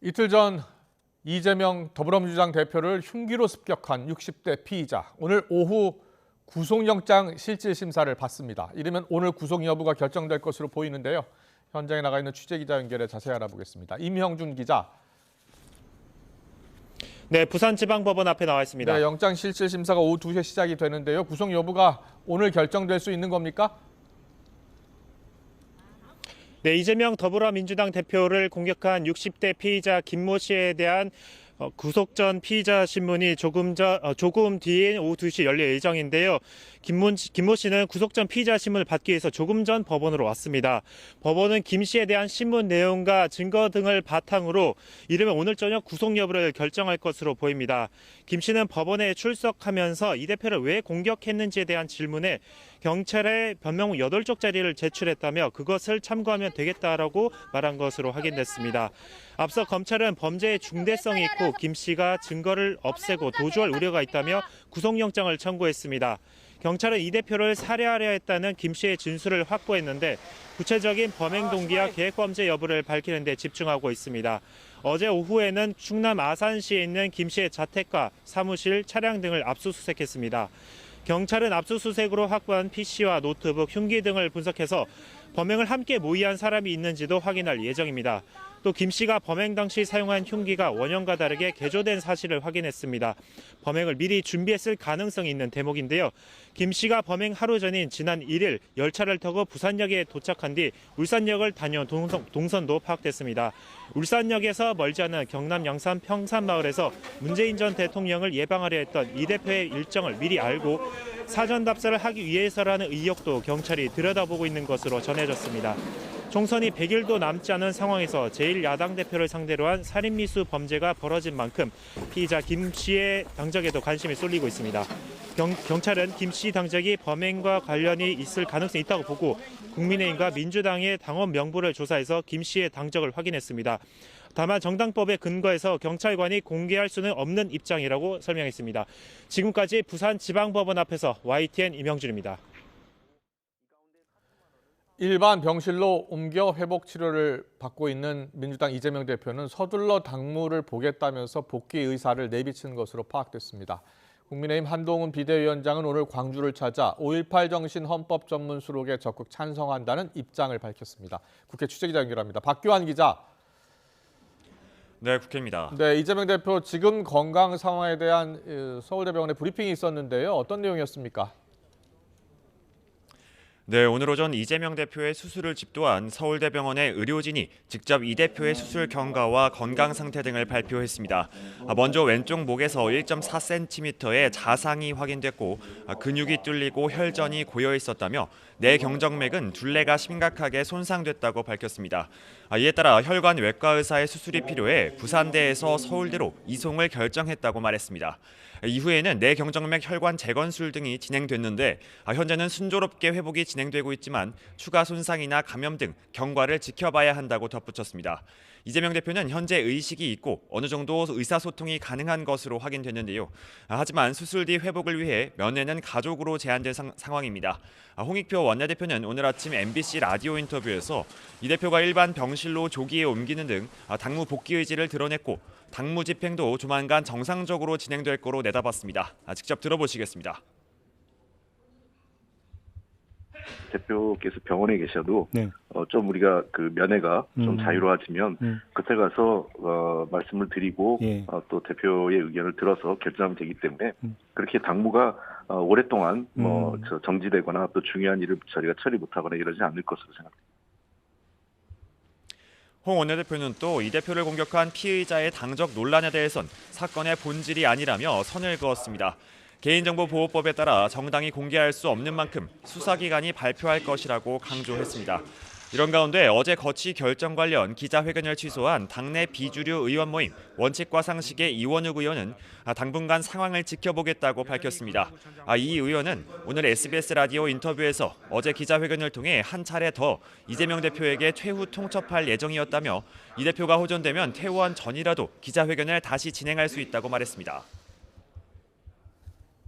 이틀 전 이재명 더불어민주당 대표를 흉기로 습격한 60대 피의자. 오늘 오후 구속영장 실질심사를 받습니다. 이르면 오늘 구속 여부가 결정될 것으로 보이는데요. 현장에 나가 있는 취재기자 연결해 자세히 알아보겠습니다. 임형준 기자. 네, 부산지방법원 앞에 나와 있습니다. 네, 영장 실질심사가 오후 2시에 시작이 되는데요. 구속 여부가 오늘 결정될 수 있는 겁니까? 네, 이재명 더불어민주당 대표를 공격한 60대 피의자 김모 씨에 대한 구속 전 피의자 신문이 조금 뒤인 오후 2시 열릴 예정인데요. 김모 씨는 구속 전 피의자 신문을 받기 위해서 조금 전 법원으로 왔습니다. 법원은 김 씨에 대한 신문 내용과 증거 등을 바탕으로 이르면 오늘 저녁 구속 여부를 결정할 것으로 보입니다. 김 씨는 법원에 출석하면서 이 대표를 왜 공격했는지에 대한 질문에 경찰에 변명문 8쪽짜리를 제출했다며 그것을 참고하면 되겠다라고 말한 것으로 확인됐습니다. 앞서 검찰은 범죄의 중대성이 있고 김 씨가 증거를 없애고 도주할 우려가 있다며 구속영장을 청구했습니다. 경찰은 이 대표를 살해하려 했다는 김 씨의 진술을 확보했는데 구체적인 범행 동기와 계획범죄 여부를 밝히는 데 집중하고 있습니다. 어제 오후에는 충남 아산시에 있는 김 씨의 자택과 사무실, 차량 등을 압수수색했습니다. 경찰은 압수수색으로 확보한 PC와 노트북, 흉기 등을 분석해서 범행을 함께 모의한 사람이 있는지도 확인할 예정입니다. 또 김 씨가 범행 당시 사용한 흉기가 원형과 다르게 개조된 사실을 확인했습니다. 범행을 미리 준비했을 가능성이 있는 대목인데요. 김 씨가 범행 하루 전인 지난 1일 열차를 타고 부산역에 도착한 뒤 울산역을 다녀온 동선도 파악됐습니다. 울산역에서 멀지 않은 경남 양산 평산마을에서 문재인 전 대통령을 예방하려 했던 이 대표의 일정을 미리 알고 사전 답사를 하기 위해서라는 의혹도 경찰이 들여다보고 있는 것으로 전해졌습니다. 총선이 100일도 남지 않은 상황에서 제1야당 대표를 상대로 한 살인미수 범죄가 벌어진 만큼 피의자 김 씨의 당적에도 관심이 쏠리고 있습니다. 경찰은 김 씨 당적이 범행과 관련이 있을 가능성이 있다고 보고 국민의힘과 민주당의 당원 명부를 조사해서 김 씨의 당적을 확인했습니다. 다만 정당법에 근거해서 경찰관이 공개할 수는 없는 입장이라고 설명했습니다. 지금까지 부산지방법원 앞에서 YTN 임형준입니다. 일반 병실로 옮겨 회복 치료를 받고 있는 민주당 이재명 대표는 서둘러 당무를 보겠다면서 복귀 의사를 내비친 것으로 파악됐습니다. 국민의힘 한동훈 비대위원장은 오늘 광주를 찾아 5.18 정신 헌법 전문 수록에 적극 찬성한다는 입장을 밝혔습니다. 국회 취재기자 연결합니다. 박규환 기자. 네, 국회입니다. 네, 이재명 대표 지금 건강 상황에 대한 서울대병원의 브리핑이 있었는데요. 어떤 내용이었습니까? 네, 오늘 오전 이재명 대표의 수술을 집도한 서울대병원의 의료진이 직접 이 대표의 수술 경과와 건강 상태 등을 발표했습니다. 먼저 왼쪽 목에서 1.4cm의 자상이 확인됐고 근육이 뚫리고 혈전이 고여 있었다며 내경정맥은 둘레가 심각하게 손상됐다고 밝혔습니다. 이에 따라 혈관 외과 의사의 수술이 필요해 부산대에서 서울대로 이송을 결정했다고 말했습니다. 이후에는 내경정맥 혈관 재건술 등이 진행됐는데 현재는 순조롭게 회복이 진행되고 있지만 추가 손상이나 감염 등 경과를 지켜봐야 한다고 덧붙였습니다. 이재명 대표는 현재 의식이 있고 어느 정도 의사소통이 가능한 것으로 확인됐는데요. 하지만 수술 뒤 회복을 위해 면회는 가족으로 제한된 상황입니다. 홍익표 원내대표는 오늘 아침 MBC 라디오 인터뷰에서 이 대표가 일반 병실로 조기에 옮기는 등 당무 복귀 의지를 드러냈고 당무 집행도 조만간 정상적으로 진행될 거로 내다봤습니다. 직접 들어보시겠습니다. 대표께서 병원에 계셔도 네. 좀 우리가 그 면회가 좀 자유로워지면 그때 가서 말씀을 드리고 예. 또 대표의 의견을 들어서 결정하면 되기 때문에 그렇게 당무가 오랫동안 정지되거나 또 중요한 일을 저희가 처리 못하거나 이러지 않을 것으로 생각합니다. 홍 원내대표는 또 이 대표를 공격한 피의자의 당적 논란에 대해선 사건의 본질이 아니라며 선을 그었습니다. 개인정보보호법에 따라 정당이 공개할 수 없는 만큼 수사기관이 발표할 것이라고 강조했습니다. 이런 가운데 어제 거취 결정 관련 기자회견을 취소한 당내 비주류 의원 모임 원칙과 상식의 이원욱 의원은 당분간 상황을 지켜보겠다고 밝혔습니다. 이 의원은 오늘 SBS 라디오 인터뷰에서 어제 기자회견을 통해 한 차례 더 이재명 대표에게 최후 통첩할 예정이었다며 이 대표가 호전되면 퇴원 전이라도 기자회견을 다시 진행할 수 있다고 말했습니다.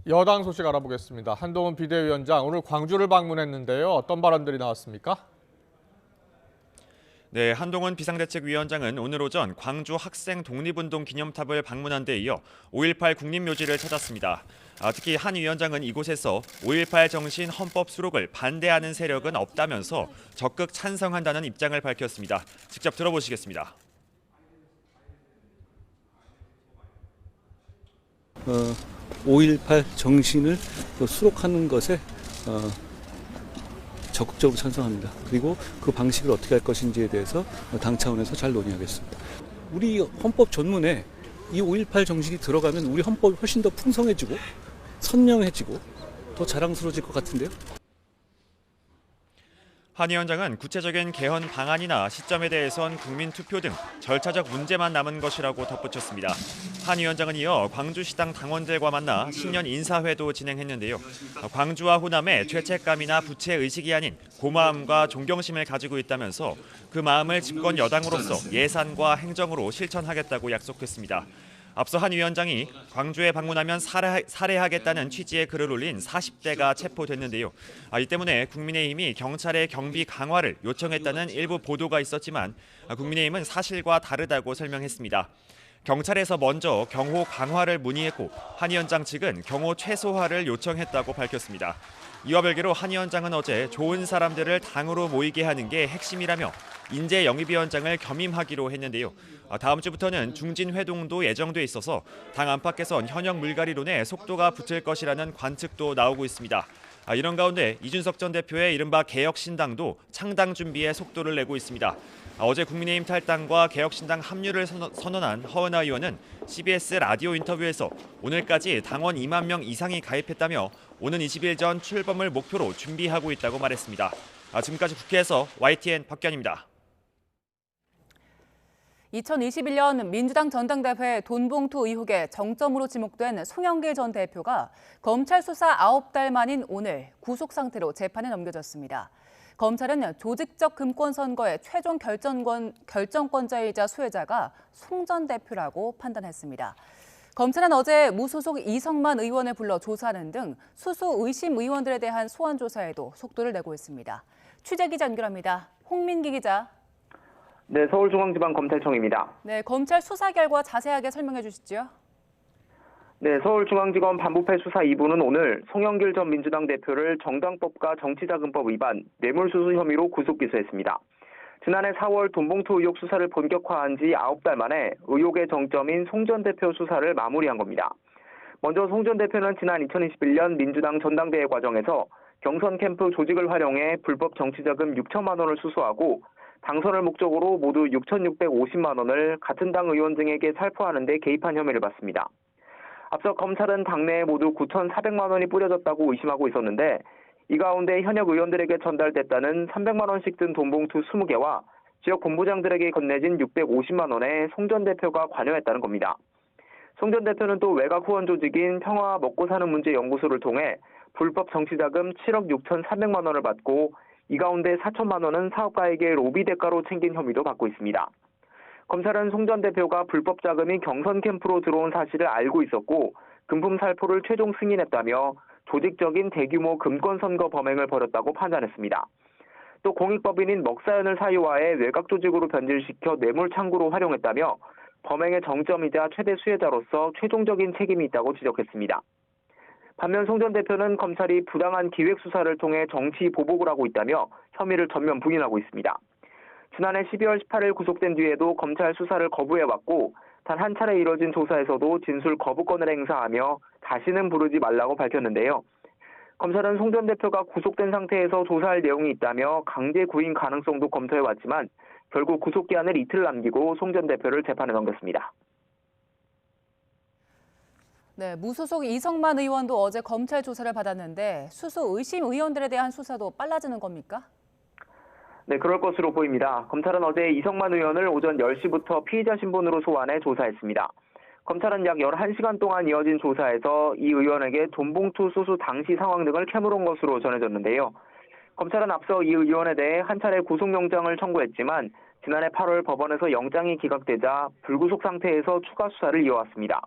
여당 소식 알아보겠습니다. 한동훈 비대위원장 오늘 광주를 방문했는데요. 어떤 발언들이 나왔습니까? 네, 한동훈 비상대책위원장은 오늘 오전 광주 학생 독립운동 기념탑을 방문한 데 이어 5.18 국립묘지를 찾았습니다. 특히 한 위원장은 이곳에서 5.18 정신 헌법 수록을 반대하는 세력은 없다면서 적극 찬성한다는 입장을 밝혔습니다. 직접 들어보시겠습니다. 5.18 정신을 수록하는 것에 적극적으로 찬성합니다. 그리고 그 방식을 어떻게 할 것인지에 대해서 당 차원에서 잘 논의하겠습니다. 우리 헌법 전문에 이 5.18 정신이 들어가면 우리 헌법이 훨씬 더 풍성해지고 선명해지고 더 자랑스러워질 것 같은데요. 한 위원장은 구체적인 개헌 방안이나 시점에 대해선 국민 투표 등 절차적 문제만 남은 것이라고 덧붙였습니다. 한 위원장은 이어 광주시당 당원들과 만나 신년 인사회도 진행했는데요. 광주와 호남에 죄책감이나 부채의식이 아닌 고마움과 존경심을 가지고 있다면서 그 마음을 집권 여당으로서 예산과 행정으로 실천하겠다고 약속했습니다. 앞서 한 위원장이 광주에 방문하면 살해하겠다는 취지의 글을 올린 40대가 체포됐는데요. 이 때문에 국민의힘이 경찰의 경비 강화를 요청했다는 일부 보도가 있었지만 국민의힘은 사실과 다르다고 설명했습니다. 경찰에서 먼저 경호 강화를 문의했고 한 위원장 측은 경호 최소화를 요청했다고 밝혔습니다. 이와 별개로 한 위원장은 어제 좋은 사람들을 당으로 모이게 하는 게 핵심이라며 인재 영입위원장을 겸임하기로 했는데요. 다음 주부터는 중진회동도 예정돼 있어서 당 안팎에선 현역 물갈이론에 속도가 붙을 것이라는 관측도 나오고 있습니다. 이런 가운데 이준석 전 대표의 이른바 개혁신당도 창당 준비에 속도를 내고 있습니다. 어제 국민의힘 탈당과 개혁신당 합류를 선언한 허은하 의원은 CBS 라디오 인터뷰에서 오늘까지 당원 2만 명 이상이 가입했다며 오는 20일 전 출범을 목표로 준비하고 있다고 말했습니다. 지금까지 국회에서 YTN 박견입니다. 2021년 민주당 전당대회 돈봉투 의혹의 정점으로 지목된 송영길 전 대표가 검찰 수사 9달 만인 오늘 구속 상태로 재판에 넘겨졌습니다. 검찰은 조직적 금권 선거의 최종 결정권자이자 수혜자가 송 전 대표라고 판단했습니다. 검찰은 어제 무소속 이성만 의원을 불러 조사하는 등 수수 의심 의원들에 대한 소환 조사에도 속도를 내고 있습니다. 취재기자 연결합니다. 홍민기 기자. 네, 서울중앙지방검찰청입니다. 네, 검찰 수사 결과 자세하게 설명해 주시죠. 네, 서울중앙지검 반부패 수사 2부는 오늘 송영길 전 민주당 대표를 정당법과 정치자금법 위반, 뇌물수수 혐의로 구속 기소했습니다. 지난해 4월 돈봉투 의혹 수사를 본격화한 지 9달 만에 의혹의 정점인 송 전 대표 수사를 마무리한 겁니다. 먼저 송 전 대표는 지난 2021년 민주당 전당대회 과정에서 경선 캠프 조직을 활용해 불법 정치자금 6천만 원을 수수하고 당선을 목적으로 모두 6,650만 원을 같은 당 의원 등에게 살포하는 데 개입한 혐의를 받습니다. 앞서 검찰은 당내에 모두 9,400만 원이 뿌려졌다고 의심하고 있었는데 이 가운데 현역 의원들에게 전달됐다는 300만 원씩 든 돈봉투 20개와 지역 본부장들에게 건네진 650만 원에 송 전 대표가 관여했다는 겁니다. 송 전 대표는 또 외곽 후원 조직인 평화 먹고 사는 문제 연구소를 통해 불법 정치자금 7억 6,300만 원을 받고 이 가운데 4천만 원은 사업가에게 로비 대가로 챙긴 혐의도 받고 있습니다. 검찰은 송 전 대표가 불법 자금이 경선 캠프로 들어온 사실을 알고 있었고 금품 살포를 최종 승인했다며 조직적인 대규모 금권 선거 범행을 벌였다고 판단했습니다. 또 공익법인인 먹사연을 사유화해 외곽 조직으로 변질시켜 뇌물 창구로 활용했다며 범행의 정점이자 최대 수혜자로서 최종적인 책임이 있다고 지적했습니다. 반면 송 전 대표는 검찰이 부당한 기획 수사를 통해 정치 보복을 하고 있다며 혐의를 전면 부인하고 있습니다. 지난해 12월 18일 구속된 뒤에도 검찰 수사를 거부해왔고 단 한 차례 이뤄진 조사에서도 진술 거부권을 행사하며 다시는 부르지 말라고 밝혔는데요. 검찰은 송 전 대표가 구속된 상태에서 조사할 내용이 있다며 강제 구인 가능성도 검토해왔지만 결국 구속기한을 이틀 남기고 송 전 대표를 재판에 넘겼습니다. 네, 무소속 이성만 의원도 어제 검찰 조사를 받았는데 수수 의심 의원들에 대한 수사도 빨라지는 겁니까? 네, 그럴 것으로 보입니다. 검찰은 어제 이성만 의원을 오전 10시부터 피의자 신분으로 소환해 조사했습니다. 검찰은 약 11시간 동안 이어진 조사에서 이 의원에게 돈봉투 수수 당시 상황 등을 캐물은 것으로 전해졌는데요. 검찰은 앞서 이 의원에 대해 한 차례 구속영장을 청구했지만 지난해 8월 법원에서 영장이 기각되자 불구속 상태에서 추가 수사를 이어왔습니다.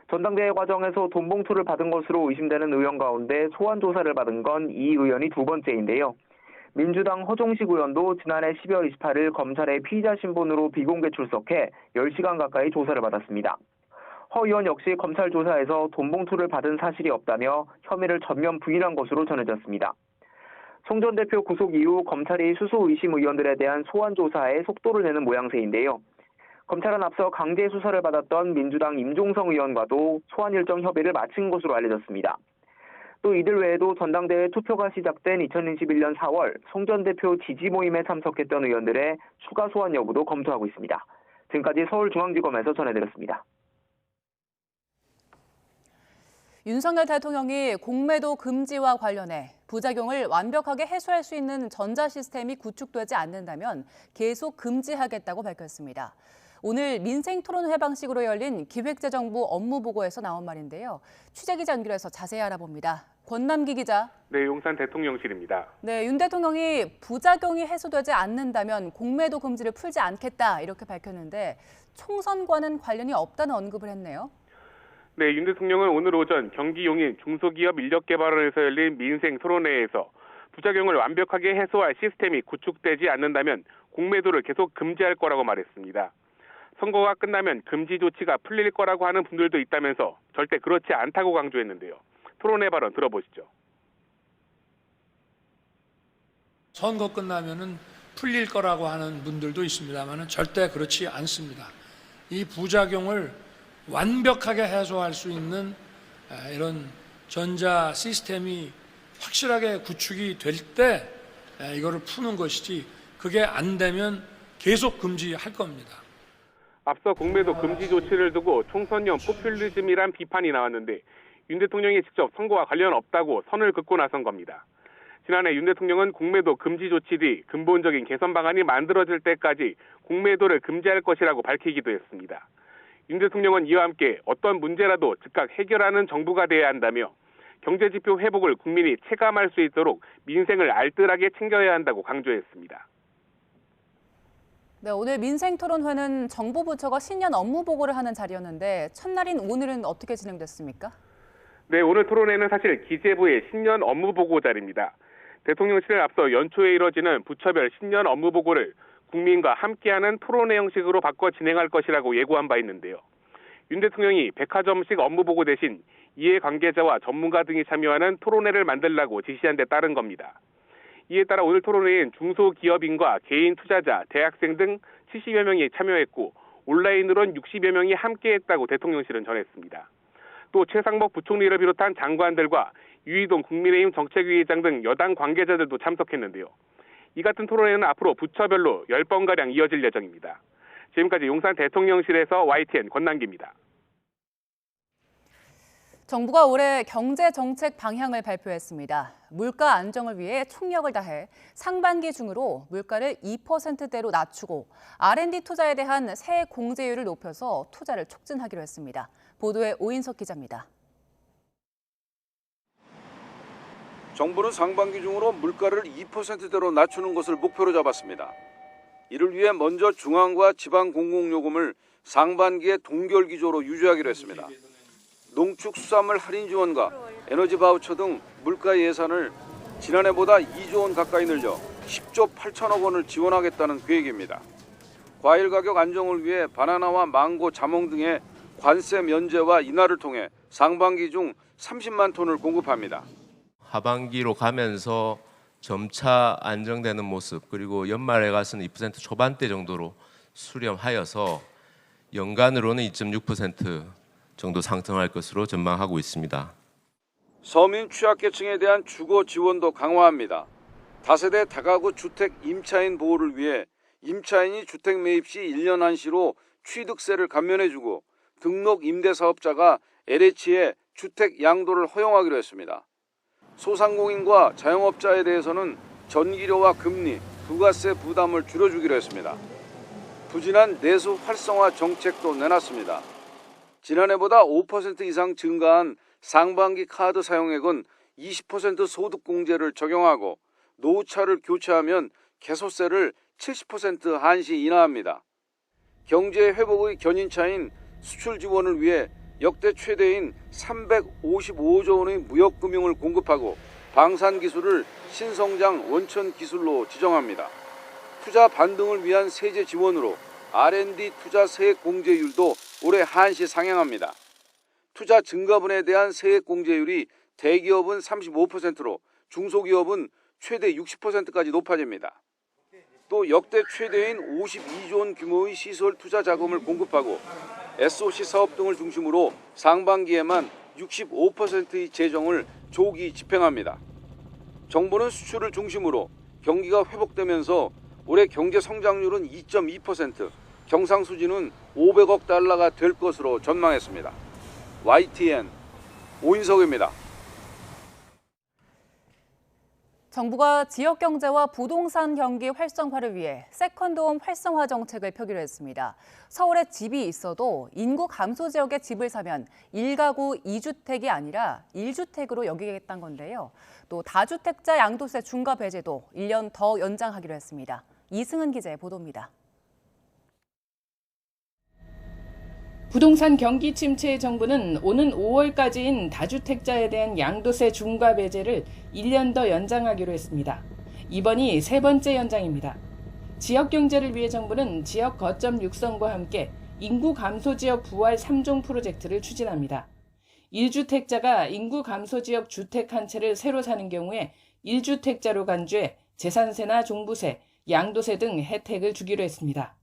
전당대회 과정에서 돈봉투를 받은 것으로 의심되는 의원 가운데 소환 조사를 받은 건 이 의원이 두 번째인데요. 민주당 허종식 의원도 지난해 12월 28일 검찰의 피의자 신분으로 비공개 출석해 10시간 가까이 조사를 받았습니다. 허 의원 역시 검찰 조사에서 돈 봉투를 받은 사실이 없다며 혐의를 전면 부인한 것으로 전해졌습니다. 송 전 대표 구속 이후 검찰이 수수 의심 의원들에 대한 소환 조사에 속도를 내는 모양새인데요. 검찰은 앞서 강제 수사를 받았던 민주당 임종성 의원과도 소환 일정 협의를 마친 것으로 알려졌습니다. 또 이들 외에도 전당대회 투표가 시작된 2021년 4월 송 전 대표 지지 모임에 참석했던 의원들의 추가 소환 여부도 검토하고 있습니다. 지금까지 서울중앙지검에서 전해드렸습니다. 윤석열 대통령이 공매도 금지와 관련해 부작용을 완벽하게 해소할 수 있는 전자 시스템이 구축되지 않는다면 계속 금지하겠다고 밝혔습니다. 오늘 민생토론회 방식으로 열린 기획재정부 업무보고에서 나온 말인데요. 취재기자 연결해서 자세히 알아봅니다. 권남기 기자. 네, 용산 대통령실입니다. 네, 윤 대통령이 부작용이 해소되지 않는다면 공매도 금지를 풀지 않겠다 이렇게 밝혔는데 총선과는 관련이 없다는 언급을 했네요. 네, 윤 대통령은 오늘 오전 경기 용인 중소기업 인력개발원에서 열린 민생토론회에서 부작용을 완벽하게 해소할 시스템이 구축되지 않는다면 공매도를 계속 금지할 거라고 말했습니다. 선거가 끝나면 금지 조치가 풀릴 거라고 하는 분들도 있다면서 절대 그렇지 않다고 강조했는데요. 토론회 발언 들어보시죠. 선거 끝나면은 풀릴 거라고 하는 분들도 있습니다만 절대 그렇지 않습니다. 이 부작용을 완벽하게 해소할 수 있는 이런 전자 시스템이 확실하게 구축이 될 때 이거를 푸는 것이지 그게 안 되면 계속 금지할 겁니다. 앞서 공매도 금지 조치를 두고 총선용 포퓰리즘이란 비판이 나왔는데 윤 대통령이 직접 선거와 관련 없다고 선을 긋고 나선 겁니다. 지난해 윤 대통령은 공매도 금지 조치 뒤 근본적인 개선 방안이 만들어질 때까지 공매도를 금지할 것이라고 밝히기도 했습니다. 윤 대통령은 이와 함께 어떤 문제라도 즉각 해결하는 정부가 돼야 한다며 경제지표 회복을 국민이 체감할 수 있도록 민생을 알뜰하게 챙겨야 한다고 강조했습니다. 네, 오늘 민생토론회는 정부 부처가 신년 업무 보고를 하는 자리였는데 첫날인 오늘은 어떻게 진행됐습니까? 네, 오늘 토론회는 사실 기재부의 신년 업무 보고 자리입니다. 대통령실을 앞서 연초에 이뤄지는 부처별 신년 업무 보고를 국민과 함께하는 토론회 형식으로 바꿔 진행할 것이라고 예고한 바 있는데요. 윤 대통령이 백화점식 업무 보고 대신 이해관계자와 전문가 등이 참여하는 토론회를 만들라고 지시한 데 따른 겁니다. 이에 따라 오늘 토론회엔 중소기업인과 개인 투자자, 대학생 등 70여 명이 참여했고 온라인으론 60여 명이 함께했다고 대통령실은 전했습니다. 또 최상목 부총리를 비롯한 장관들과 유희동 국민의힘 정책위의장 등 여당 관계자들도 참석했는데요. 이 같은 토론회는 앞으로 부처별로 10번가량 이어질 예정입니다. 지금까지 용산 대통령실에서 YTN 권남기입니다. 정부가 올해 경제정책 방향을 발표했습니다. 물가 안정을 위해 총력을 다해 상반기 중으로 물가를 2%대로 낮추고 R&D 투자에 대한 세액 공제율을 높여서 투자를 촉진하기로 했습니다. 보도에 오인석 기자입니다. 정부는 상반기 중으로 물가를 2%대로 낮추는 것을 목표로 잡았습니다. 이를 위해 먼저 중앙과 지방 공공요금을 상반기에 동결 기조로 유지하기로 했습니다. 농축수산물 할인 지원과 에너지 바우처 등 물가 예산을 지난해보다 2조 원 가까이 늘려 10조 8천억 원을 지원하겠다는 계획입니다. 과일 가격 안정을 위해 바나나와 망고, 자몽 등의 관세 면제와 인하를 통해 상반기 중 30만 톤을 공급합니다. 하반기로 가면서 점차 안정되는 모습, 그리고 연말에 가서는 2% 초반대 정도로 수렴하여서 연간으로는 2.6% 정도 상승할 것으로 전망하고 있습니다. 서민 취약계층에 대한 주거 지원도 강화합니다. 다세대 다가구 주택 임차인 보호를 위해 임차인이 주택 매입 시 1년 한시로 취득세를 감면해주고 등록 임대사업자가 LH에 주택 양도를 허용하기로 했습니다. 소상공인과 자영업자에 대해서는 전기료와 금리, 부가세 부담을 줄여주기로 했습니다. 부진한 내수 활성화 정책도 내놨습니다. 지난해보다 5% 이상 증가한 상반기 카드 사용액은 20% 소득공제를 적용하고 노후차를 교체하면 개소세를 70% 한시 인하합니다. 경제 회복의 견인차인 수출 지원을 위해 역대 최대인 355조 원의 무역금융을 공급하고 방산 기술을 신성장 원천 기술로 지정합니다. 투자 반등을 위한 세제 지원으로 R&D 투자 세액 공제율도 올해 한시 상향합니다. 투자 증가분에 대한 세액 공제율이 대기업은 35%로 중소기업은 최대 60%까지 높아집니다. 또 역대 최대인 52조 원 규모의 시설 투자 자금을 공급하고 SOC 사업 등을 중심으로 상반기에만 65%의 재정을 조기 집행합니다. 정부는 수출을 중심으로 경기가 회복되면서 올해 경제 성장률은 2.2%, 경상수지는 500억 달러가 될 것으로 전망했습니다. YTN 오인석입니다. 정부가 지역 경제와 부동산 경기 활성화를 위해 세컨드홈 활성화 정책을 펴기로 했습니다. 서울에 집이 있어도 인구 감소 지역에 집을 사면 1가구 2주택이 아니라 1주택으로 여기겠다는 건데요. 또 다주택자 양도세 중과 배제도 1년 더 연장하기로 했습니다. 이승은 기자의 보도입니다. 부동산 경기 침체의 정부는 오는 5월까지인 다주택자에 대한 양도세 중과 배제를 1년 더 연장하기로 했습니다. 이번이 세 번째 연장입니다. 지역 경제를 위해 정부는 지역 거점 육성과 함께 인구 감소 지역 부활 3종 프로젝트를 추진합니다. 1주택자가 인구 감소 지역 주택 한 채를 새로 사는 경우에 1주택자로 간주해 재산세나 종부세, 양도세 등 혜택을 주기로 했습니다.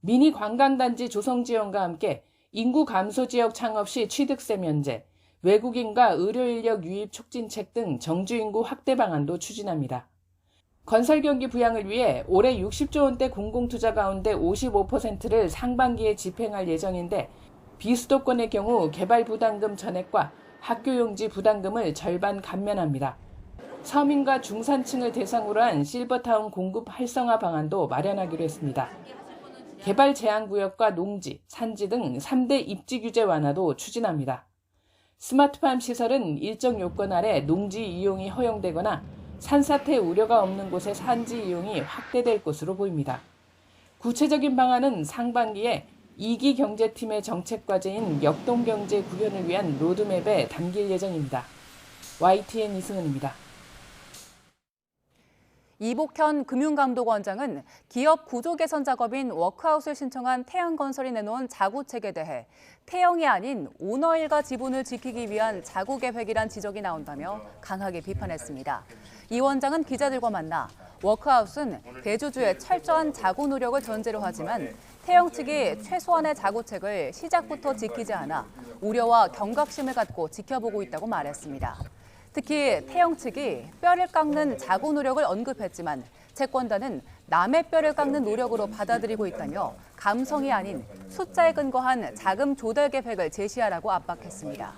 미니 관광단지 조성 지원과 함께 인구 감소 지역 창업 시 취득세 면제, 외국인과 의료인력 유입 촉진책 등 정주 인구 확대 방안도 추진합니다. 건설 경기 부양을 위해 올해 60조 원대 공공투자 가운데 55%를 상반기에 집행할 예정인데 비수도권의 경우 개발 부담금 전액과 학교용지 부담금을 절반 감면합니다. 서민과 중산층을 대상으로 한 실버타운 공급 활성화 방안도 마련하기로 했습니다. 개발 제한구역과 농지, 산지 등 3대 입지 규제 완화도 추진합니다. 스마트팜 시설은 일정 요건 아래 농지 이용이 허용되거나 산사태 우려가 없는 곳의 산지 이용이 확대될 것으로 보입니다. 구체적인 방안은 상반기에 2기 경제팀의 정책 과제인 역동경제 구현을 위한 로드맵에 담길 예정입니다. YTN 이승은입니다. 이복현 금융감독원장은 기업 구조 개선 작업인 워크아웃을 신청한 태양건설이 내놓은 자구책에 대해 태영이 아닌 오너 일가 지분을 지키기 위한 자구 계획이란 지적이 나온다며 강하게 비판했습니다. 이 원장은 기자들과 만나 워크아웃은 대주주의 철저한 자구 노력을 전제로 하지만 태영 측이 최소한의 자구책을 시작부터 지키지 않아 우려와 경각심을 갖고 지켜보고 있다고 말했습니다. 특히 태영 측이 뼈를 깎는 자구 노력을 언급했지만 채권단은 남의 뼈를 깎는 노력으로 받아들이고 있다며 감성이 아닌 숫자에 근거한 자금 조달 계획을 제시하라고 압박했습니다.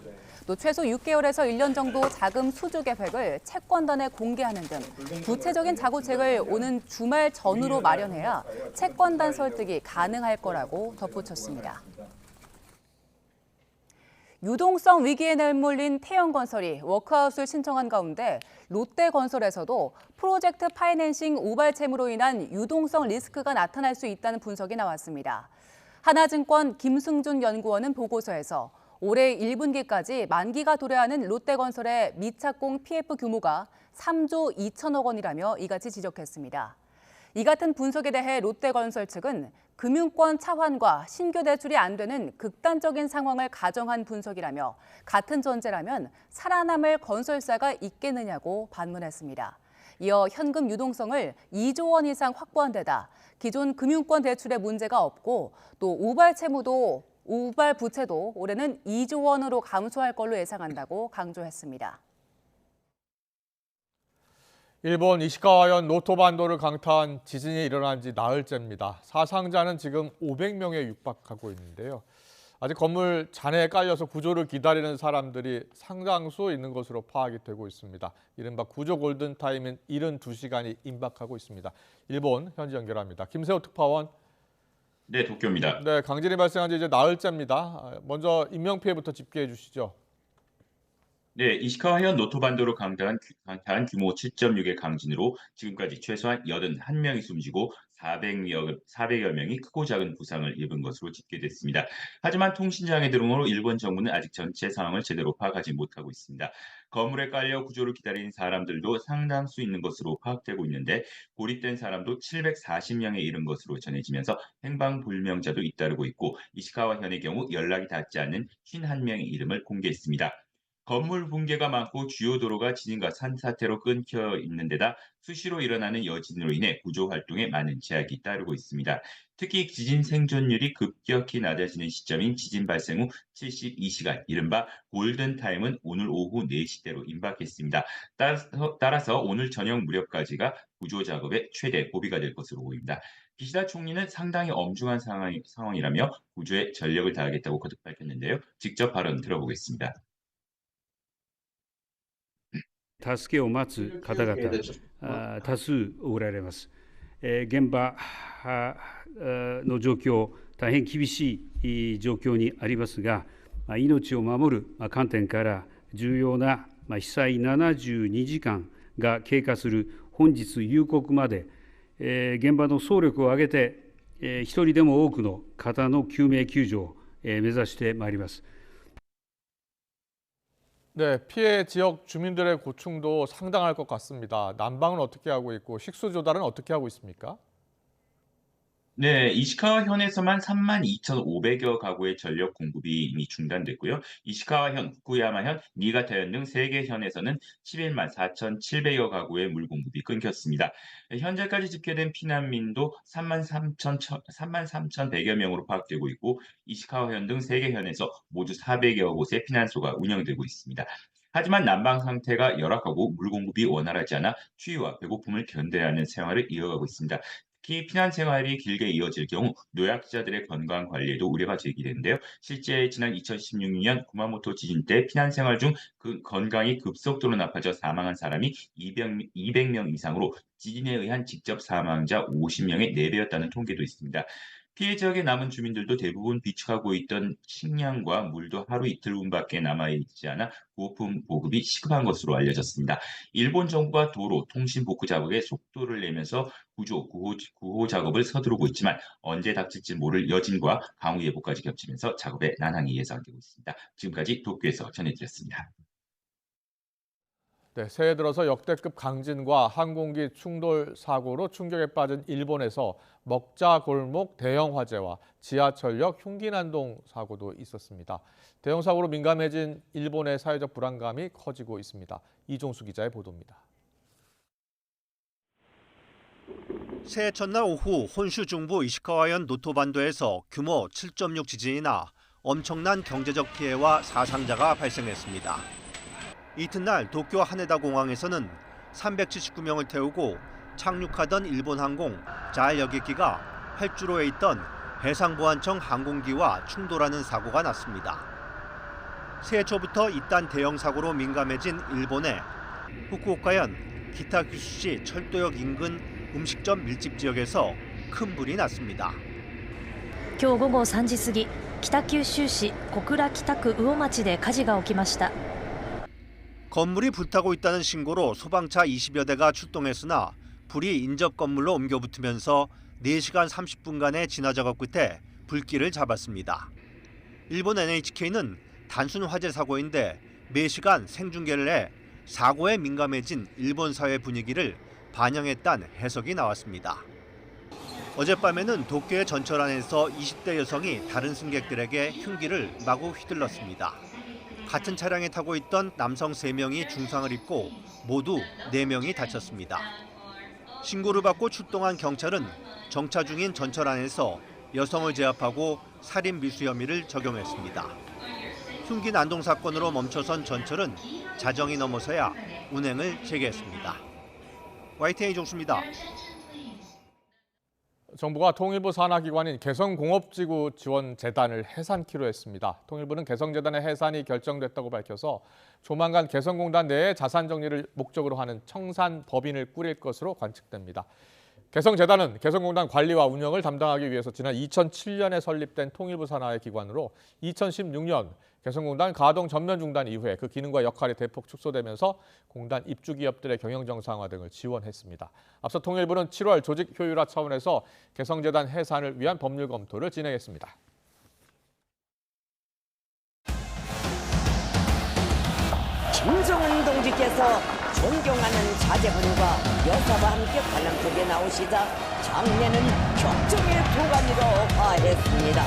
또 최소 6개월에서 1년 정도 자금 수주 계획을 채권단에 공개하는 등 구체적인 자구책을 오는 주말 전후로 마련해야 채권단 설득이 가능할 거라고 덧붙였습니다. 유동성 위기에 내몰린 태영건설이 워크아웃을 신청한 가운데 롯데건설에서도 프로젝트 파이낸싱 우발채무로 인한 유동성 리스크가 나타날 수 있다는 분석이 나왔습니다. 하나증권 김승준 연구원은 보고서에서 올해 1분기까지 만기가 도래하는 롯데건설의 미착공 PF 규모가 3조 2천억 원이라며 이같이 지적했습니다. 이 같은 분석에 대해 롯데건설 측은 금융권 차환과 신규 대출이 안 되는 극단적인 상황을 가정한 분석이라며 같은 전제라면 살아남을 건설사가 있겠느냐고 반문했습니다. 이어 현금 유동성을 2조 원 이상 확보한 데다 기존 금융권 대출에 문제가 없고 또 우발 부채도 올해는 2조 원으로 감소할 걸로 예상한다고 강조했습니다. 일본 이시카와현 노토반도를 강타한 지진이 일어난 지 나흘째입니다. 사상자는 지금 500명에 육박하고 있는데요. 아직 건물 잔해에 깔려서 구조를 기다리는 사람들이 상당수 있는 것으로 파악이 되고 있습니다. 이른바 구조 골든타임인 72시간이 임박하고 있습니다. 일본 현지 연결합니다. 김세호 특파원. 네, 도쿄입니다. 네, 강진이 발생한 지 이제 나흘째입니다. 먼저 인명피해부터 집계해 주시죠. 네, 이시카와현 노토반도로 강타한 규모 7.6의 강진으로 지금까지 최소한 81명이 숨지고 400여 명이 크고 작은 부상을 입은 것으로 집계됐습니다. 하지만 통신장애 등으로 일본 정부는 아직 전체 상황을 제대로 파악하지 못하고 있습니다. 건물에 깔려 구조를 기다리는 사람들도 상당수 있는 것으로 파악되고 있는데 고립된 사람도 740명에 이른 것으로 전해지면서 행방불명자도 잇따르고 있고 이시카와 현의 경우 연락이 닿지 않는 51명의 이름을 공개했습니다. 건물 붕괴가 많고 주요 도로가 지진과 산사태로 끊겨 있는 데다 수시로 일어나는 여진으로 인해 구조 활동에 많은 제약이 따르고 있습니다. 특히 지진 생존율이 급격히 낮아지는 시점인 지진 발생 후 72시간, 이른바 골든타임은 오늘 오후 4시대로 임박했습니다. 따라서 오늘 저녁 무렵까지가 구조 작업의 최대 고비가 될 것으로 보입니다. 기시다 총리는 상당히 엄중한 상황이라며 구조에 전력을 다하겠다고 거듭 밝혔는데요. 직접 발언 들어보겠습니다. 助けを待つ方々多数おられます。現場の状況、大変厳しい状況にありますが、命を守る観点から重要な被災72時間が経過する本日夕刻まで、現場の総力を挙げて一人でも多くの方の救命救助を目指してまいります。 네, 피해 지역 주민들의 고충도 상당할 것 같습니다. 난방은 어떻게 하고 있고 식수 조달은 어떻게 하고 있습니까? 네, 이시카와현에서만 32,500여 가구의 전력 공급이 이미 중단됐고요. 이시카와현, 후쿠야마현, 니가타현 등 3개 현에서는 11만 4,700여 가구의 물 공급이 끊겼습니다. 현재까지 집계된 피난민도 33,100여 명으로 파악되고 있고 이시카와현 등 3개 현에서 모두 400여 곳의 피난소가 운영되고 있습니다. 하지만 난방 상태가 열악하고 물 공급이 원활하지 않아 추위와 배고픔을 견뎌야 하는 생활을 이어가고 있습니다. 특히 피난 생활이 길게 이어질 경우 노약자들의 건강 관리에도 우려가 제기되는데요. 실제 지난 2016년 구마모토 지진 때 피난 생활 중 그 건강이 급속도로 나빠져 사망한 사람이 200명 이상으로 지진에 의한 직접 사망자 50명의 4배였다는 통계도 있습니다. 피해 지역에 남은 주민들도 대부분 비축하고 있던 식량과 물도 하루 이틀분밖에 남아있지 않아 구호품 보급이 시급한 것으로 알려졌습니다. 일본 정부가 도로, 통신 복구 작업에 속도를 내면서 구호 작업을 서두르고 있지만 언제 닥칠지 모를 여진과 강우 예보까지 겹치면서 작업에 난항이 예상되고 있습니다. 지금까지 도쿄에서 전해드렸습니다. 네, 새해 들어서 역대급 강진과 항공기 충돌 사고로 충격에 빠진 일본에서 먹자 골목 대형 화재와 지하철역 흉기난동 사고도 있었습니다. 대형 사고로 민감해진 일본의 사회적 불안감이 커지고 있습니다. 이종수 기자의 보도입니다. 새해 첫날 오후 혼슈 중부 이시카와현 노토반도에서 규모 7.6 지진이 나 엄청난 경제적 피해와 사상자가 발생했습니다. 이튿날 도쿄 하네다 공항에서는 379명을 태우고 착륙하던 일본 항공 잘 여객기가 활주로에 있던 해상보안청 항공기와 충돌하는 사고가 났습니다. 새해 초부터 이딴 대형 사고로 민감해진 일본의 후쿠오카현 기타큐슈시 철도역 인근 음식점 밀집 지역에서 큰 불이 났습니다. 今日午後3時過ぎ、北九州市小倉北区魚町で火事が起きました。 건물이 불타고 있다는 신고로 소방차 20여 대가 출동했으나 불이 인접 건물로 옮겨 붙으면서 4시간 30분간의 진화 작업 끝에 불길을 잡았습니다. 일본 NHK는 단순 화재 사고인데 매시간 생중계를 해 사고에 민감해진 일본 사회 분위기를 반영했다는 해석이 나왔습니다. 어젯밤에는 도쿄의 전철 안에서 20대 여성이 다른 승객들에게 흉기를 마구 휘둘렀습니다. 같은 차량에 타고 있던 남성 3명이 중상을 입고 모두 4명이 다쳤습니다. 신고를 받고 출동한 경찰은 정차 중인 전철 안에서 여성을 제압하고 살인 미수 혐의를 적용했습니다. 흉기 난동 사건으로 멈춰선 전철은 자정이 넘어서야 운행을 재개했습니다. YTN 이종수입니다. 정부가 통일부 산하기관인 개성공업지구 지원재단을 해산키로 했습니다. 통일부는 개성재단의 해산이 결정됐다고 밝혀서 조만간 개성공단 내에 자산 정리를 목적으로 하는 청산법인을 꾸릴 것으로 관측됩니다. 개성재단은 개성공단 관리와 운영을 담당하기 위해서 지난 2007년에 설립된 통일부 산하의 기관으로 2016년 개성공단 가동 전면 중단 이후에 그 기능과 역할이 대폭 축소되면서 공단 입주 기업들의 경영 정상화 등을 지원했습니다. 앞서 통일부는 7월 조직 효율화 차원에서 개성재단 해산을 위한 법률 검토를 진행했습니다. 김정은 동지께서 존경하는 자제분과 여사와 함께 관람 속에 나오시자 장례는 격정의 도가니로 화했습니다.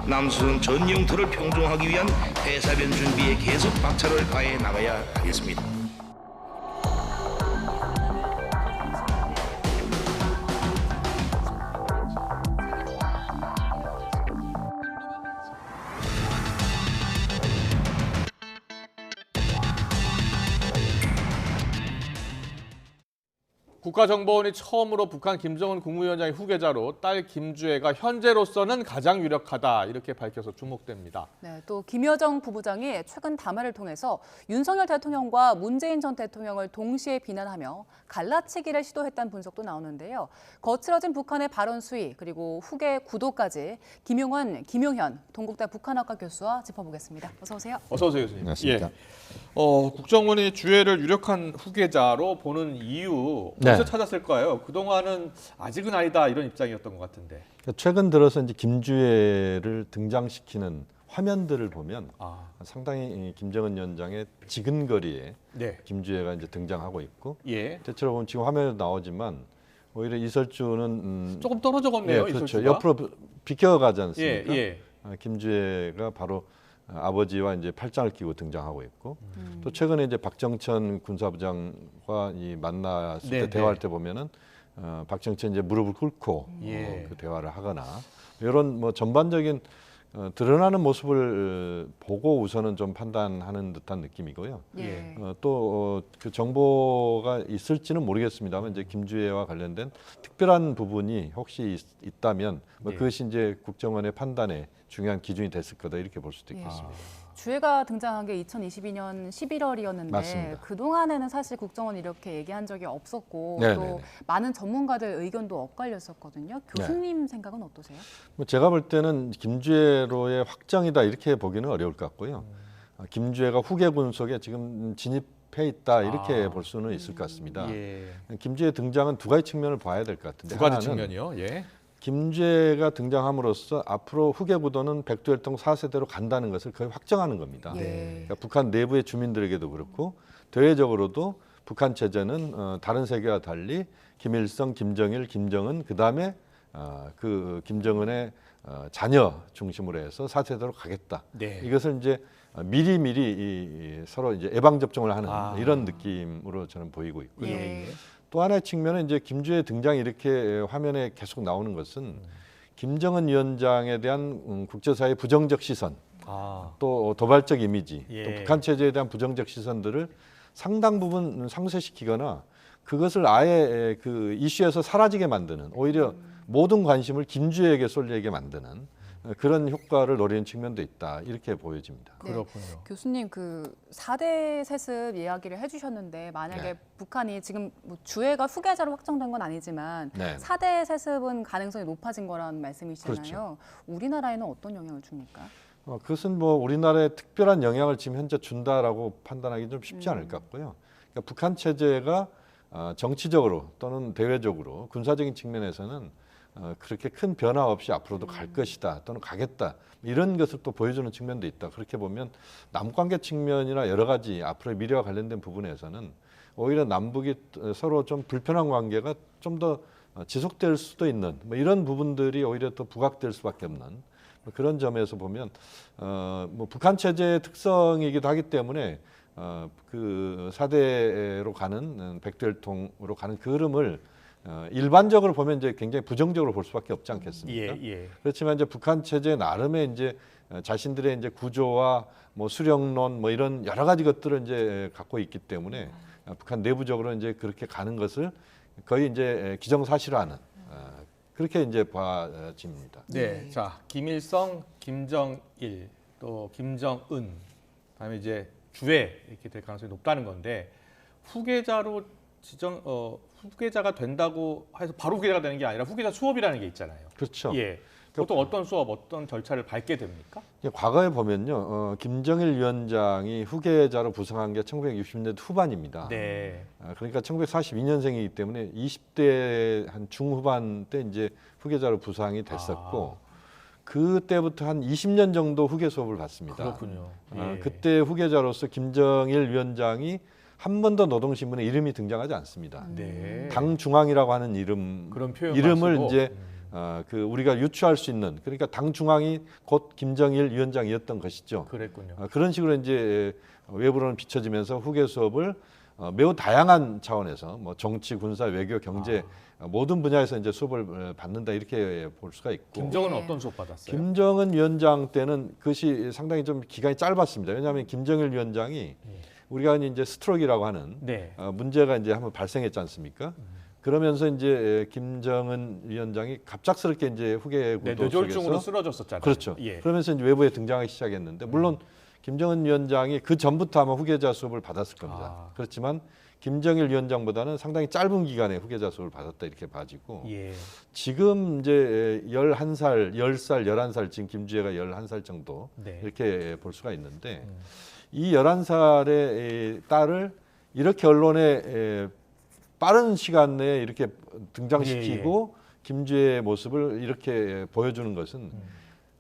남수성 전 영토를 평정하기 위한 해사변 준비에 계속 박차를 가해 나가야 하겠습니다. 국가정보원이 처음으로 북한 김정은 국무위원장의 후계자로 딸 김주애가 현재로서는 가장 유력하다 이렇게 밝혀서 주목됩니다. 네, 또 김여정 부부장이 최근 담화를 통해서 윤석열 대통령과 문재인 전 대통령을 동시에 비난하며 갈라치기를 시도했다는 분석도 나오는데요. 거칠어진 북한의 발언 수위 그리고 후계 구도까지 김용환, 김용현 동국대 북한학과 교수와 짚어보겠습니다. 어서 오세요. 어서 오세요, 교수님. 안녕하십니까. 국정원이 주애를 유력한 후계자로 보는 이유 어디서 찾았을까요? 그동안은 아직은 아니다 이런 입장이었던 것 같은데. 최근 들어서 이제 김주애를 등장시키는 화면들을 보면 상당히 김정은 위원장의 지근거리에 김주애가 이제 등장하고 있고 대체로 보면 지금 화면에 나오지만 오히려 이설주는 조금 떨어져 걷네요. 그렇죠. 이설주가. 옆으로 비껴가지 않습니까? 김주애가 바로 아버지와 이제 팔짱을 끼고 등장하고 있고 또 최근에 이제 박정천 군사부장과 만났을 때 대화할 때 보면은 박정천 이제 무릎을 꿇고 그 대화를 하거나 이런 뭐 전반적인 드러나는 모습을 보고 우선은 좀 판단하는 듯한 느낌이고요. 또 그 정보가 있을지는 모르겠습니다만 이제 김주애와 관련된 특별한 부분이 혹시 있다면 뭐 그것이 이제 국정원의 판단에 중요한 기준이 됐을 거다 이렇게 볼 수도 있겠습니다. 주애가 등장한 게 2022년 11월이었는데 맞습니다. 그동안에는 사실 국정원이 이렇게 얘기한 적이 없었고 또 많은 전문가들 의견도 엇갈렸었거든요. 교수님 생각은 어떠세요? 뭐 제가 볼 때는 김주애로의 확정이다 이렇게 보기는 어려울 것 같고요. 김주애가 후계군 속에 지금 진입해 있다 이렇게 볼 수는 있을 것 같습니다. 김주애 등장은 두 가지 측면을 봐야 될 것 같은데 두 가지 측면이요? 김주애가 등장함으로써 앞으로 후계 구도는 백두혈통 4세대로 간다는 것을 거의 확정하는 겁니다. 그러니까 북한 내부의 주민들에게도 그렇고 대외적으로도 북한 체제는 다른 세계와 달리 김일성, 김정일, 김정은 그다음에 그 김정은의 자녀 중심으로 해서 4세대로 가겠다. 이것을 이제 미리 서로 이제 예방 접종을 하는 이런 느낌으로 저는 보이고 있고요. 또 하나의 측면은 이제 김주애 등장이 이렇게 화면에 계속 나오는 것은 김정은 위원장에 대한 국제사회의 부정적 시선, 또 도발적 이미지, 또 북한 체제에 대한 부정적 시선들을 상당 부분 상쇄시키거나 그것을 아예 그 이슈에서 사라지게 만드는 오히려 모든 관심을 김주애에게 쏠리게 만드는 그런 효과를 노리는 측면도 있다 이렇게 보여집니다. 그렇군요. 교수님 그 4대 세습 이야기를 해주셨는데 만약에 북한이 지금 뭐 주애가 후계자로 확정된 건 아니지만 4대 세습은 가능성이 높아진 거라는 말씀이시잖아요. 그렇죠. 우리나라에는 어떤 영향을 줍니까? 그것은 뭐 우리나라에 특별한 영향을 지금 현재 준다라고 판단하기 좀 쉽지 않을 것 같고요. 그러니까 북한 체제가 정치적으로 또는 대외적으로 군사적인 측면에서는 그렇게 큰 변화 없이 앞으로도 갈 것이다 또는 가겠다 이런 것을 또 보여주는 측면도 있다. 그렇게 보면 남관계 측면이나 여러 가지 앞으로의 미래와 관련된 부분에서는 오히려 남북이 서로 좀 불편한 관계가 좀 더 지속될 수도 있는 뭐 이런 부분들이 오히려 더 부각될 수밖에 없는 그런 점에서 보면 뭐 북한 체제의 특성이기도 하기 때문에 그 4대로 가는 백두혈통으로 가는 그 흐름을 일반적으로 보면 이제 굉장히 부정적으로 볼 수밖에 없지 않겠습니까? 그렇지만 이제 북한 체제 나름의 이제 자신들의 이제 구조와 뭐 수령론 뭐 이런 여러 가지 것들을 이제 갖고 있기 때문에 북한 내부적으로 이제 그렇게 가는 것을 거의 이제 기정사실화하는 그렇게 이제 봐집니다. 네, 자 김일성, 김정일, 또 김정은, 다음에 이제 주회 이렇게 될 가능성이 높다는 건데 후계자로 후계자가 된다고 해서 바로 후계자가 되는 게 아니라 후계자 수업이라는 게 있잖아요. 그렇죠. 예. 보통 어떤 수업, 어떤 절차를 밟게 됩니까? 과거에 보면요, 김정일 위원장이 후계자로 부상한 게 1960년대 후반입니다. 네. 그러니까 1942년생이기 때문에 20대 한 중후반 때 이제 후계자로 부상이 됐었고, 그때부터 한 20년 정도 후계 수업을 받습니다. 그렇군요. 예. 그때 후계자로서 김정일 위원장이 한 번도 노동신문에 이름이 등장하지 않습니다. 네. 당중앙이라고 하는 그런 이름을 쓰고. 이제 우리가 유추할 수 있는, 그러니까 당중앙이 곧 김정일 위원장이었던 것이죠. 그랬군요. 그런 식으로 이제 외부로는 비춰지면서 후계 수업을 매우 다양한 차원에서 뭐 정치, 군사, 외교, 경제 모든 분야에서 이제 수업을 받는다 이렇게 볼 수가 있고. 김정은은 어떤 수업 받았어요? 김정은 위원장 때는 그것이 상당히 좀 기간이 짧았습니다. 왜냐하면 김정일 위원장이 우리가 이제 스트로크라고 하는 문제가 이제 한번 발생했지 않습니까? 그러면서 이제 김정은 위원장이 갑작스럽게 이제 후계 구도 뇌졸중으로 속에서 쓰러졌었잖아요. 그렇죠. 예. 그러면서 이제 외부에 등장하기 시작했는데, 물론 김정은 위원장이 그 전부터 아마 후계자 수업을 받았을 겁니다. 그렇지만 김정일 위원장보다는 상당히 짧은 기간에 후계자 수업을 받았다 이렇게 봐지고, 지금 이제 11살, 10살, 11살, 지금 김주혜가 11살 정도 이렇게 볼 수가 있는데, 이 11살의 딸을 이렇게 언론에 빠른 시간 내에 이렇게 등장시키고 김주혜의 모습을 이렇게 보여주는 것은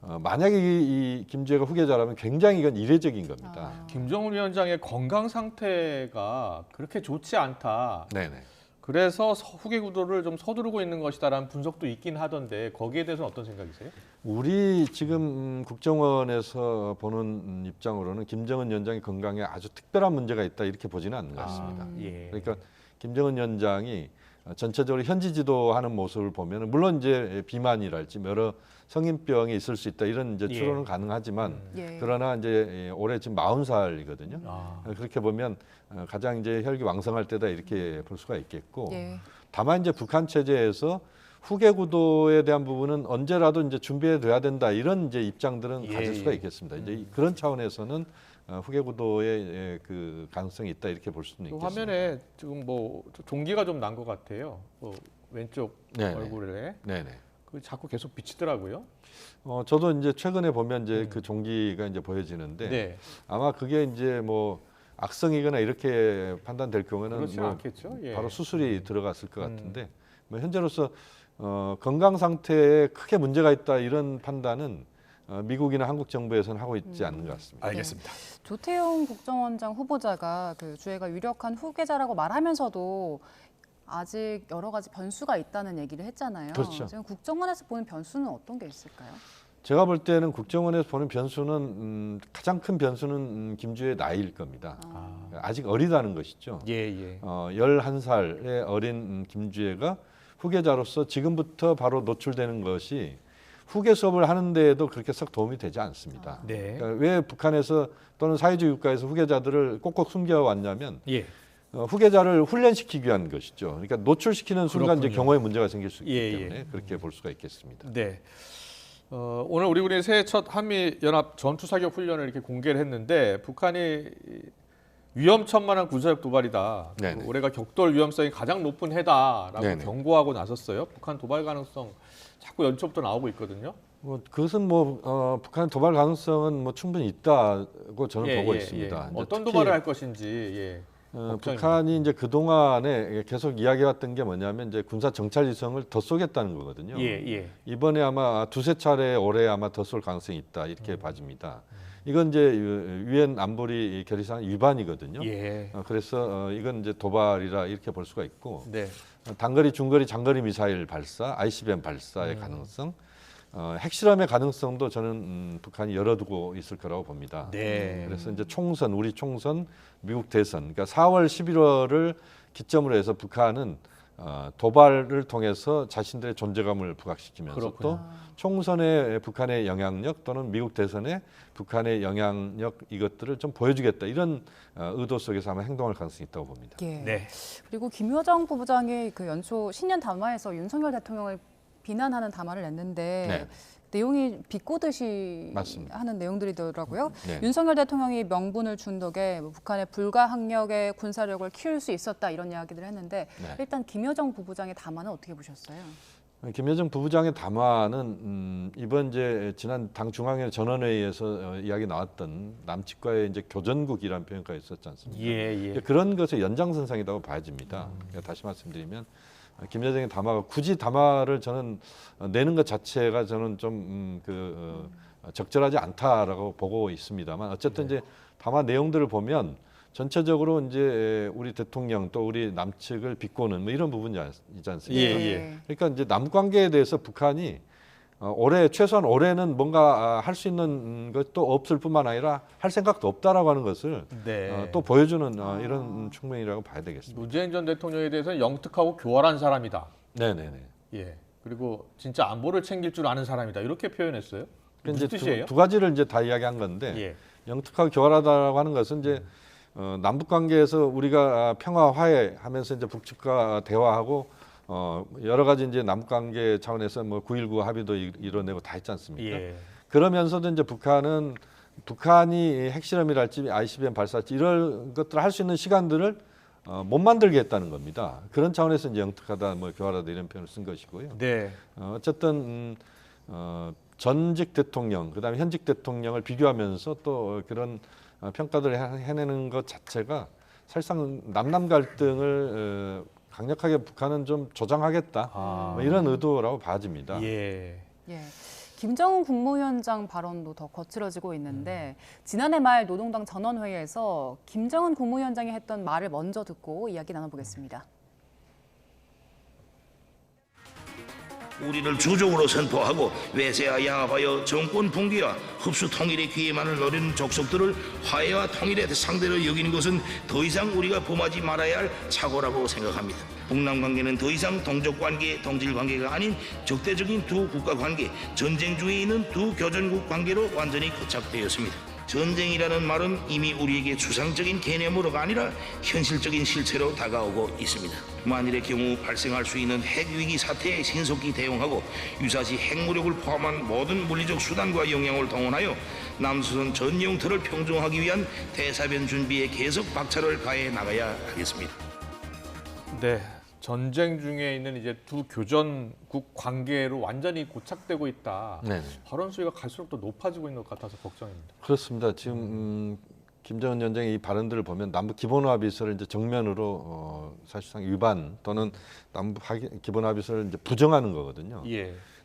만약에 이 김주혜가 후계자라면 굉장히 이건 이례적인 겁니다. 김정은 위원장의 건강 상태가 그렇게 좋지 않다. 네네. 그래서 후계 구도를 좀 서두르고 있는 것이다라는 분석도 있긴 하던데 거기에 대해서는 어떤 생각이세요? 우리 지금 국정원에서 보는 입장으로는 김정은 위원장의 건강에 아주 특별한 문제가 있다 이렇게 보지는 않는 것 같습니다. 그러니까 김정은 위원장이 전체적으로 현지 지도하는 모습을 보면 물론 이제 비만이랄지 여러 성인병이 있을 수 있다 이런 이제 추론은 가능하지만 그러나 이제 올해 지금 40살이거든요. 그렇게 보면 가장 이제 혈기 왕성할 때다 이렇게 볼 수가 있겠고, 다만 이제 북한 체제에서 후계 구도에 대한 부분은 언제라도 이제 준비해 둬야 된다 이런 이제 입장들은 가질 수가 있겠습니다. 이제 그런 차원에서는 후계 구도의 그 가능성이 있다 이렇게 볼 수는 있겠습니다. 화면에 지금 뭐 종기가 좀 난 것 같아요. 왼쪽 얼굴에. 네네. 그 자꾸 계속 비치더라고요. 저도 이제 최근에 보면 이제 그 종기가 이제 보여지는데 아마 그게 이제 뭐 악성이거나 이렇게 판단될 경우에는 그렇지 뭐 않겠죠. 바로 수술이 들어갔을 것 같은데 뭐 현재로서 건강 상태에 크게 문제가 있다 이런 판단은 미국이나 한국 정부에서는 하고 있지 않는 것 같습니다. 알겠습니다. 조태용 국정원장 후보자가 그 주혜가 유력한 후계자라고 말하면서도 아직 여러 가지 변수가 있다는 얘기를 했잖아요. 그렇죠. 지금 국정원에서 보는 변수는 어떤 게 있을까요? 제가 볼 때는 국정원에서 보는 변수는 가장 큰 변수는 김주혜의 나이일 겁니다. 아직 어리다는 것이죠. 11살의 어린 김주혜가 후계자로서 지금부터 바로 노출되는 것이 후계 수업을 하는 데에도 그렇게 썩 도움이 되지 않습니다. 그러니까 왜 북한에서 또는 사회주의 국가에서 후계자들을 꼭꼭 숨겨왔냐면 후계자를 훈련시키기 위한 것이죠. 그러니까 노출시키는 순간 이제 경호에 문제가 생길 수 있기 때문에 그렇게 볼 수가 있겠습니다. 네. 오늘 우리 군이 새해 첫 한미 연합 전투 사격 훈련을 이렇게 공개를 했는데 북한이 위험천만한 군사력 도발이다. 올해가 격돌 위험성이 가장 높은 해다라고 경고하고 나섰어요. 북한 도발 가능성 자꾸 연초부터 나오고 있거든요. 그것은 북한 도발 가능성은 뭐 충분히 있다고 저는 보고 있습니다. 어떤 도발을 할 것인지. 북한이 이제 그 동안에 계속 이야기해왔던 게 뭐냐면 이제 군사 정찰 위성을 더 쏘겠다는 거거든요. 이번에 아마 두세 차례 올해 아마 더 쏠 가능성이 있다 이렇게 봐집니다. 이건 이제 유엔 안보리 결의사항 위반이거든요. 그래서 이건 이제 도발이라 이렇게 볼 수가 있고, 단거리, 중거리, 장거리 미사일 발사, ICBM 발사의 가능성, 핵실험의 가능성도 저는 북한이 열어두고 있을 거라고 봅니다. 그래서 이제 총선, 우리 총선, 미국 대선, 그러니까 4월, 11월을 기점으로 해서 북한은 도발을 통해서 자신들의 존재감을 부각시키면서 또 총선의 북한의 영향력 또는 미국 대선의 북한의 영향력 이것들을 좀 보여주겠다 이런 의도 속에서 아마 행동할 가능성이 있다고 봅니다. 그리고 김여정 부부장이 그 연초 신년 담화에서 윤석열 대통령을 비난하는 담화를 냈는데 네. 내용이 비꼬듯이 맞습니다. 하는 내용들이더라고요. 네. 윤석열 대통령이 명분을 준 덕에 북한의 불가항력의 군사력을 키울 수 있었다 이런 이야기들을 했는데 네. 일단 김여정 부부장의 담화는 어떻게 보셨어요? 김여정 부부장의 담화는 이번 이제 지난 당 중앙회 전원회의에서 이야기 나왔던 남측과의 이제 교전국이라는 표현가 있었지 않습니까? 예. 그런 것의 연장선상이라고 봐집니다. 그러니까 다시 말씀드리면 김여정의 담화가 굳이 담화를 저는 내는 것 자체가 저는 좀 적절하지 않다라고 보고 있습니다만 어쨌든 이제 담화 내용들을 보면 전체적으로 이제 우리 대통령 또 우리 남측을 비꼬는 뭐 이런 부분이지 않습니까? 그러니까 이제 남 관계에 대해서 북한이 최소한 올해는 뭔가 할 수 있는 것도 없을 뿐만 아니라 할 생각도 없다라고 하는 것을 또 보여주는 이런 측면이라고 봐야 되겠습니다. 문재인 전 대통령에 대해서는 영특하고 교활한 사람이다. 네네네. 예. 그리고 진짜 안보를 챙길 줄 아는 사람이다. 이렇게 표현했어요. 무슨 뜻이에요? 두 가지를 이제 다 이야기한 건데 영특하고 교활하다라고 하는 것은 이제 남북 관계에서 우리가 평화 화해하면서 이제 북측과 대화하고 여러 가지 이제 남북 관계 차원에서 뭐 9.19 합의도 이뤄내고 다 했지 않습니까? 그러면서도 이제 북한이 핵실험이랄지 ICBM 발사할지 이런 것들을 할 수 있는 시간들을 못 만들게 했다는 겁니다. 그런 차원에서 이제 영특하다, 뭐 교활하다 이런 표현을 쓴 것이고요. 어쨌든 전직 대통령, 그다음에 현직 대통령을 비교하면서 또 그런 평가들을 해내는 것 자체가 사실상 남남 갈등을 강력하게 북한은 좀 조장하겠다 뭐 이런 의도라고 봐집니다. 김정은 국무위원장 발언도 더 거칠어지고 있는데 지난해 말 노동당 전원회의에서 김정은 국무위원장이 했던 말을 먼저 듣고 이야기 나눠보겠습니다. 우리를 주종으로 선포하고 외세와 양압하여 정권 붕괴와 흡수 통일의 기회만을 노리는 족속들을 화해와 통일의 상대로 여기는 것은 더 이상 우리가 범하지 말아야 할 착오라고 생각합니다. 북남 관계는 더 이상 동족 관계, 동질 관계가 아닌 적대적인 두 국가 관계, 전쟁 중에 있는 두 교전국 관계로 완전히 고착되었습니다. 전쟁이라는 말은 이미 우리에게 추상적인 개념으로가 아니라 현실적인 실체로 다가오고 있습니다. 만일의 경우 발생할 수 있는 핵위기 사태에 신속히 대응하고 유사시 핵무력을 포함한 모든 물리적 수단과 역량을 동원하여 남수선 전 영토를 평정하기 위한 대사변 준비에 계속 박차를 가해 나가야 하겠습니다. 네. 전쟁 중에 있는 이제 두 교전국 관계로 완전히 고착되고 있다. 발언 수위가 갈수록 더 높아지고 있는 것 같아서 걱정입니다. 그렇습니다. 지금 김정은 위원장의 이 발언들을 보면 남북 기본합의서를 이제 정면으로 사실상 위반 또는 남북 기본합의서를 이제 부정하는 거거든요.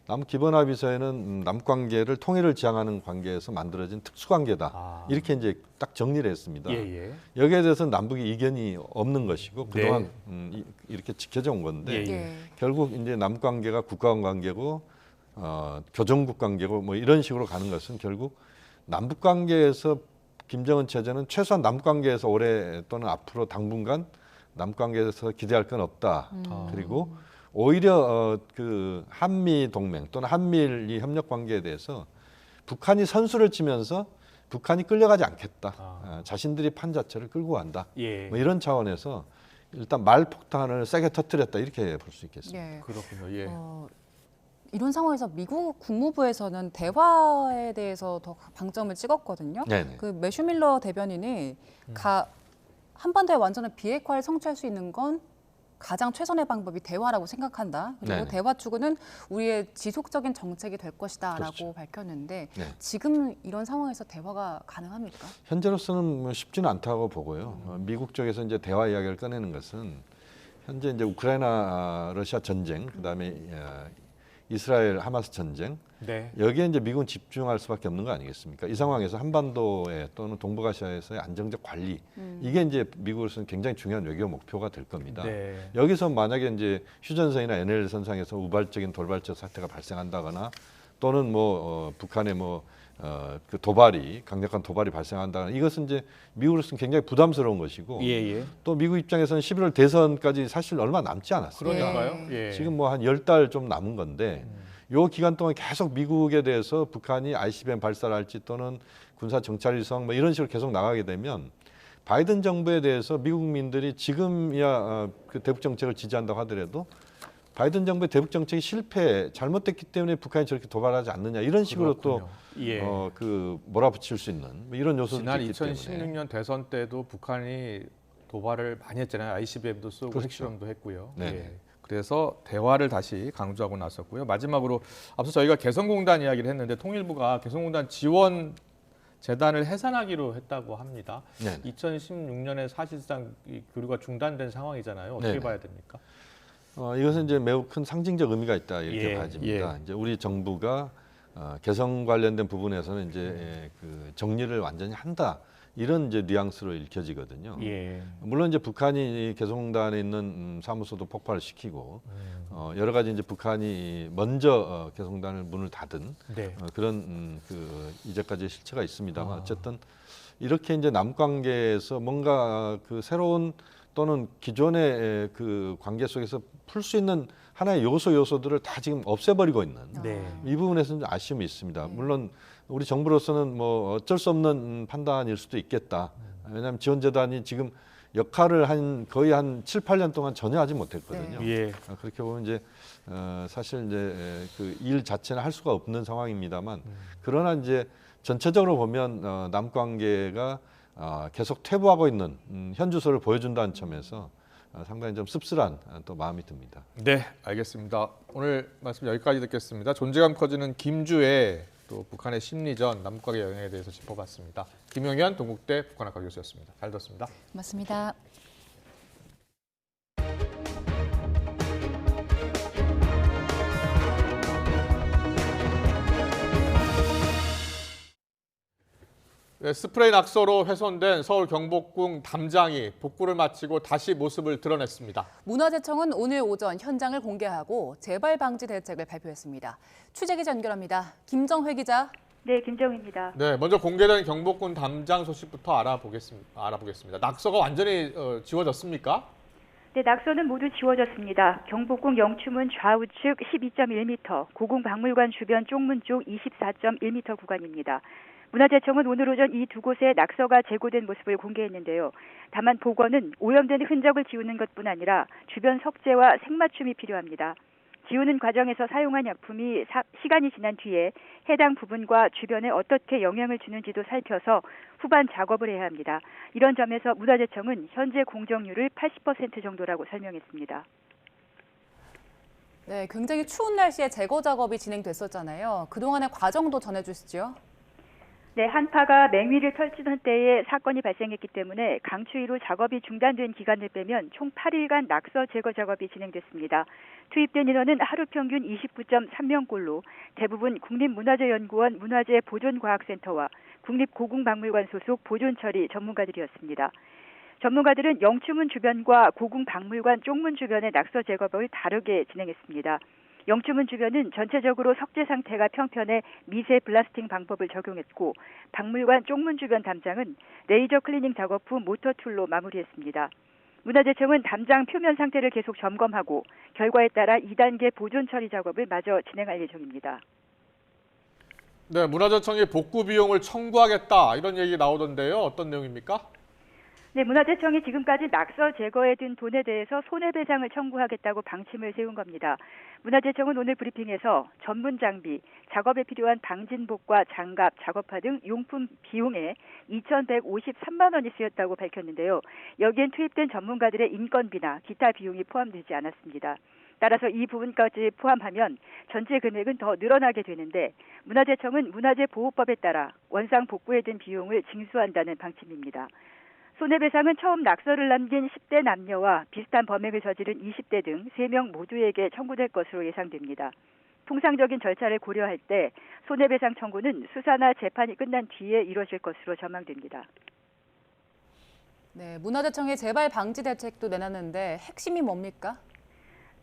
남북 기본합의서에는 남 관계를 통일을 지향하는 관계에서 만들어진 특수관계다. 이렇게 이제 딱 정리를 했습니다. 여기에 대해서는 남북이 이견이 없는 것이고 그동안 이렇게 지켜져 온 건데 결국 이제 남 관계가 국가 관계고 교정국 관계고 뭐 이런 식으로 가는 것은 결국 남북 관계에서 김정은 체제는 최소한 남 관계에서 올해 또는 앞으로 당분간 남 관계에서 기대할 건 없다. 그리고 오히려 그 한미 동맹 또는 한미일 이 협력 관계에 대해서 북한이 선수를 치면서 북한이 끌려가지 않겠다. 자신들이 판 자체를 끌고 간다. 뭐 이런 차원에서 일단 말폭탄을 세게 터뜨렸다 이렇게 볼 수 있겠습니다. 그렇군요. 이런 상황에서 미국 국무부에서는 대화에 대해서 더 방점을 찍었거든요. 그 매슈 밀러 대변인이 한반도의 완전한 비핵화를 성취할 수 있는 건 가장 최선의 방법이 대화라고 생각한다. 그리고 대화 추구는 우리의 지속적인 정책이 될 것이다라고 밝혔는데 지금 이런 상황에서 대화가 가능합니까? 현재로서는 뭐 쉽지는 않다고 보고요. 미국 쪽에서 이제 대화 이야기를 꺼내는 것은 현재 이제 우크라이나 러시아 전쟁, 그다음에 이스라엘 하마스 전쟁 여기에 이제 미국은 집중할 수밖에 없는 거 아니겠습니까? 이 상황에서 한반도에 또는 동북아시아에서의 안정적 관리 이게 이제 미국으로서는 굉장히 중요한 외교 목표가 될 겁니다. 여기서 만약에 이제 휴전선이나 NL 선상에서 우발적인 돌발적 사태가 발생한다거나 또는 뭐 북한의 그 강력한 도발이 발생한다거나 이것은 이제 미국으로서는 굉장히 부담스러운 것이고 또 미국 입장에서는 11월 대선까지 사실 얼마 남지 않았습니다. 그러니까요. 지금 뭐 한 10달 좀 남은 건데 요 기간 동안 계속 미국에 대해서 북한이 ICBM 발사를 할지 또는 군사 정찰 위성 뭐 이런 식으로 계속 나가게 되면 바이든 정부에 대해서 미국 국민들이 지금이야 그 대북 정책을 지지한다고 하더라도 바이든 정부의 대북 정책이 잘못됐기 때문에 북한이 저렇게 도발하지 않느냐 이런 식으로 그렇군요. 또 몰아붙일 수 있는 뭐 이런 요소들이 지난 있기 때문에 2016년 대선 때도 북한이 도발을 많이 했잖아요. ICBM도 쓰고 그렇죠. 핵실험도 했고요. 네. 예. 그래서 대화를 다시 강조하고 나섰고요. 마지막으로 앞서 저희가 개성공단 이야기를 했는데 통일부가 개성공단 지원 재단을 해산하기로 했다고 합니다. 네. 2016년에 사실상 이 교류가 중단된 상황이잖아요. 어떻게 네. 봐야 됩니까? 이것은 이제 매우 큰 상징적 의미가 있다 이렇게 예, 봐집니다. 예. 이제 우리 정부가 개성 관련된 부분에서는 이제 그 정리를 완전히 한다 이런 이제 뉘앙스로 읽혀지거든요. 예. 물론 이제 북한이 개성공단에 있는 사무소도 폭발을 시키고 여러 가지 이제 북한이 먼저 개성공단을 문을 닫은 네. 그런 그 이제까지의 실체가 있습니다만 어쨌든 이렇게 이제 남관계에서 뭔가 그 새로운 또는 기존의 그 관계 속에서 풀 수 있는 하나의 요소들을 다 지금 없애버리고 있는 네. 이 부분에서는 좀 아쉬움이 있습니다. 물론 우리 정부로서는 뭐 어쩔 수 없는 판단일 수도 있겠다. 왜냐하면 지원재단이 지금 역할을 거의 한 7, 8년 동안 전혀 하지 못했거든요. 네. 예. 그렇게 보면 이제 사실 이제 그 일 자체는 할 수가 없는 상황입니다만 그러나 이제 전체적으로 보면 남관계가 계속 퇴보하고 있는 현주소를 보여준다는 점에서 상당히 좀 씁쓸한 또 마음이 듭니다. 네, 알겠습니다. 오늘 말씀 여기까지 듣겠습니다. 존재감 커지는 김주의 또 북한의 심리전, 남북관계 영향에 대해서 짚어봤습니다. 김용현 동국대 북한학과 교수였습니다. 잘 들었습니다. 고맙습니다. 네, 스프레이 낙서로 훼손된 서울 경복궁 담장이 복구를 마치고 다시 모습을 드러냈습니다. 문화재청은 오늘 오전 현장을 공개하고 재발 방지 대책을 발표했습니다. 취재기자 연결합니다. 김정회 기자. 네, 김정희입니다. 네, 먼저 공개된 경복궁 담장 소식부터 알아보겠습니다. 낙서가 완전히 지워졌습니까? 네, 낙서는 모두 지워졌습니다. 경복궁 영추문 좌우측 12.1m, 고궁박물관 주변 쪽문 쪽 24.1m 구간입니다. 문화재청은 오늘 오전 이 두 곳에 낙서가 제거된 모습을 공개했는데요. 다만 복원은 오염된 흔적을 지우는 것뿐 아니라 주변 석재와 색맞춤이 필요합니다. 지우는 과정에서 사용한 약품이 시간이 지난 뒤에 해당 부분과 주변에 어떻게 영향을 주는지도 살펴서 후반 작업을 해야 합니다. 이런 점에서 문화재청은 현재 공정률을 80% 정도라고 설명했습니다. 네, 굉장히 추운 날씨에 제거 작업이 진행됐었잖아요. 그동안의 과정도 전해주시죠. 네, 한파가 맹위를 펼치던 때에 사건이 발생했기 때문에 강추위로 작업이 중단된 기간을 빼면 총 8일간 낙서 제거 작업이 진행됐습니다. 투입된 인원은 하루 평균 29.3명꼴로 대부분 국립문화재연구원 문화재보존과학센터와 국립고궁박물관 소속 보존처리 전문가들이었습니다. 전문가들은 영추문 주변과 고궁박물관 쪽문 주변의 낙서 제거를 다르게 진행했습니다. 영추문 주변은 전체적으로 석재 상태가 평편해 미세 블라스팅 방법을 적용했고 박물관 쪽문 주변 담장은 레이저 클리닝 작업 후 모터 툴로 마무리했습니다. 문화재청은 담장 표면 상태를 계속 점검하고 결과에 따라 2단계 보존 처리 작업을 마저 진행할 예정입니다. 네, 문화재청이 복구 비용을 청구하겠다 이런 얘기 나오던데요. 어떤 내용입니까? 네, 문화재청이 지금까지 낙서 제거에 든 돈에 대해서 손해배상을 청구하겠다고 방침을 세운 겁니다. 문화재청은 오늘 브리핑에서 전문 장비, 작업에 필요한 방진복과 장갑, 작업화 등 용품 비용에 2,153만 원이 쓰였다고 밝혔는데요. 여기엔 투입된 전문가들의 인건비나 기타 비용이 포함되지 않았습니다. 따라서 이 부분까지 포함하면 전체 금액은 더 늘어나게 되는데 문화재청은 문화재보호법에 따라 원상 복구에 든 비용을 징수한다는 방침입니다. 손해배상은 처음 낙서를 남긴 10대 남녀와 비슷한 범행을 저지른 20대 등 3명 모두에게 청구될 것으로 예상됩니다. 통상적인 절차를 고려할 때 손해배상 청구는 수사나 재판이 끝난 뒤에 이루어질 것으로 전망됩니다. 네, 문화재청이 재발 방지 대책도 내놨는데 핵심이 뭡니까?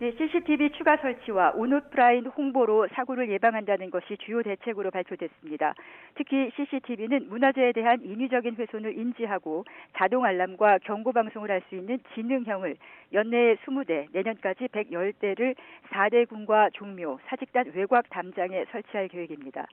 네, CCTV 추가 설치와 온오프라인 홍보로 사고를 예방한다는 것이 주요 대책으로 발표됐습니다. 특히 CCTV는 문화재에 대한 인위적인 훼손을 인지하고 자동 알람과 경고 방송을 할 수 있는 지능형을 연내에 20대, 내년까지 110대를 4대 궁과 종묘, 사직단 외곽 담장에 설치할 계획입니다.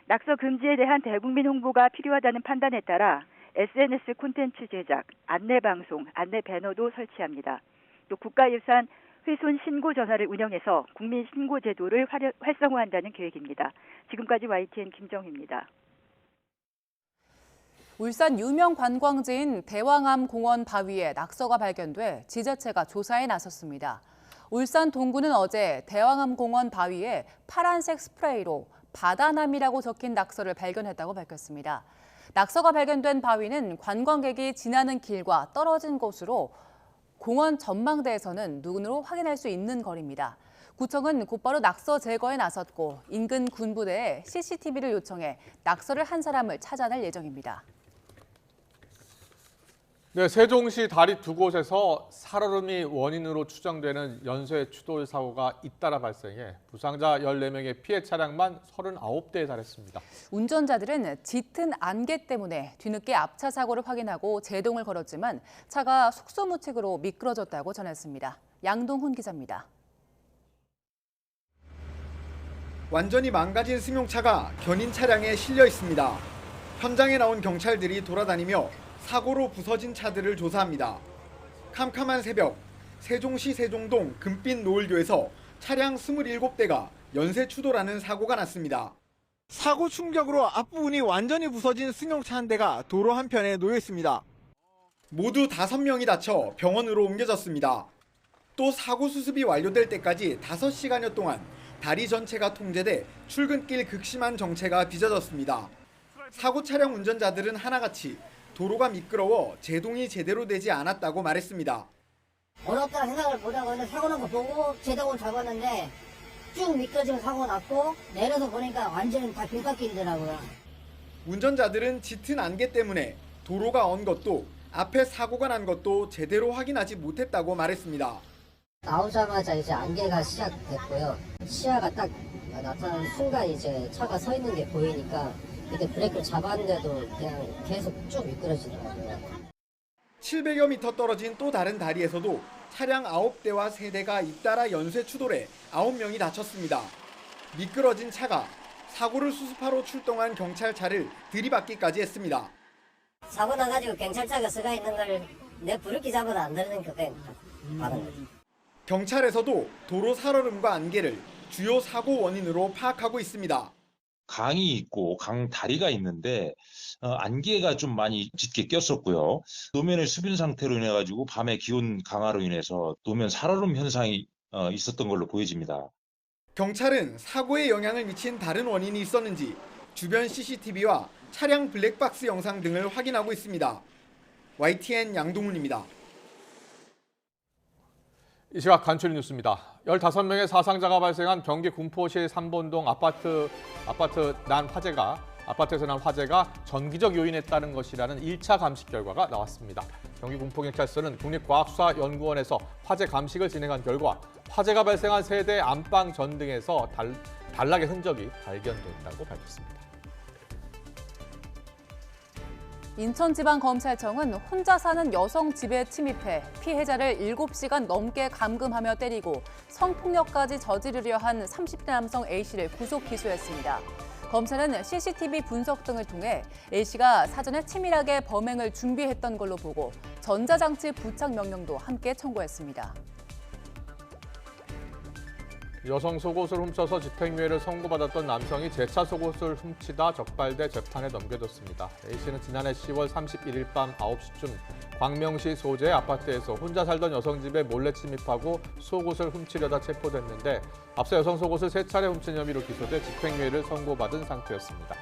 낙서 금지에 대한 대국민 홍보가 필요하다는 판단에 따라 SNS 콘텐츠 제작, 안내 방송, 안내 배너도 설치합니다. 또 국가 예산 훼손 신고 전화를 운영해서 국민 신고 제도를 활성화한다는 계획입니다. 지금까지 YTN 김정희입니다. 울산 유명 관광지인 대왕암 공원 바위에 낙서가 발견돼 지자체가 조사에 나섰습니다. 울산 동구는 어제 대왕암 공원 바위에 파란색 스프레이로 바다남이라고 적힌 낙서를 발견했다고 밝혔습니다. 낙서가 발견된 바위는 관광객이 지나는 길과 떨어진 곳으로 공원 전망대에서는 눈으로 확인할 수 있는 거리입니다. 구청은 곧바로 낙서 제거에 나섰고 인근 군부대에 CCTV를 요청해 낙서를 한 사람을 찾아낼 예정입니다. 네, 세종시 다리 두 곳에서 살얼음이 원인으로 추정되는 연쇄 추돌 사고가 잇따라 발생해 부상자 14명의 피해 차량만 39대에 달했습니다. 운전자들은 짙은 안개 때문에 뒤늦게 앞차 사고를 확인하고 제동을 걸었지만 차가 속수무책으로 미끄러졌다고 전했습니다. 양동훈 기자입니다. 완전히 망가진 승용차가 견인 차량에 실려 있습니다. 현장에 나온 경찰들이 돌아다니며 사고로 부서진 차들을 조사합니다. 캄캄한 새벽, 세종시 세종동 금빛 노을교에서 차량 27대가 연쇄 추돌하는 사고가 났습니다. 사고 충격으로 앞부분이 완전히 부서진 승용차 한 대가 도로 한편에 놓여 있습니다. 모두 5명이 다쳐 병원으로 옮겨졌습니다. 또 사고 수습이 완료될 때까지 5시간여 동안 다리 전체가 통제돼 출근길 극심한 정체가 빚어졌습니다. 사고 차량 운전자들은 하나같이 도로가 미끄러워 제동이 제대로 되지 않았다고 말했습니다. 어렵다 생각을 못하고 사고 난 거 보고 제동을 잡았는데 쭉 미끄러지고 사고 났고 내려서 보니까 완전히 다 빈바퀴더라고요. 운전자들은 짙은 안개 때문에 도로가 언 것도 앞에 사고가 난 것도 제대로 확인하지 못했다고 말했습니다. 나오자마자 이제 안개가 시작됐고요. 시야가 딱 나타나는 순간 이제 차가 서 있는 게 보이니까 이렇게 브레이크를 잡았는데도 그냥 계속 쭉 미끄러지더라고요. 700여 미터 떨어진 또 다른 다리에서도 차량 9대와 3대가 잇따라 연쇄 추돌해 9명이 다쳤습니다. 미끄러진 차가 사고를 수습하러 출동한 경찰차를 들이받기까지 했습니다. 사고 나가지고 경찰차가 서가 있는 걸 내 부르기 잡아도 안 되는 그때 받은 거지. 경찰에서도 도로 살얼음과 안개를 주요 사고 원인으로 파악하고 있습니다. 강이 있고 강 다리가 있는데 안개가 좀 많이 짙게 꼈었고요. 노면의 수분 상태로 인해 가지고 밤에 기온 강화로 인해서 노면 살얼음 현상이 있었던 걸로 보여집니다. 경찰은 사고에 영향을 미친 다른 원인이 있었는지 주변 CCTV와 차량 블랙박스 영상 등을 확인하고 있습니다. YTN 양동훈입니다. 이 시각 간추린 뉴스입니다. 15명의 사상자가 발생한 경기 군포시 삼본동 아파트에서 난 화재가 전기적 요인에 따른 것이라는 1차 감식 결과가 나왔습니다. 경기 군포경찰서는 국립과학수사연구원에서 화재 감식을 진행한 결과 화재가 발생한 세대 안방 전등에서 단락의 흔적이 발견됐다고 밝혔습니다. 인천지방검찰청은 혼자 사는 여성 집에 침입해 피해자를 7시간 넘게 감금하며 때리고 성폭력까지 저지르려 한 30대 남성 A씨를 구속 기소했습니다. 검찰은 CCTV 분석 등을 통해 A씨가 사전에 치밀하게 범행을 준비했던 걸로 보고 전자장치 부착 명령도 함께 청구했습니다. 여성 속옷을 훔쳐서 집행유예를 선고받았던 남성이 재차 속옷을 훔치다 적발돼 재판에 넘겨졌습니다. A씨는 지난해 10월 31일 밤 9시쯤 광명시 소재의 아파트에서 혼자 살던 여성 집에 몰래 침입하고 속옷을 훔치려다 체포됐는데 앞서 여성 속옷을 3차례 훔친 혐의로 기소돼 집행유예를 선고받은 상태였습니다.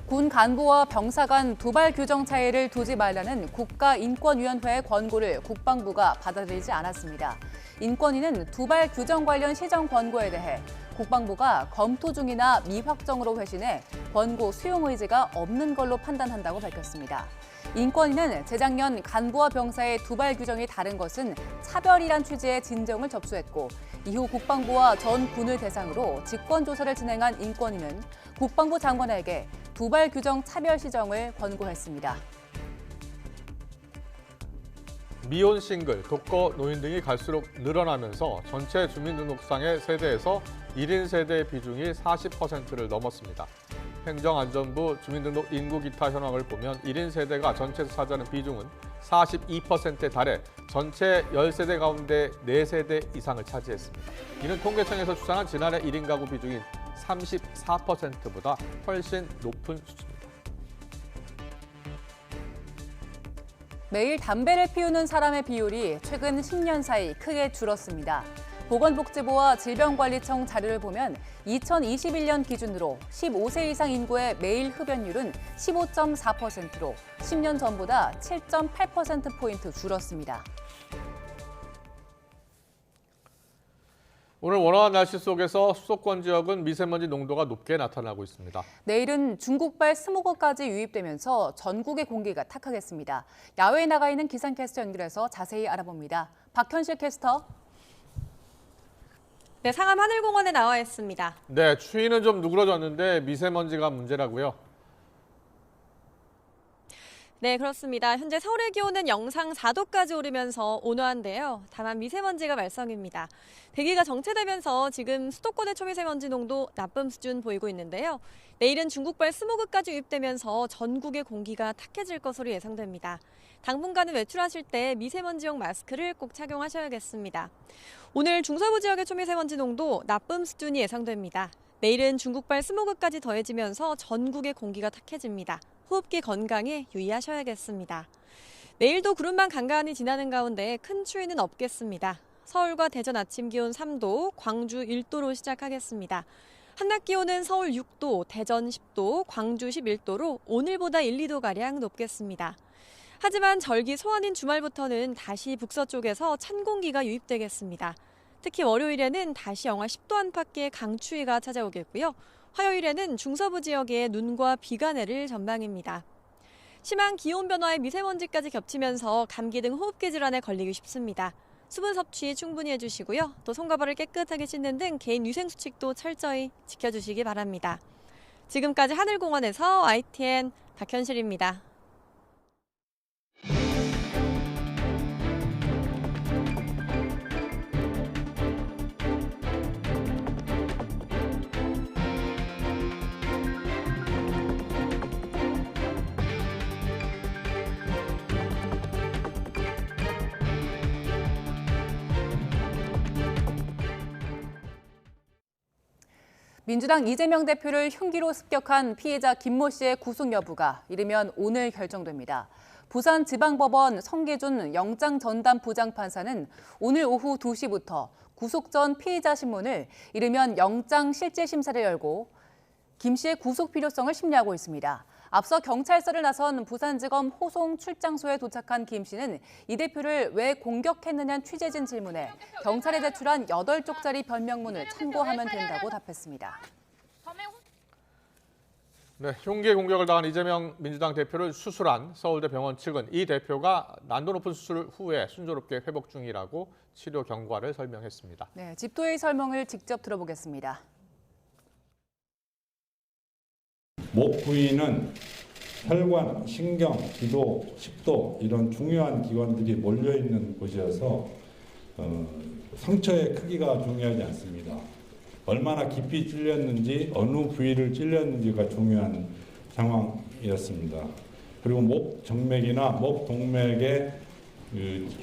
군 간부와 병사 간 도발 규정 차이를 두지 말라는 국가인권위원회의 권고를 국방부가 받아들이지 않았습니다. 인권위는 도발 규정 관련 시정 권고에 대해 국방부가 검토 중이나 미확정으로 회신해 권고 수용 의지가 없는 걸로 판단한다고 밝혔습니다. 인권위는 재작년 간부와 병사의 도발 규정이 다른 것은 차별이란 취지의 진정을 접수했고 이후 국방부와 전 군을 대상으로 직권조사를 진행한 인권위는 국방부 장관에게 도발 규정 차별 시정을 권고했습니다. 미혼 싱글, 독거, 노인 등이 갈수록 늘어나면서 전체 주민등록상의 세대에서 1인 세대의 비중이 40%를 넘었습니다. 행정안전부 주민등록 인구 기타 현황을 보면 1인 세대가 전체에서 차지하는 비중은 42%에 달해 전체 10세대 가운데 4세대 이상을 차지했습니다. 이는 통계청에서 추산한 지난해 1인 가구 비중인 34%보다 훨씬 높은 수치입니다. 매일 담배를 피우는 사람의 비율이 최근 10년 사이 크게 줄었습니다. 보건복지부와 질병관리청 자료를 보면 2021년 기준으로 15세 이상 인구의 매일 흡연율은 15.4%로 10년 전보다 7.8%포인트 줄었습니다. 오늘 원활한 날씨 속에서 수도권 지역은 미세먼지 농도가 높게 나타나고 있습니다. 내일은 중국발 스모그까지 유입되면서 전국의 공기가 탁하겠습니다. 야외에 나가 있는 기상캐스터 연결해서 자세히 알아봅니다. 박현실 캐스터. 네, 상암 하늘공원에 나와 있습니다. 네, 추위는 좀 누그러졌는데 미세먼지가 문제라고요? 네, 그렇습니다. 현재 서울의 기온은 영상 4도까지 오르면서 온화한데요. 다만 미세먼지가 말썽입니다. 대기가 정체되면서 지금 수도권의 초미세먼지 농도 나쁨 수준 보이고 있는데요. 내일은 중국발 스모그까지 유입되면서 전국의 공기가 탁해질 것으로 예상됩니다. 당분간은 외출하실 때 미세먼지용 마스크를 꼭 착용하셔야겠습니다. 오늘 중서부 지역의 초미세먼지 농도 나쁨 수준이 예상됩니다. 내일은 중국발 스모그까지 더해지면서 전국의 공기가 탁해집니다. 호흡기 건강에 유의하셔야겠습니다. 내일도 구름만 간간히 지나는 가운데 큰 추위는 없겠습니다. 서울과 대전 아침 기온 3도, 광주 1도로 시작하겠습니다. 한낮 기온은 서울 6도, 대전 10도, 광주 11도로 오늘보다 1, 2도가량 높겠습니다. 하지만 절기 소원인 주말부터는 다시 북서쪽에서 찬 공기가 유입되겠습니다. 특히 월요일에는 다시 영하 10도 안팎의 강추위가 찾아오겠고요. 화요일에는 중서부 지역에 눈과 비가 내릴 전망입니다. 심한 기온 변화에 미세먼지까지 겹치면서 감기 등 호흡기 질환에 걸리기 쉽습니다. 수분 섭취 충분히 해주시고요. 또 손과 발을 깨끗하게 씻는 등 개인 위생 수칙도 철저히 지켜주시기 바랍니다. 지금까지 하늘공원에서 ITN 박현실입니다. 민주당 이재명 대표를 흉기로 습격한 피해자 김모 씨의 구속 여부가 이르면 오늘 결정됩니다. 부산지방법원 성계준 영장 전담 부장판사는 오늘 오후 2시부터 구속 전 피의자 신문을 이르면 영장 실질 심사를 열고 김 씨의 구속 필요성을 심리하고 있습니다. 앞서 경찰서를 나선 부산지검 호송 출장소에 도착한 김 씨는 이 대표를 왜 공격했느냐는 취재진 질문에 경찰에 제출한 8쪽짜리 변명문을 참고하면 된다고 답했습니다. 네, 흉기 공격을 당한 이재명 민주당 대표를 수술한 서울대 병원 측은 이 대표가 난도 높은 수술 후에 순조롭게 회복 중이라고 치료 경과를 설명했습니다. 네, 집도의 설명을 직접 들어보겠습니다. 목 부위는 혈관, 신경, 기도, 식도 이런 중요한 기관들이 몰려있는 곳이어서 상처의 크기가 중요하지 않습니다. 얼마나 깊이 찔렸는지, 어느 부위를 찔렸는지가 중요한 상황이었습니다. 그리고 목 정맥이나 목 동맥의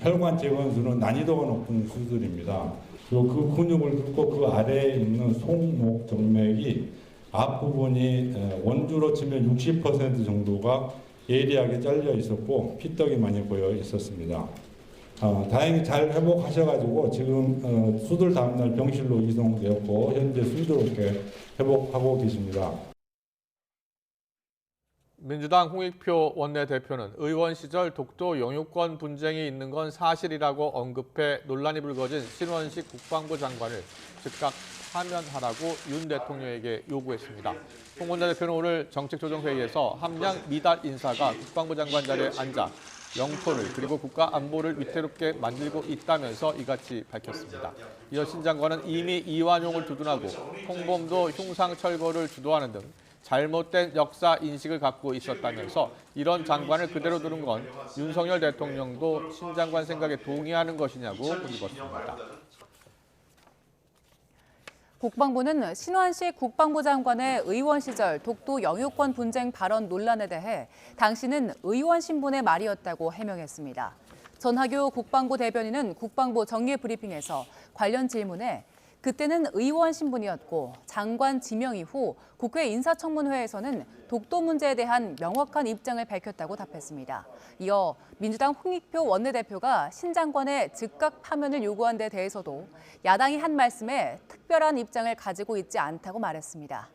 혈관 재건수는 난이도가 높은 수술입니다. 그리고 그 근육을 뚫고 그 아래에 있는 송목 정맥이 앞부분이 원주로 치면 60% 정도가 예리하게 잘려 있었고 피떡이 많이 보여 있었습니다. 다행히 잘 회복하셔가지고 지금 수술 다음날 병실로 이송되었고 현재 순조롭게 회복하고 계십니다. 민주당 홍익표 원내대표는 의원 시절 독도 영유권 분쟁이 있는 건 사실이라고 언급해 논란이 불거진 신원식 국방부 장관을 즉각 파면하라고 윤 대통령에게 요구했습니다. 홍 원내대표는 오늘 정책조정회의에서 함량 미달 인사가 국방부 장관 자리에 앉아 영토를 그리고 국가 안보를 위태롭게 만들고 있다면서 이같이 밝혔습니다. 이어 신 장관은 이미 이완용을 두둔하고 홍범도 흉상 철거를 주도하는 등 잘못된 역사 인식을 갖고 있었다면서 이런 장관을 그대로 두는 건 윤석열 대통령도 신 장관 생각에 동의하는 것이냐고 물었습니다. 국방부는 신원식 국방부 장관의 의원 시절 독도 영유권 분쟁 발언 논란에 대해 당시는 의원 신분의 말이었다고 해명했습니다. 전하교 국방부 대변인은 국방부 정례 브리핑에서 관련 질문에 그때는 의원 신분이었고 장관 지명 이후 국회 인사청문회에서는 독도 문제에 대한 명확한 입장을 밝혔다고 답했습니다. 이어 민주당 홍익표 원내대표가 신 장관의 즉각 파면을 요구한 데 대해서도 야당이 한 말씀에 특별한 입장을 가지고 있지 않다고 말했습니다.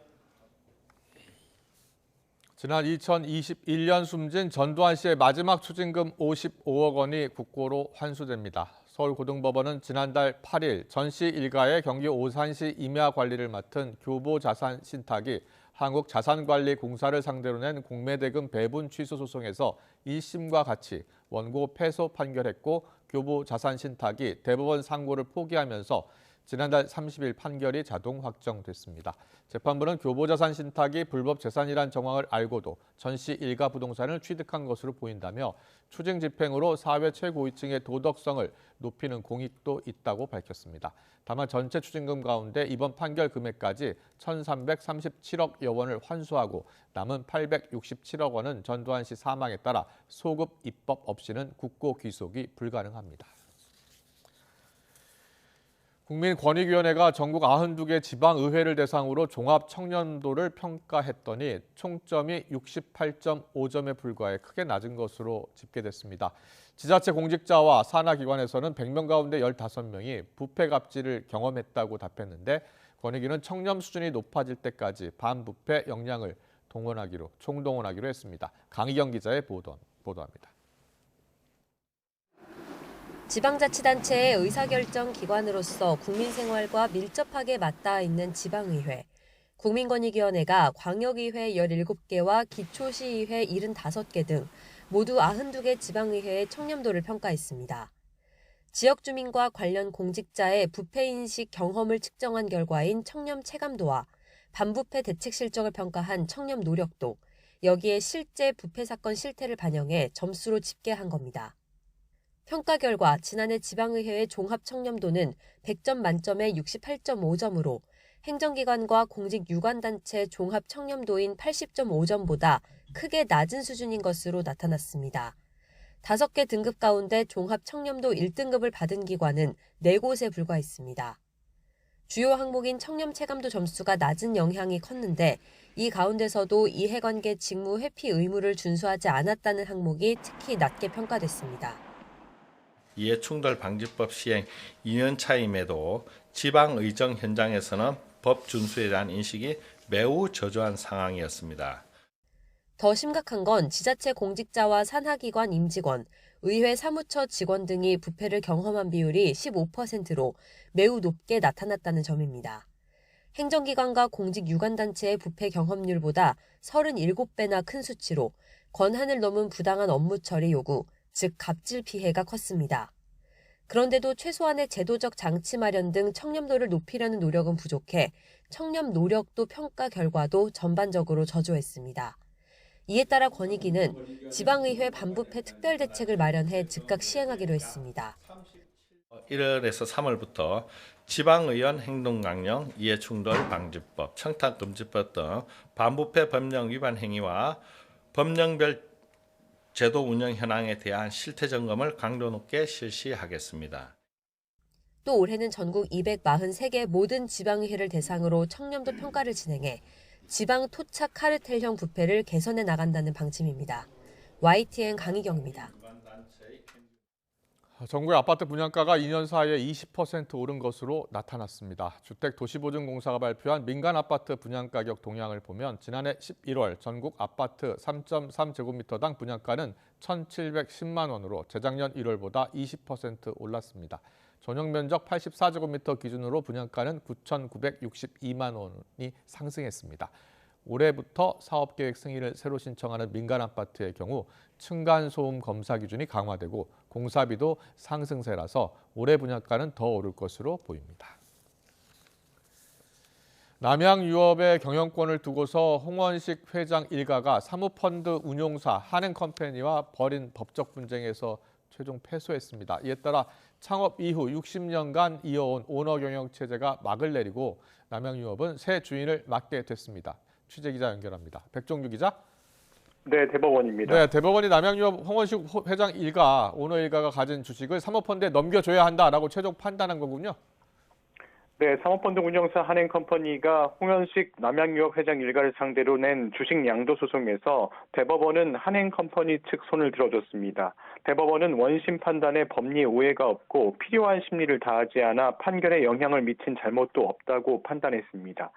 지난 2021년 숨진 전두환 씨의 마지막 추징금 55억 원이 국고로 환수됩니다. 서울고등법원은 지난달 8일 전 씨 일가의 경기 오산시 임야 관리를 맡은 교보자산신탁이 한국자산관리공사를 상대로 낸 공매대금 배분 취소 소송에서 1심과 같이 원고 패소 판결했고 교보자산신탁이 대법원 상고를 포기하면서 지난달 30일 판결이 자동 확정됐습니다. 재판부는 교보자산신탁이 불법 재산이란 정황을 알고도 전 씨 일가 부동산을 취득한 것으로 보인다며 추징 집행으로 사회 최고위층의 도덕성을 높이는 공익도 있다고 밝혔습니다. 다만 전체 추징금 가운데 이번 판결 금액까지 1,337억여 원을 환수하고 남은 867억 원은 전두환 씨 사망에 따라 소급 입법 없이는 국고 귀속이 불가능합니다. 국민권익위원회가 전국 92개 지방의회를 대상으로 종합청렴도를 평가했더니 총점이 68.5점에 불과해 크게 낮은 것으로 집계됐습니다. 지자체 공직자와 산하기관에서는 100명 가운데 15명이 부패 갑질을 경험했다고 답했는데 권익위는 청렴 수준이 높아질 때까지 반부패 역량을 총동원하기로 했습니다. 강희경 기자의 보도합니다. 지방자치단체의 의사결정 기관으로서 국민생활과 밀접하게 맞닿아 있는 지방의회. 국민권익위원회가 광역의회 17개와 기초시의회 75개 등 모두 92개 지방의회의 청렴도를 평가했습니다. 지역 주민과 관련 공직자의 부패인식 경험을 측정한 결과인 청렴 체감도와 반부패 대책 실적을 평가한 청렴 노력도, 여기에 실제 부패 사건 실태를 반영해 점수로 집계한 겁니다. 평가 결과 지난해 지방의회의 종합 청렴도는 100점 만점에 68.5점으로 행정기관과 공직유관단체 종합 청렴도인 80.5점보다 크게 낮은 수준인 것으로 나타났습니다. 5개 등급 가운데 종합 청렴도 1등급을 받은 기관은 4곳에 불과했습니다. 주요 항목인 청렴 체감도 점수가 낮은 영향이 컸는데 이 가운데서도 이해관계 직무 회피 의무를 준수하지 않았다는 항목이 특히 낮게 평가됐습니다. 이해충돌 방지법 시행 2년 차임에도 지방의정 현장에서는 법 준수에 대한 인식이 매우 저조한 상황이었습니다. 더 심각한 건 지자체 공직자와 산하기관 임직원, 의회 사무처 직원 등이 부패를 경험한 비율이 15%로 매우 높게 나타났다는 점입니다. 행정기관과 공직유관단체의 부패 경험률보다 37배나 큰 수치로 권한을 넘은 부당한 업무 처리 요구, 즉 갑질 피해가 컸습니다. 그런데도 최소한의 제도적 장치 마련 등 청렴도를 높이려는 노력은 부족해 청렴 노력도 평가 결과도 전반적으로 저조했습니다. 이에 따라 권익위는 지방의회 반부패 특별대책을 마련해 즉각 시행하기로 했습니다. 1월에서 3월부터 지방의원 행동강령, 이해충돌 방지법, 청탁금지법 등 반부패 법령 위반 행위와 법령별 제도 운영 현황에 대한 실태 점검을 강도 높게 실시하겠습니다. 또 올해는 전국 243개 모든 지방의회를 대상으로 청렴도 평가를 진행해 지방 토착 카르텔형 부패를 개선해 나간다는 방침입니다. YTN 강희경입니다. 전국의 아파트 분양가가 2년 사이에 20% 오른 것으로 나타났습니다. 주택도시보증공사가 발표한 민간 아파트 분양가격 동향을 보면 지난해 11월 전국 아파트 3.3제곱미터당 분양가는 1,710만 원으로 재작년 1월보다 20% 올랐습니다. 전용 면적 84제곱미터 기준으로 분양가는 9,962만 원이 상승했습니다. 올해부터 사업계획 승인을 새로 신청하는 민간 아파트의 경우 층간소음 검사 기준이 강화되고 공사비도 상승세라서 올해 분양가는 더 오를 것으로 보입니다. 남양유업의 경영권을 두고서 홍원식 회장 일가가 사모펀드 운용사 한행컴퍼니와 벌인 법적 분쟁에서 최종 패소했습니다. 이에 따라 창업 이후 60년간 이어온 오너 경영 체제가 막을 내리고 남양유업은 새 주인을 맡게 됐습니다. 취재기자 연결합니다. 백종규 기자. 네, 대법원입니다. 네, 대법원이 남양유업 홍원식 회장 일가, 오너 일가가 가진 주식을 사모펀드에 넘겨줘야 한다라고 최종 판단한 거군요. 네, 사모펀드 운영사 한행컴퍼니가 홍현식 남양유업 회장 일가를 상대로 낸 주식 양도 소송에서 대법원은 한행컴퍼니 측 손을 들어줬습니다. 대법원은 원심 판단에 법리 오해가 없고 필요한 심리를 다하지 않아 판결에 영향을 미친 잘못도 없다고 판단했습니다.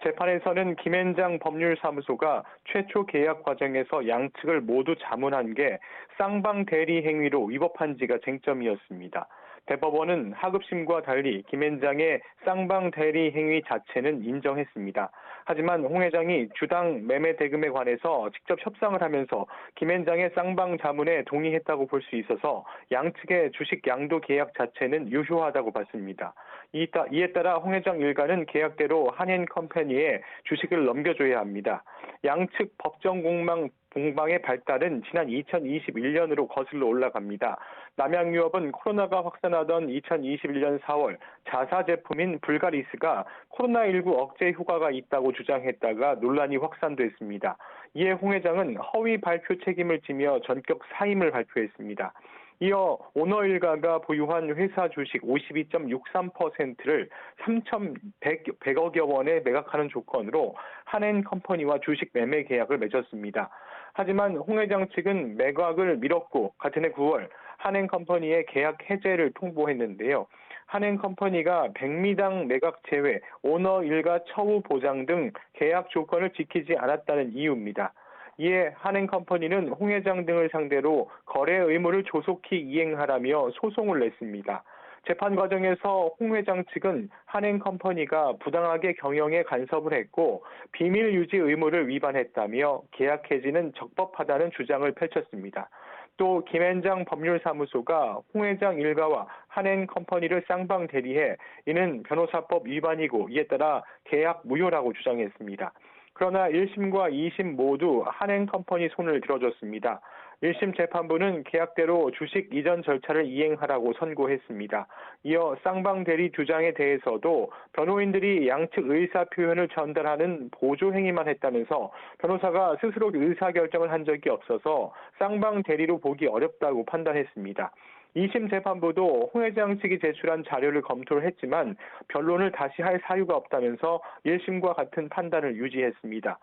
재판에서는 김앤장 법률사무소가 최초 계약 과정에서 양측을 모두 자문한 게 쌍방 대리 행위로 위법한지가 쟁점이었습니다. 대법원은 하급심과 달리 김앤장의 쌍방 대리 행위 자체는 인정했습니다. 하지만 홍 회장이 주당 매매 대금에 관해서 직접 협상을 하면서 김앤장의 쌍방 자문에 동의했다고 볼 수 있어서 양측의 주식 양도 계약 자체는 유효하다고 봤습니다. 이에 따라 홍 회장 일가는 계약대로 한행컴퍼니에 주식을 넘겨줘야 합니다. 양측 법정 공방의 발달은 지난 2021년으로 거슬러 올라갑니다. 남양유업은 코로나가 확산하던 2021년 4월 자사 제품인 불가리스가 코로나19 억제 효과가 있다고 주장했다가 논란이 확산됐습니다. 이에 홍 회장은 허위 발표 책임을 지며 전격 사임을 발표했습니다. 이어 오너 일가가 보유한 회사 주식 52.63%를 3,100억여 원에 매각하는 조건으로 한행컴퍼니와 주식 매매 계약을 맺었습니다. 하지만 홍 회장 측은 매각을 미뤘고 같은 해 9월 한행컴퍼니의 계약 해제를 통보했는데요. 한행컴퍼니가 백미당 매각 제외, 오너 일가 처우 보장 등 계약 조건을 지키지 않았다는 이유입니다. 이에 한행컴퍼니는 홍 회장 등을 상대로 거래 의무를 조속히 이행하라며 소송을 냈습니다. 재판 과정에서 홍 회장 측은 한행컴퍼니가 부당하게 경영에 간섭을 했고 비밀 유지 의무를 위반했다며 계약 해지는 적법하다는 주장을 펼쳤습니다. 또 김앤장 법률사무소가 홍 회장 일가와 한행컴퍼니를 쌍방 대리해 이는 변호사법 위반이고 이에 따라 계약 무효라고 주장했습니다. 그러나 1심과 2심 모두 한행컴퍼니 손을 들어줬습니다. 1심 재판부는 계약대로 주식 이전 절차를 이행하라고 선고했습니다. 이어 쌍방 대리 주장에 대해서도 변호인들이 양측 의사 표현을 전달하는 보조 행위만 했다면서 변호사가 스스로 의사결정을 한 적이 없어서 쌍방 대리로 보기 어렵다고 판단했습니다. 2심 재판부도 홍 회장 측이 제출한 자료를 검토를 했지만 변론을 다시 할 사유가 없다면서 1심과 같은 판단을 유지했습니다.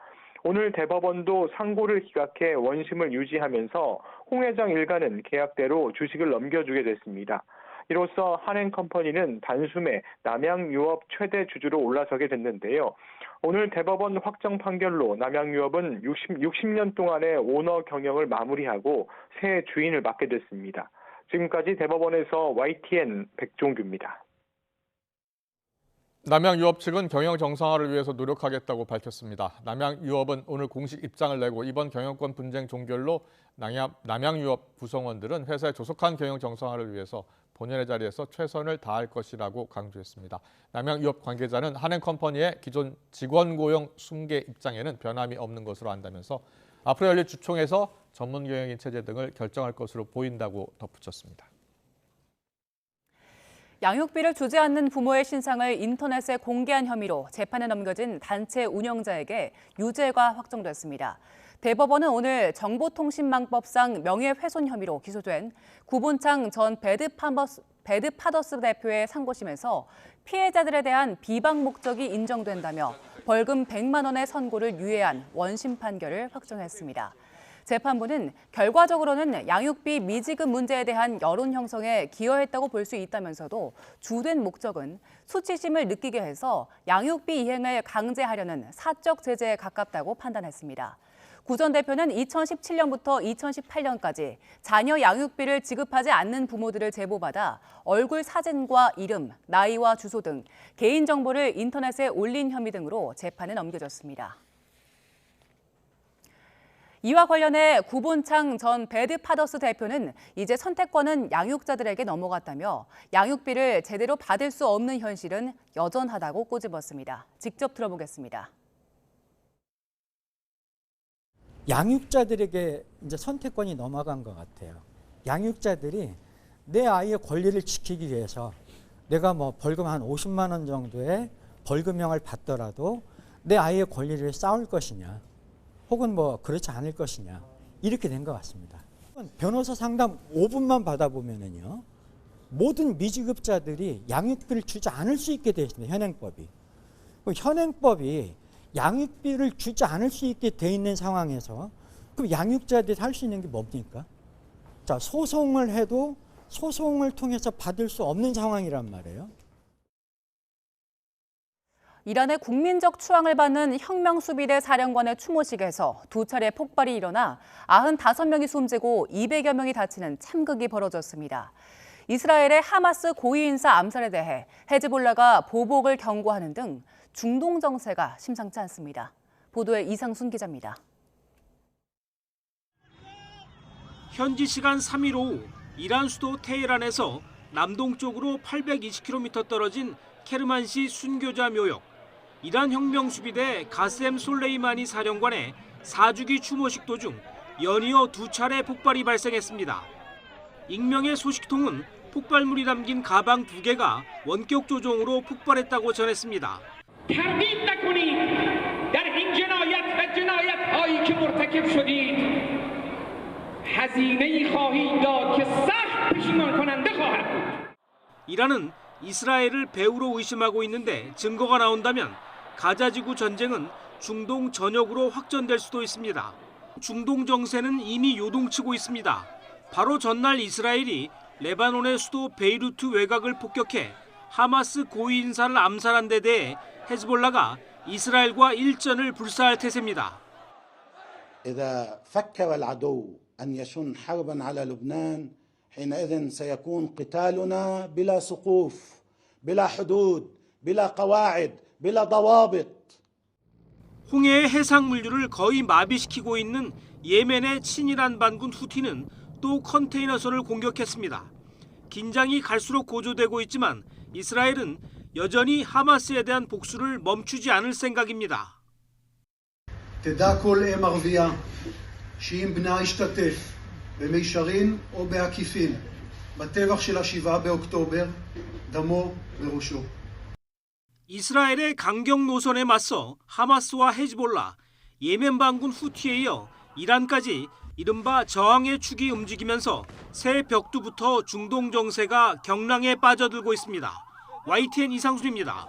오늘 대법원도 상고를 기각해 원심을 유지하면서 홍 회장 일가는 계약대로 주식을 넘겨주게 됐습니다. 이로써 한행컴퍼니는 단숨에 남양유업 최대 주주로 올라서게 됐는데요. 오늘 대법원 확정 판결로 남양유업은 60년 동안의 오너 경영을 마무리하고 새 주인을 맡게 됐습니다. 지금까지 대법원에서 YTN 백종규입니다. 남양유업 측은 경영 정상화를 위해서 노력하겠다고 밝혔습니다. 남양유업은 오늘 공식 입장을 내고 이번 경영권 분쟁 종결로 남양유업 구성원들은 회사의 조속한 경영 정상화를 위해서 본연의 자리에서 최선을 다할 것이라고 강조했습니다. 남양유업 관계자는 한행컴퍼니의 기존 직원 고용 승계 입장에는 변함이 없는 것으로 안다면서 앞으로 열릴 주총에서 전문 경영인 체제 등을 결정할 것으로 보인다고 덧붙였습니다. 양육비를 주지 않는 부모의 신상을 인터넷에 공개한 혐의로 재판에 넘겨진 단체 운영자에게 유죄가 확정됐습니다. 대법원은 오늘 정보통신망법상 명예훼손 혐의로 기소된 구본창 전 배드파더스 대표의 상고심에서 피해자들에 대한 비방 목적이 인정된다며 벌금 100만 원의 선고를 유예한 원심 판결을 확정했습니다. 재판부는 결과적으로는 양육비 미지급 문제에 대한 여론 형성에 기여했다고 볼 수 있다면서도 주된 목적은 수치심을 느끼게 해서 양육비 이행을 강제하려는 사적 제재에 가깝다고 판단했습니다. 구 전 대표는 2017년부터 2018년까지 자녀 양육비를 지급하지 않는 부모들을 제보받아 얼굴 사진과 이름, 나이와 주소 등 개인정보를 인터넷에 올린 혐의 등으로 재판에 넘겨졌습니다. 이와 관련해 구본창 전 배드파더스 대표는 이제 선택권은 양육자들에게 넘어갔다며 양육비를 제대로 받을 수 없는 현실은 여전하다고 꼬집었습니다. 직접 들어보겠습니다. 양육자들에게 이제 선택권이 넘어간 것 같아요. 양육자들이 내 아이의 권리를 지키기 위해서 내가 뭐 벌금 한 50만 원 정도의 벌금형을 받더라도 내 아이의 권리를 싸울 것이냐 혹은 뭐 그렇지 않을 것이냐 이렇게 된 것 같습니다. 변호사 상담 5분만 받아보면은요 모든 미지급자들이 양육비를 주지 않을 수 있게 되어 있습니다. 현행법이. 현행법이 양육비를 주지 않을 수 있게 돼 있는 상황에서 그럼 양육자들이 할 수 있는 게 뭡니까? 자, 소송을 해도 소송을 통해서 받을 수 없는 상황이란 말이에요. 이란의 국민적 추앙을 받는 혁명수비대 사령관의 추모식에서 2차례 폭발이 일어나 95명이 숨지고 200여 명이 다치는 참극이 벌어졌습니다. 이스라엘의 하마스 고위 인사 암살에 대해 헤즈볼라가 보복을 경고하는 등 중동 정세가 심상치 않습니다. 보도에 이상순 기자입니다. 현지 시간 3일 오후 이란 수도 테헤란에서 남동쪽으로 820km 떨어진 케르만시 순교자 묘역, 이란 혁명수비대 가셈 솔레이마니 사령관의 4주기 추모식 도중 연이어 2차례 폭발이 발생했습니다. 익명의 소식통은 폭발물이 담긴 가방 2개가 원격 조종으로 폭발했다고 전했습니다. 이란은 이스라엘을 배후로 의심하고 있는데 증거가 나온다면 가자지구 전쟁은 중동 전역으로 확전될 수도 있습니다. 중동 정세는 이미 요동치고 있습니다. 바로 전날 이스라엘이 레바논의 수도 베이루트 외곽을 폭격해 하마스 고위 인사를 암살한 데 대해 헤즈볼라가 이스라엘과 일전을 불사할 태세입니다. إذا فكر العدو أن يشن حربا على لبنان حينئذ سيكون قتالنا بلا سقوف بلا حدود بلا قواعد بلا ضوابط. 홍해의 해상 물류를 거의 마비시키고 있는 예멘의 친이란 반군 후티는 또 컨테이너선을 공격했습니다. 긴장이 갈수록 고조되고 있지만 이스라엘은 여전히 하마스에 대한 복수를 멈추지 않을 생각입니다. תדע כל אם ערבייה שאם בנה ישתתף במישרין או בעקיפין בטבח של 7 באוקטובר דמו בראשו. 이스라엘의 강경 노선에 맞서 하마스와 헤즈볼라, 예멘 반군 후티에 이어 이란까지 이른바 저항의 축이 움직이면서 새 벽두부터 중동 정세가 경랑에 빠져들고 있습니다. YTN 이상순입니다.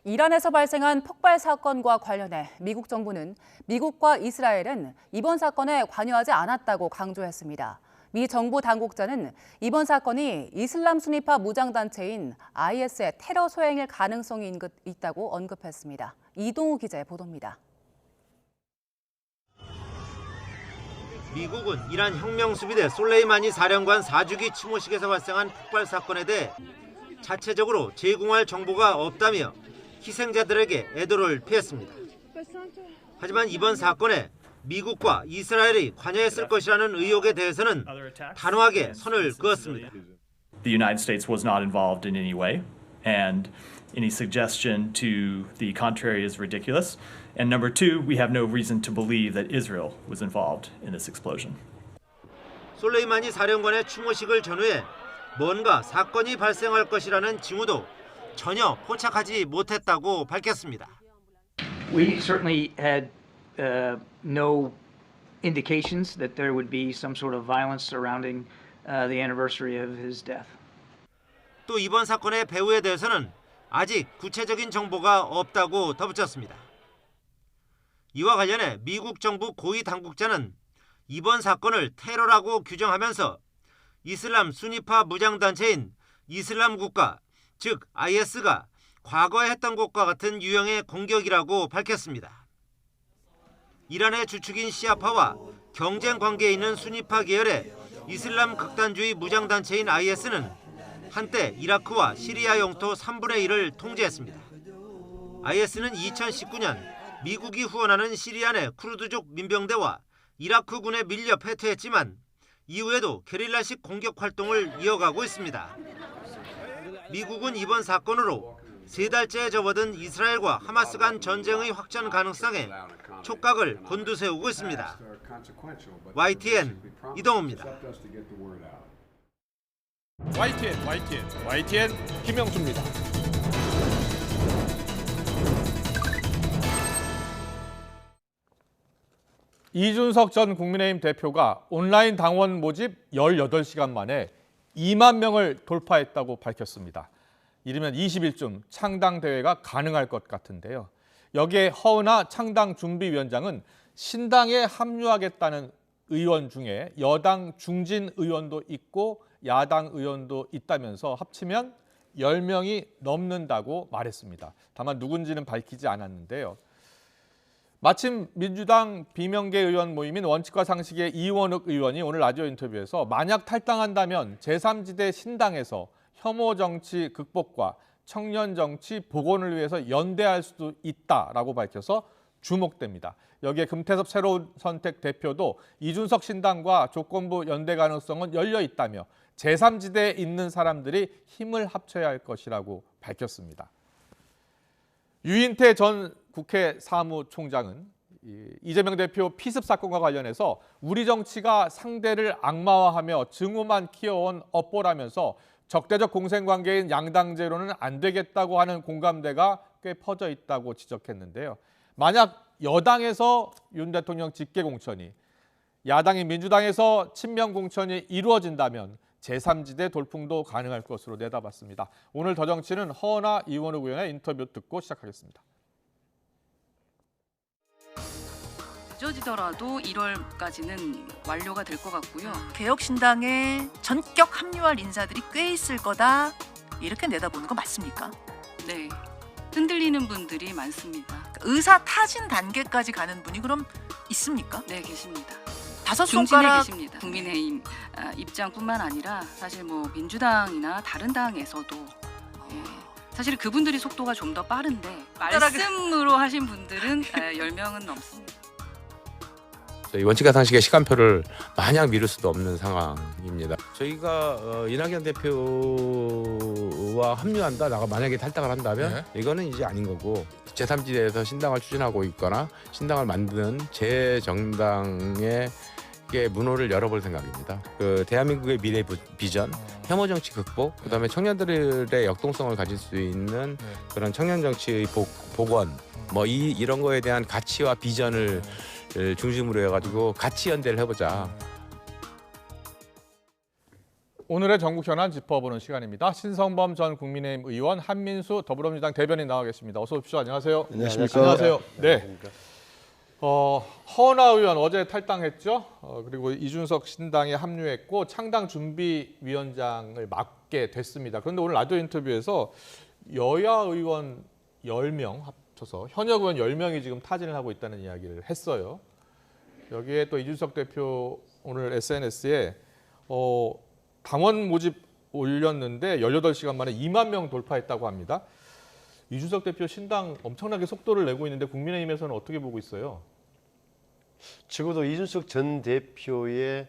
이란에서 발생한 폭발 사건과 관련해 미국 정부는 미국과 이스라엘은 이번 사건에 관여하지 않았다고 강조했습니다. 미 정부 당국자는 이번 사건이 이슬람 순위파 무장단체인 IS의 테러 소행일 가능성이 있다고 언급했습니다. 이동우 기자의 보도입니다. 미국은 이란 혁명수비대 솔레이마니 사령관 4주기 추모식에서 발생한 폭발 사건에 대해 자체적으로 제공할 정보가 없다며 희생자들에게 애도를 표했습니다. 하지만 이번 사건에 미국과 이스라엘이 관여했을 것이라는 의혹에 대해서는 단호하게 선을 그었습니다. The United States was not involved in any way, and any suggestion to the contrary is ridiculous. And number two, we have no reason to believe that Israel was involved in this explosion. 솔레이마니 사령관의 추모식을 전후해 뭔가 사건이 발생할 것이라는 징후도 전혀 포착하지 못했다고 밝혔습니다. We certainly had no indications that there would be some sort of violence surrounding the anniversary of his death. 또 이번 사건의 배후에 대해서는 아직 구체적인 정보가 없다고 덧붙였습니다. 이와 관련해 미국 정부 고위 당국자는 이번 사건을 테러라고 규정하면서 이슬람 순위파 무장단체인 이슬람 국가, 즉 IS가 과거에 했던 것과 같은 유형의 공격이라고 밝혔습니다. 이란의 주축인 시아파와 경쟁 관계에 있는 순위파 계열의 이슬람 극단주의 무장단체인 IS는 한때 이라크와 시리아 영토 3분의 1을 통제했습니다. IS는 2019년 미국이 후원하는 시리아 내 쿠르드족 민병대와 이라크군에 밀려 패퇴했지만 이후에도 게릴라식 공격 활동을 이어가고 있습니다. 미국은 이번 사건으로 3달째에 접어든 이스라엘과 하마스 간 전쟁의 확전 가능성에 촉각을 곤두세우고 있습니다. YTN 이동호입니다. YTN 김영수입니다. 이준석 전 국민의힘 대표가 온라인 당원 모집 18시간 만에 2만 명을 돌파했다고 밝혔습니다. 이르면 20일쯤 창당 대회가 가능할 것 같은데요. 여기에 허은하 창당 준비위원장은 신당에 합류하겠다는 의원 중에 여당 중진 의원도 있고 야당 의원도 있다면서 합치면 10명이 넘는다고 말했습니다. 다만 누군지는 밝히지 않았는데요. 마침 민주당 비명계 의원 모임인 원칙과 상식의 이원욱 의원이 오늘 라디오 인터뷰에서 만약 탈당한다면 제3지대 신당에서 혐오 정치 극복과 청년 정치 복원을 위해서 연대할 수도 있다라고 밝혀서 주목됩니다. 여기에 금태섭 새로운 선택 대표도 이준석 신당과 조건부 연대 가능성은 열려 있다며 제3지대에 있는 사람들이 힘을 합쳐야 할 것이라고 밝혔습니다. 유인태 전 국회 사무총장은 이재명 대표 피습 사건과 관련해서 우리 정치가 상대를 악마화하며 증오만 키워온 업보라면서 적대적 공생관계인 양당제로는 안 되겠다고 하는 공감대가 꽤 퍼져 있다고 지적했는데요. 만약 여당에서 윤 대통령 직계 공천이, 야당인 민주당에서 친명 공천이 이루어진다면 제3지대 돌풍도 가능할 것으로 내다봤습니다. 오늘 더 정치는 허은하 이원욱 의원의 인터뷰 듣고 시작하겠습니다. 늦어지더라도 1월까지는 완료가 될 것 같고요. 개혁신당에 전격 합류할 인사들이 꽤 있을 거다 이렇게 내다보는 거 맞습니까? 네, 흔들리는 분들이 많습니다. 의사 타진 단계까지 가는 분이 그럼 있습니까? 네, 계십니다. 다섯 손가락 계십니다. 국민의힘 입장뿐만 아니라 사실 뭐 민주당이나 다른 당에서도 사실 그분들이 속도가 좀 더 빠른데 말씀으로 하신 분들은 10명은 넘습니다. 저희 원칙과 상식의 시간표를 마냥 미룰 수도 없는 상황입니다. 저희가 이낙연 대표와 합류한다, 나가 만약에 탈당을 한다면 이거는 이제 아닌 거고, 제3지대에서 신당을 추진하고 있거나 신당을 만드는 제 정당의 문호를 열어볼 생각입니다. 그 대한민국의 미래 비전, 혐오 정치 극복, 그다음에 청년들의 역동성을 가질 수 있는 그런 청년 정치의 복원, 뭐 이런 거에 대한 가치와 비전을 중심으로 해가지고 같이 연대를 해보자. 오늘의 전국 현안 짚어보는 시간입니다. 신성범 전 국민의힘 의원, 한민수 더불어민주당 대변인 나와 계십니다. 어서 오십시오. 안녕하세요. 안녕하십니까. 안녕하세요. 네. 허은하 의원 어제 탈당했죠. 그리고 이준석 신당에 합류했고 창당 준비위원장을 맡게 됐습니다. 그런데 오늘 라디오 인터뷰에서 여야 의원 10명 합쳐서 현역 의원 10명이 지금 타진을 하고 있다는 이야기를 했어요. 여기에 또 이준석 대표 오늘 SNS에 당원 모집 올렸는데 18시간 만에 2만 명 돌파했다고 합니다. 이준석 대표 신당 엄청나게 속도를 내고 있는데 국민의힘에서는 어떻게 보고 있어요? 적어도 이준석 전 대표의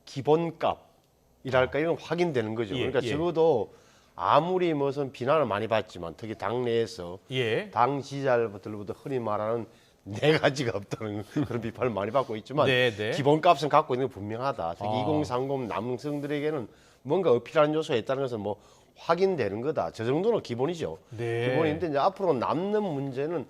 기본값이랄까 이건 확인되는 거죠. 그러니까 적어도 아무리 무슨 비난을 많이 받지만 특히 당내에서 당 지지자들로부터 흔히 말하는 네 가지가 없다는 그런 비판을 많이 받고 있지만 기본값은 갖고 있는 게 분명하다. 특히 2030 남성들에게는 뭔가 어필하는 요소가 있다는 것은 뭐 확인되는 거다. 저 정도는 기본이죠. 기본인데 이제 앞으로 남는 문제는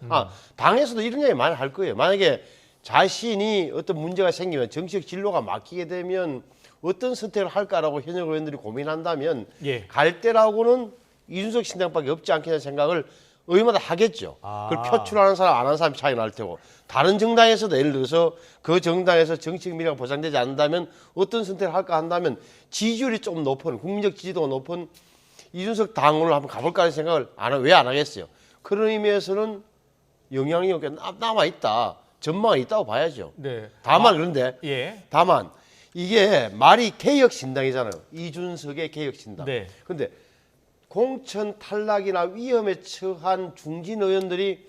당에서도 이런 얘기 많이 할 거예요. 만약에 자신이 어떤 문제가 생기면 정치적 진로가 막히게 되면 어떤 선택을 할까라고 현역 의원들이 고민한다면 갈 때라고는 이준석 신당밖에 없지 않겠다는 생각을 의원마다 하겠죠. 그걸 표출하는 사람 안 하는 사람이 차이 날 테고 다른 정당에서도 예를 들어서 그 정당에서 정치적 미래가 보장되지 않는다면 어떤 선택을 할까 한다면 지지율이 좀 높은 국민적 지지도가 높은 이준석 당원을 한번 가볼까 하는 생각을 왜 안 하겠어요. 그런 의미에서는 영향력이 남아있다. 전망이 있다고 봐야죠. 다만 그런데 다만 이게 말이 개혁신당이잖아요. 이준석의 개혁신당. 근데 공천 탈락이나 위험에 처한 중진 의원들이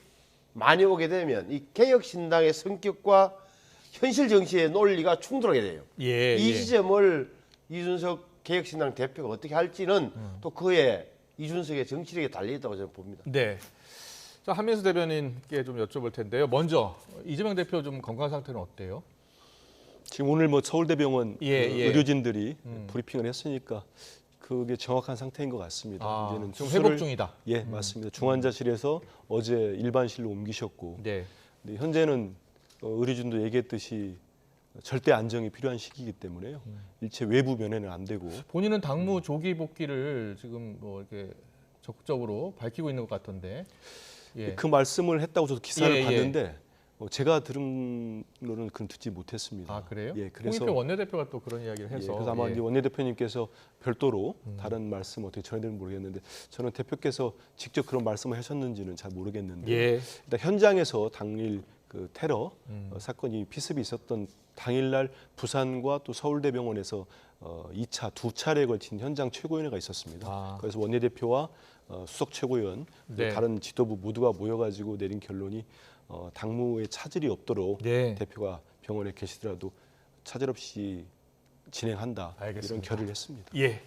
많이 오게 되면 이 개혁신당의 성격과 현실 정치의 논리가 충돌하게 돼요. 이 지점을 이준석 개혁신당 대표가 어떻게 할지는 또 그의 이준석의 정치력에 달려있다고 저는 봅니다. 자, 한민수 대변인께 좀 여쭤볼 텐데요. 먼저 이재명 대표 좀 건강 상태는 어때요? 지금 오늘 뭐 서울대병원 예. 의료진들이 브리핑을 했으니까 그게 정확한 상태인 것 같습니다. 이제는 지금 수술을, 회복 중이다. 예, 맞습니다. 중환자실에서 어제 일반실로 옮기셨고 네. 근데 현재는 의료진도 얘기했듯이 절대 안정이 필요한 시기이기 때문에요. 일체 외부 면회는 안 되고. 본인은 당무 조기 복귀를 지금 뭐 이렇게 적극적으로 밝히고 있는 것 같던데. 예. 그 말씀을 했다고 저도 기사를 예. 봤는데 제가 들은 거는 그건 듣지 못했습니다. 아, 그래요? 예, 그래서 홍익표 원내대표가 또 그런 이야기를 해서. 예, 그래서 아마 예. 이제 원내대표님께서 별도로 다른 말씀 어떻게 전해드는지 모르겠는데 저는 대표께서 직접 그런 말씀을 하셨는지는 잘 모르겠는데 예. 일단 현장에서 당일 그 테러 사건이 피습이 있었던 당일날 부산과 또 서울대병원에서 2차 두 차례에 걸친 현장 최고위원회가 있었습니다. 그래서 원내대표와 수석 최고위원 네. 다른 지도부 모두가 모여가지고 내린 결론이 당무에 차질이 없도록 네. 대표가 병원에 계시더라도 차질 없이 진행한다. 알겠습니다. 이런 결의를 했습니다. 예.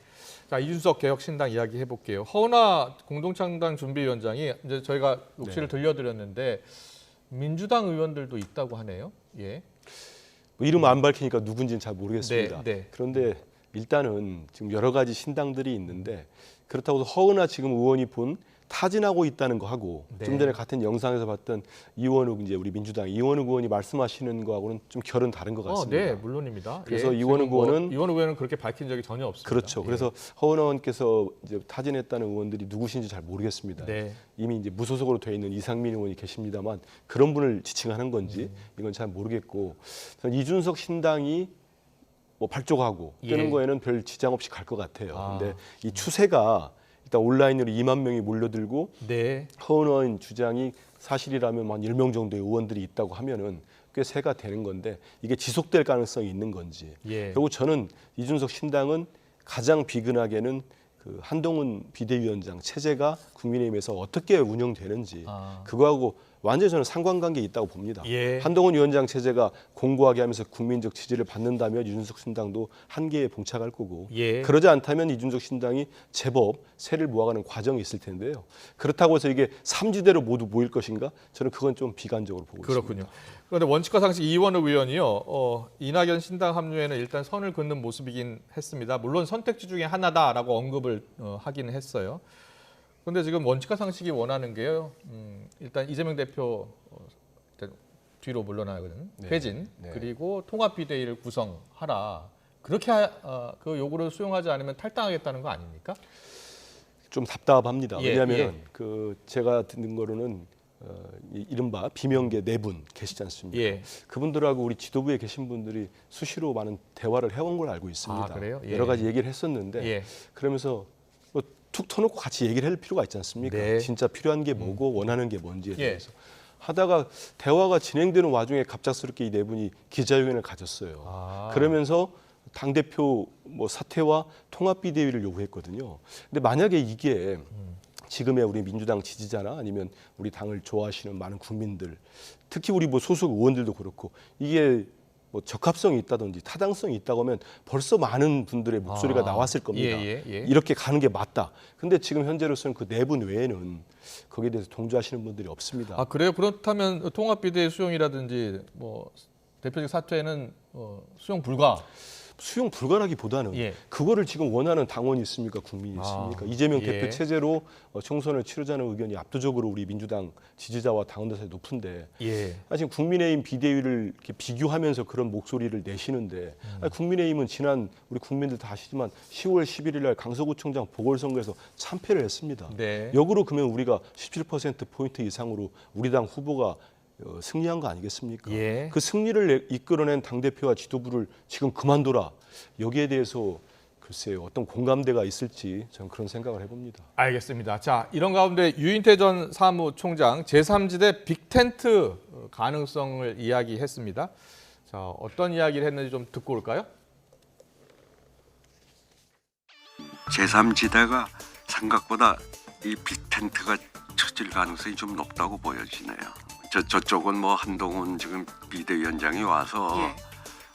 자, 이준석 개혁신당 이야기 해볼게요. 허은하 공동창당 준비위원장이 이제 저희가 녹취를 들려드렸는데 민주당 의원들도 있다고 하네요. 예. 뭐 이름 안 밝히니까 누군지는 잘 모르겠습니다. 네. 그런데 일단은 지금 여러 가지 신당들이 있는데 그렇다고 해서 허은하 지금 의원이 본 타진하고 있다는 거 하고 좀 전에 같은 영상에서 봤던 이원욱 이제 우리 민주당 이원욱 의원이 말씀하시는 거하고는 좀 결은 다른 것 같습니다. 네, 물론입니다. 그래서 예, 이원욱 의원은 이원욱 의원은 그렇게 밝힌 적이 전혀 없습니다. 그렇죠. 예. 그래서 허은하 의원께서 이제 타진했다는 의원들이 누구신지 잘 모르겠습니다. 네. 이미 이제 무소속으로 돼 있는 이상민 의원이 계십니다만 그런 분을 지칭하는 건지 이건 잘 모르겠고 이준석 신당이 뭐 발족하고 뜨는 거에는 별 지장 없이 갈 것 같아요. 근데 이 추세가 일단 온라인으로 2만 명이 몰려들고 허은하 의원 주장이 사실이라면 한 10명 정도의 의원들이 있다고 하면은 꽤 세가 되는 건데 이게 지속될 가능성이 있는 건지. 그리고 저는 이준석 신당은 가장 비근하게는 그 한동훈 비대위원장 체제가 국민의힘에서 어떻게 운영되는지 그거하고 완전히 저는 상관관계에 있다고 봅니다. 한동훈 위원장 체제가 공고하게 하면서 국민적 지지를 받는다면 이준석 신당도 한계에 봉착할 거고 그러지 않다면 이준석 신당이 제법 세를 모아가는 과정이 있을 텐데요. 그렇다고 해서 이게 3지대로 모두 모일 것인가? 저는 그건 좀 비관적으로 보고 그렇군요. 있습니다. 그런데 원칙과 상식 이원욱 의원이요. 이낙연 신당 합류에는 일단 선을 긋는 모습이긴 했습니다. 물론 선택지 중에 하나다라고 언급을 하긴 했어요. 그런데 지금 원칙과 상식이 원하는 게요. 일단 이재명 대표 일단 뒤로 물러나거든. 퇴진 그리고 통합비대위를 구성하라. 그렇게 그 요구를 수용하지 않으면 탈당하겠다는 거 아닙니까? 좀 답답합니다. 왜냐하면 그 제가 듣는 거로는 이른바 비명계 네 분 계시지 않습니까? 그분들하고 우리 지도부에 계신 분들이 수시로 많은 대화를 해온 걸 알고 있습니다. 그래요? 여러 가지 얘기를 했었는데 그러면서 툭 터놓고 같이 얘기를 할 필요가 있지 않습니까? 진짜 필요한 게 뭐고 원하는 게 뭔지에 대해서. 하다가 대화가 진행되는 와중에 갑작스럽게 이 네 분이 기자회견을 가졌어요. 그러면서 당대표 뭐 사퇴와 통합비대위를 요구했거든요. 근데 만약에 이게 지금의 우리 민주당 지지자나 아니면 우리 당을 좋아하시는 많은 국민들, 특히 우리 뭐 소속 의원들도 그렇고 이게 뭐 적합성이 있다든지 타당성이 있다고 하면 벌써 많은 분들의 목소리가 나왔을 겁니다. 이렇게 가는 게 맞다. 근데 지금 현재로서는 그 네 분 외에는 거기에 대해서 동조하시는 분들이 없습니다. 그래요? 그렇다면 통합비대위 수용이라든지 뭐 대표직 사퇴는 수용 불가. 수용 불가라기보다는 그거를 지금 원하는 당원이 있습니까? 국민이 있습니까? 이재명 대표 체제로 총선을 치르자는 의견이 압도적으로 우리 민주당 지지자와 당원들 사이에 높은데 지금 국민의힘 비대위를 이렇게 비교하면서 그런 목소리를 내시는데 국민의힘은 지난 우리 국민들 다 아시지만 10월 11일 날 강서구청장 보궐선거에서 참패를 했습니다. 역으로 그러면 우리가 17%포인트 이상으로 우리 당 후보가 승리한 거 아니겠습니까? 그 승리를 이끌어낸 당대표와 지도부를 지금 그만둬라. 여기에 대해서 글쎄요. 어떤 공감대가 있을지 저는 그런 생각을 해봅니다. 알겠습니다. 자, 이런 가운데 유인태 전 사무총장 제3지대 빅텐트 가능성을 이야기했습니다. 자, 어떤 이야기를 했는지 좀 듣고 올까요? 제3지대가 생각보다 이 빅텐트가 쳐질 가능성이 좀 높다고 보여지네요. 저쪽은 뭐 한동훈 지금 비대위원장이 와서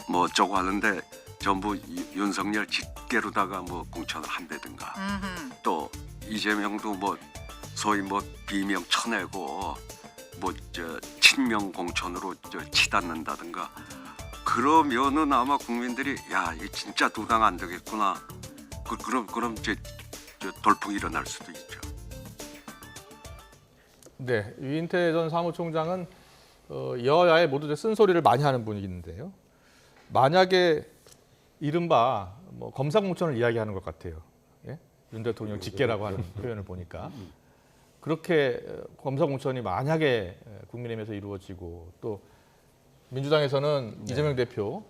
뭐 어쩌고 하는데 전부 윤석열 직계로다가 뭐 공천을 한다든가 또 이재명도 뭐 소위 뭐 비명 쳐내고 뭐 친명 공천으로 치닫는다든가 그러면은 아마 국민들이 야, 이 진짜 두 당 안 되겠구나. 그럼 돌풍이 일어날 수도 있죠. 네, 유인태 전 사무총장은 여야에 모두 쓴소리를 많이 하는 분위기인데요. 만약에 이른바 뭐 검사 공천을 이야기하는 것 같아요. 예? 윤 대통령 직계라고 하는 표현을 보니까 그렇게 검사 공천이 만약에 국민의힘에서 이루어지고 또 민주당에서는 이재명 대표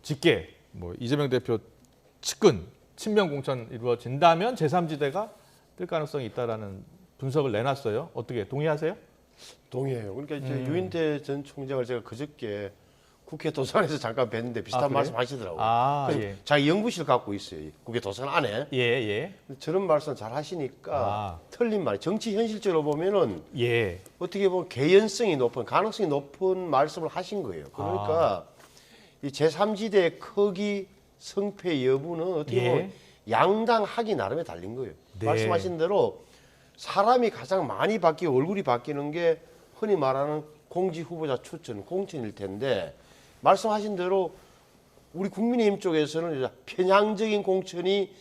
직계, 뭐 이재명 대표 측근 친명 공천 이루어진다면 제3지대가 뜰 가능성이 있다라는 분석을 내놨어요. 어떻게 동의하세요? 동의해요. 그러니까 이제 유인태 전 총장을 제가 그저께 국회 도서관에서 잠깐 뵀는데 비슷한 말씀 하시더라고요. 예. 자기 연구실 갖고 있어요. 국회 도서관 안에. 예. 저런 말씀 잘 하시니까 틀린 말. 정치 현실적으로 보면은 어떻게 보면 개연성이 높은, 가능성이 높은 말씀을 하신 거예요. 그러니까 이 제3지대의 크기, 성패 여부는 어떻게 보면 양당 하기 나름에 달린 거예요. 말씀하신 대로 사람이 가장 많이 바뀌고 얼굴이 바뀌는 게 흔히 말하는 공직 후보자 추천, 공천일 텐데 말씀하신 대로 우리 국민의힘 쪽에서는 편향적인 공천이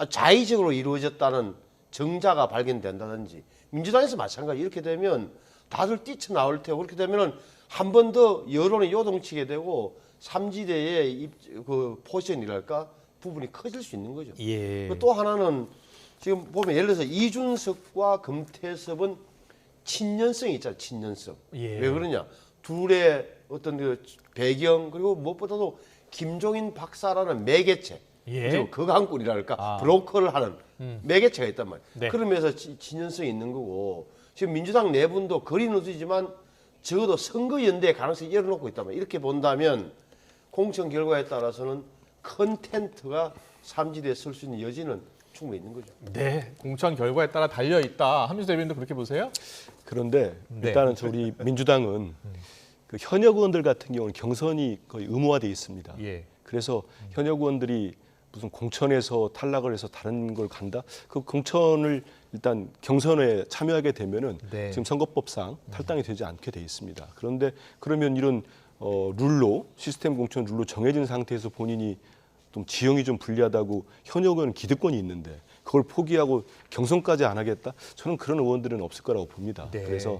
자의적으로 이루어졌다는 정자가 발견된다든지 민주당에서 마찬가지 이렇게 되면 다들 뛰쳐나올 테고 그렇게 되면 한 번 더 여론이 요동치게 되고 3지대의 그 포지션이랄까 부분이 커질 수 있는 거죠. 또 하나는 지금 보면 예를 들어서 이준석과 금태섭은 친연성이 있잖아요. 친연성. 왜 그러냐? 둘의 어떤 그 배경 그리고 무엇보다도 김종인 박사라는 매개체, 그리고 거강꾼이랄까 브로커를 하는 매개체가 있단 말이에요. 그러면서 친연성이 있는 거고 지금 민주당 내분도 거리는 어지지만 적어도 선거연대의 가능성이 열어놓고 있단 말이에요. 이렇게 본다면 공천 결과에 따라서는 컨텐트가 3지대에 설 수 있는 여지는 충분히 있는 거죠. 네, 공천 결과에 따라 달려 있다. 함민수 대변인도 그렇게 보세요? 그런데 일단은 우리 민주당은 그 현역 의원들 같은 경우는 경선이 거의 의무화돼 있습니다. 그래서 현역 의원들이 무슨 공천에서 탈락을 해서 다른 걸 간다? 그 공천을 일단 경선에 참여하게 되면은 지금 선거법상 탈당이 되지 않게 돼 있습니다. 그런데 그러면 이런 룰로 시스템 공천 룰로 정해진 상태에서 본인이 좀 지형이 좀 불리하다고 현역 의원 기득권이 있는데 그걸 포기하고 경선까지 안 하겠다? 저는 그런 의원들은 없을 거라고 봅니다. 그래서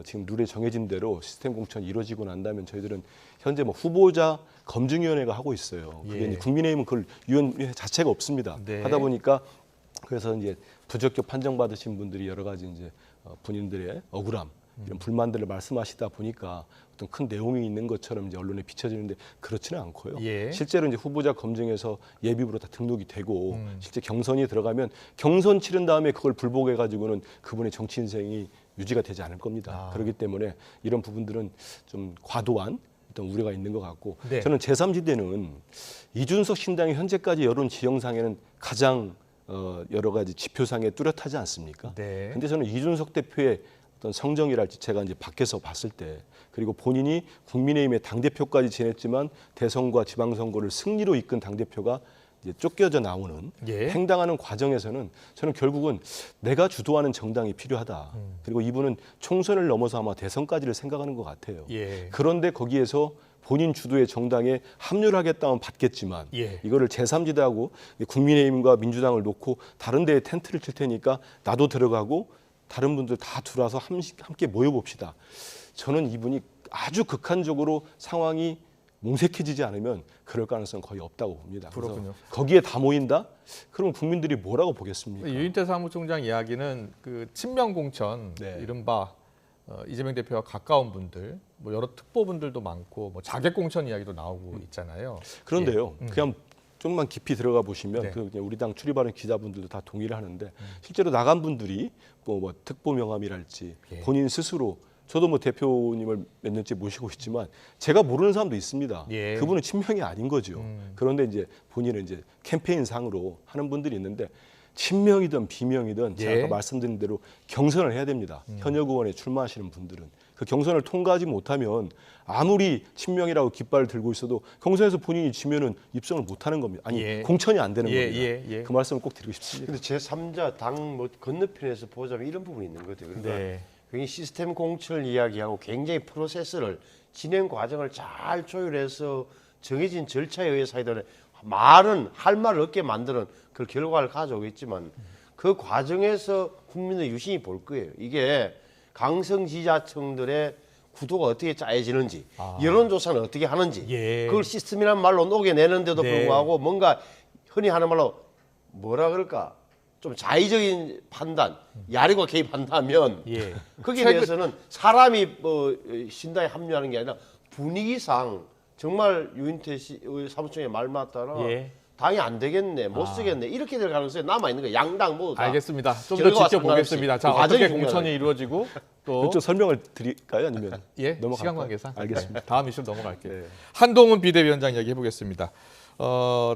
지금 룰에 정해진 대로 시스템 공천이 이루어지고 난다면 저희들은 현재 뭐 후보자 검증위원회가 하고 있어요. 그게 이제 국민의힘은 그걸 위원회 자체가 없습니다. 하다 보니까 그래서 이제 부적격 판정받으신 분들이 여러 가지 이제 본인들의 억울함 이런 불만들을 말씀하시다 보니까 어떤 큰 내용이 있는 것처럼 이제 언론에 비춰지는데 그렇지는 않고요. 실제로 이제 후보자 검증에서 예비부로 다 등록이 되고 실제 경선이 들어가면 경선 치른 다음에 그걸 불복해 가지고는 그분의 정치 인생이 유지가 되지 않을 겁니다. 그렇기 때문에 이런 부분들은 좀 과도한 어떤 우려가 있는 것 같고 저는 제3지대는 이준석 신당이 현재까지 여론 지형상에는 가장 여러 가지 지표상에 뚜렷하지 않습니까? 근데 저는 이준석 대표의 어떤 성정이랄지 제가 이제 밖에서 봤을 때 그리고 본인이 국민의힘의 당대표까지 지냈지만 대선과 지방선거를 승리로 이끈 당대표가 이제 쫓겨져 나오는 행당하는 과정에서는 저는 결국은 내가 주도하는 정당이 필요하다. 그리고 이분은 총선을 넘어서 아마 대선까지를 생각하는 것 같아요. 그런데 거기에서 본인 주도의 정당에 합류를 하겠다면 받겠지만 이거를 제3지대하고 국민의힘과 민주당을 놓고 다른 데에 텐트를 칠 테니까 나도 들어가고 다른 분들 다 들어와서 함께 모여봅시다. 저는 이분이 아주 극한적으로 상황이 몽색해지지 않으면 그럴 가능성은 거의 없다고 봅니다. 그렇군요. 거기에 다 모인다? 그럼 국민들이 뭐라고 보겠습니까? 유인태 사무총장 이야기는 그 친명 공천, 이른바 이재명 대표와 가까운 분들, 뭐 여러 특보분들도 많고 뭐 자객 공천 이야기도 나오고 있잖아요. 그런데요, 그냥 좀만 깊이 들어가 보시면 그 그냥 우리 당 출입하는 기자분들도 다 동의를 하는데 실제로 나간 분들이 뭐 특보 명함이랄지 본인 스스로 저도 뭐 대표님을 몇 년째 모시고 있지만 제가 모르는 사람도 있습니다. 그분은 친명이 아닌 거죠. 그런데 이제 본인은 이제 캠페인 상으로 하는 분들이 있는데 친명이든 비명이든 제가 아까 말씀드린 대로 경선을 해야 됩니다. 현역 의원에 출마하시는 분들은 그 경선을 통과하지 못하면 아무리 친명이라고 깃발을 들고 있어도 경선에서 본인이 지면은 입성을 못하는 겁니다. 아니 공천이 안 되는 겁니다. 그 말씀을 꼭 드리고 싶습니다. 근데 제3자 당 뭐 건너편에서 보자면 이런 부분이 있는 것 같아요. 그러니까 굉장히 시스템 공천을 이야기하고 굉장히 프로세스를 진행 과정을 잘 조율해서 정해진 절차에 의해서 하이든 말은 할 말을 없게 만드는 그 결과를 가져오겠지만 그 과정에서 국민의 유심히 볼 거예요. 이게 강성 지자청들의 구도가 어떻게 짜여지는지 여론조사는 어떻게 하는지 그걸 시스템이란 말로 녹여내는데도 불구하고 뭔가 흔히 하는 말로 뭐라 그럴까 좀 자의적인 판단, 야리고 개입한다면 거기에 대해서는 사람이 뭐 신당에 합류하는 게 아니라 분위기상 정말 유인태 씨 사무총의 말 맞다라 당이 안 되겠네, 못 쓰겠네 이렇게 될 가능성이 남아 있는 거예요. 양당 모두 다. 알겠습니다. 좀 더 지켜보겠습니다. 자, 어떻게 공천이 이루어지고 또 좀 설명을 드릴까요, 아니면 넘어갈까요? 시간 관계상 알겠습니다. 다음 이슈로 넘어갈게요. 한동훈 비대위원장 이야기 해보겠습니다.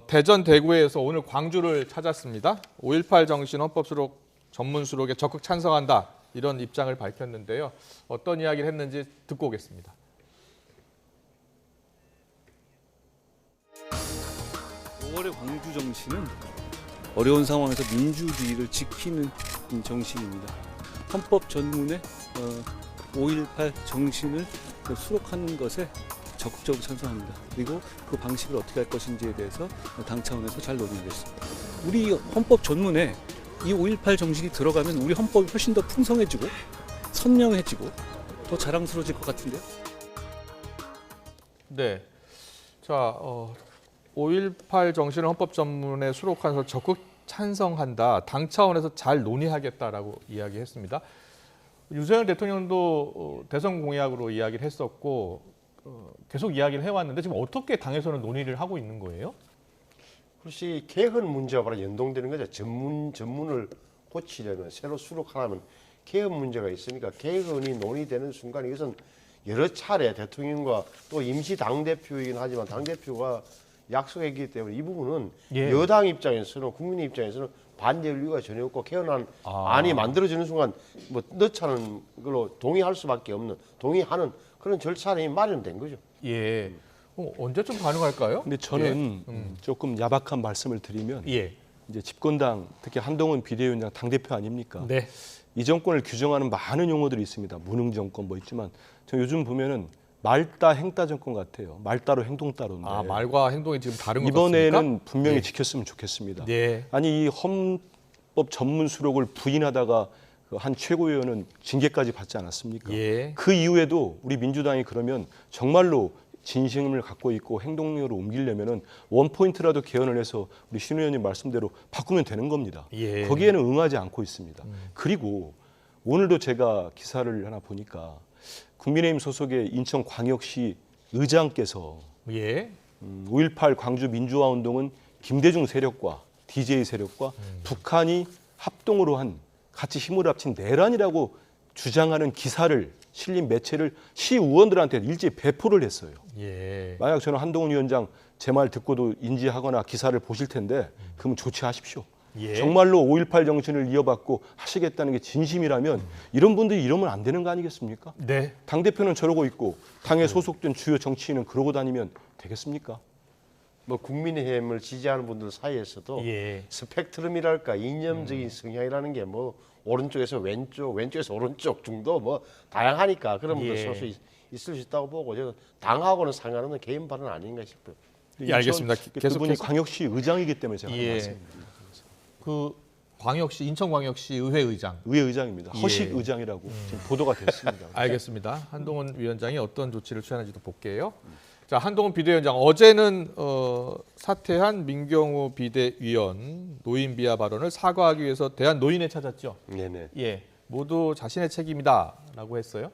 대전 대구에서 오늘 광주를 찾았습니다. 5.18 정신 헌법 수록 전문 수록에 적극 찬성한다 이런 입장을 밝혔는데요. 어떤 이야기를 했는지 듣고 오겠습니다. 5월의 광주 정신은 어려운 상황에서 민주주의를 지키는 정신입니다. 헌법 전문에 5.18 정신을 수록하는 것에 적극적으로 찬성합니다. 그리고 그 방식을 어떻게 할 것인지에 대해서 당 차원에서 잘 논의하겠습니다. 우리 헌법 전문에 이 5.18 정신이 들어가면 우리 헌법이 훨씬 더 풍성해지고 선명해지고 더 자랑스러워질 것 같은데요. 네. 자, 5.18 정신을 헌법 전문에 수록해서 적극 찬성한다. 당 차원에서 잘 논의하겠다라고 이야기했습니다. 윤석열 대통령도 대선 공약으로 이야기를 했었고 계속 이야기를 해왔는데 지금 어떻게 당에서는 논의를 하고 있는 거예요? 그렇지 개헌 문제와 바로 연동되는 거죠. 전문을 고치려면 새로 수록하려면 개헌 문제가 있으니까 개헌이 논의되는 순간 이것은 여러 차례 대통령과 또 임시 당대표이긴 하지만 당대표가 약속했기 때문에 이 부분은 여당 입장에서는 국민 입장에서는 반대할 이유가 전혀 없고 개헌안 안이 만들어지는 순간 뭐 넣자는 걸로 동의할 수밖에 없는 동의하는 그런 절차는 마련된 거죠. 예. 언제쯤 가능할까요? 근데 저는 조금 야박한 말씀을 드리면 이제 집권당 특히 한동훈 비대위원장 당대표 아닙니까? 네. 이 정권을 규정하는 많은 용어들이 있습니다. 무능 정권 뭐 있지만 저 요즘 보면은 말따 행따 정권 같아요. 말따로 행동 따로인데. 말과 행동이 지금 다른 것 같습니까? 이번에는 분명히 지켰으면 좋겠습니다. 아니 이 헌법 전문 수록을 부인하다가 한 최고위원은 징계까지 받지 않았습니까? 그 이후에도 우리 민주당이 그러면 정말로 진심을 갖고 있고 행동력으로 옮기려면은 원포인트라도 개헌을 해서 우리 신 의원님 말씀대로 바꾸면 되는 겁니다. 거기에는 응하지 않고 있습니다. 그리고 오늘도 제가 기사를 하나 보니까 국민의힘 소속의 인천광역시 의장께서 5.18 광주 민주화 운동은 김대중 세력과 DJ 세력과 북한이 합동으로 한 같이 힘을 합친 내란이라고 주장하는 기사를 실린 매체를 시의원들한테 일제히 배포를 했어요. 만약 저는 한동훈 위원장 제 말 듣고도 인지하거나 기사를 보실 텐데 그러면 조치하십시오. 정말로 5.18 정신을 이어받고 하시겠다는 게 진심이라면 이런 분들이 이러면 안 되는 거 아니겠습니까? 당대표는 저러고 있고 당에 소속된 주요 정치인은 그러고 다니면 되겠습니까? 뭐 국민의힘을 지지하는 분들 사이에서도 스펙트럼이랄까 이념적인 성향이라는 게 뭐 오른쪽에서 왼쪽, 왼쪽에서 오른쪽 정도 뭐 다양하니까 그런 분들 소수 있을 수 있다고 보고 저는 당하고는 상관없는 개인 발언 아닌가 싶어요. 알겠습니다. 그분이 광역시 의장이기 때문에 제가 말씀드립니다. 그 광역시 인천광역시 의회 의장. 의회 의장입니다. 허식 의장이라고 지금 보도가 됐습니다. 알겠습니다. 한동훈 위원장이 어떤 조치를 취하는지도 볼게요. 자, 한동훈 비대위원장 어제는 사퇴한 민경우 비대위원 노인 비하 발언을 사과하기 위해서 대한 노인에 찾았죠. 네네. 모두 자신의 책임이다라고 했어요.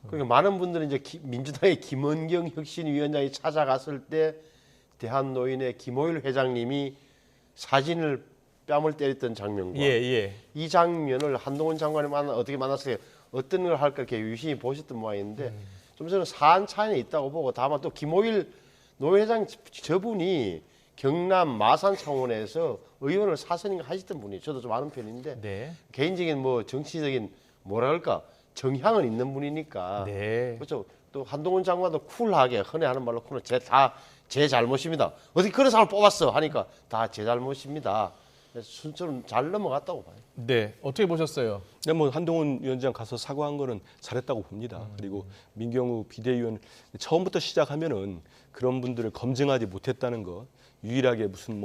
그러니까 많은 분들은 이제 민주당의 김원경 혁신위원장이 찾아갔을 때 대한 노인의 김호일 회장님이 사진을 뺨을 때렸던 장면과 이 장면을 한동훈 장관이 어떻게 만났어요? 어떤 걸 할까 이렇게 유심히 보셨던 모양인데 좀 저는 사안 차이는 있다고 보고 다만 또 김호일 노 회장 저분이 경남 마산 창원에서 의원을 4선인가 하셨던 분이 저도 좀 아는 편인데 개인적인 뭐 정치적인 뭐라 할까 정향은 있는 분이니까. 네. 그렇죠. 또 한동훈 장관도 쿨하게 흔히 하는 말로 쿨 제 잘못입니다. 어떻게 그런 사람을 뽑았어 하니까 다 제 잘못입니다. 순서는 잘 넘어갔다고 봐요. 네, 어떻게 보셨어요? 네, 뭐 한동훈 위원장 가서 사과한 거는 잘했다고 봅니다. 그리고 민경우 비대위원 처음부터 시작하면은 그런 분들을 검증하지 못했다는 것, 유일하게 무슨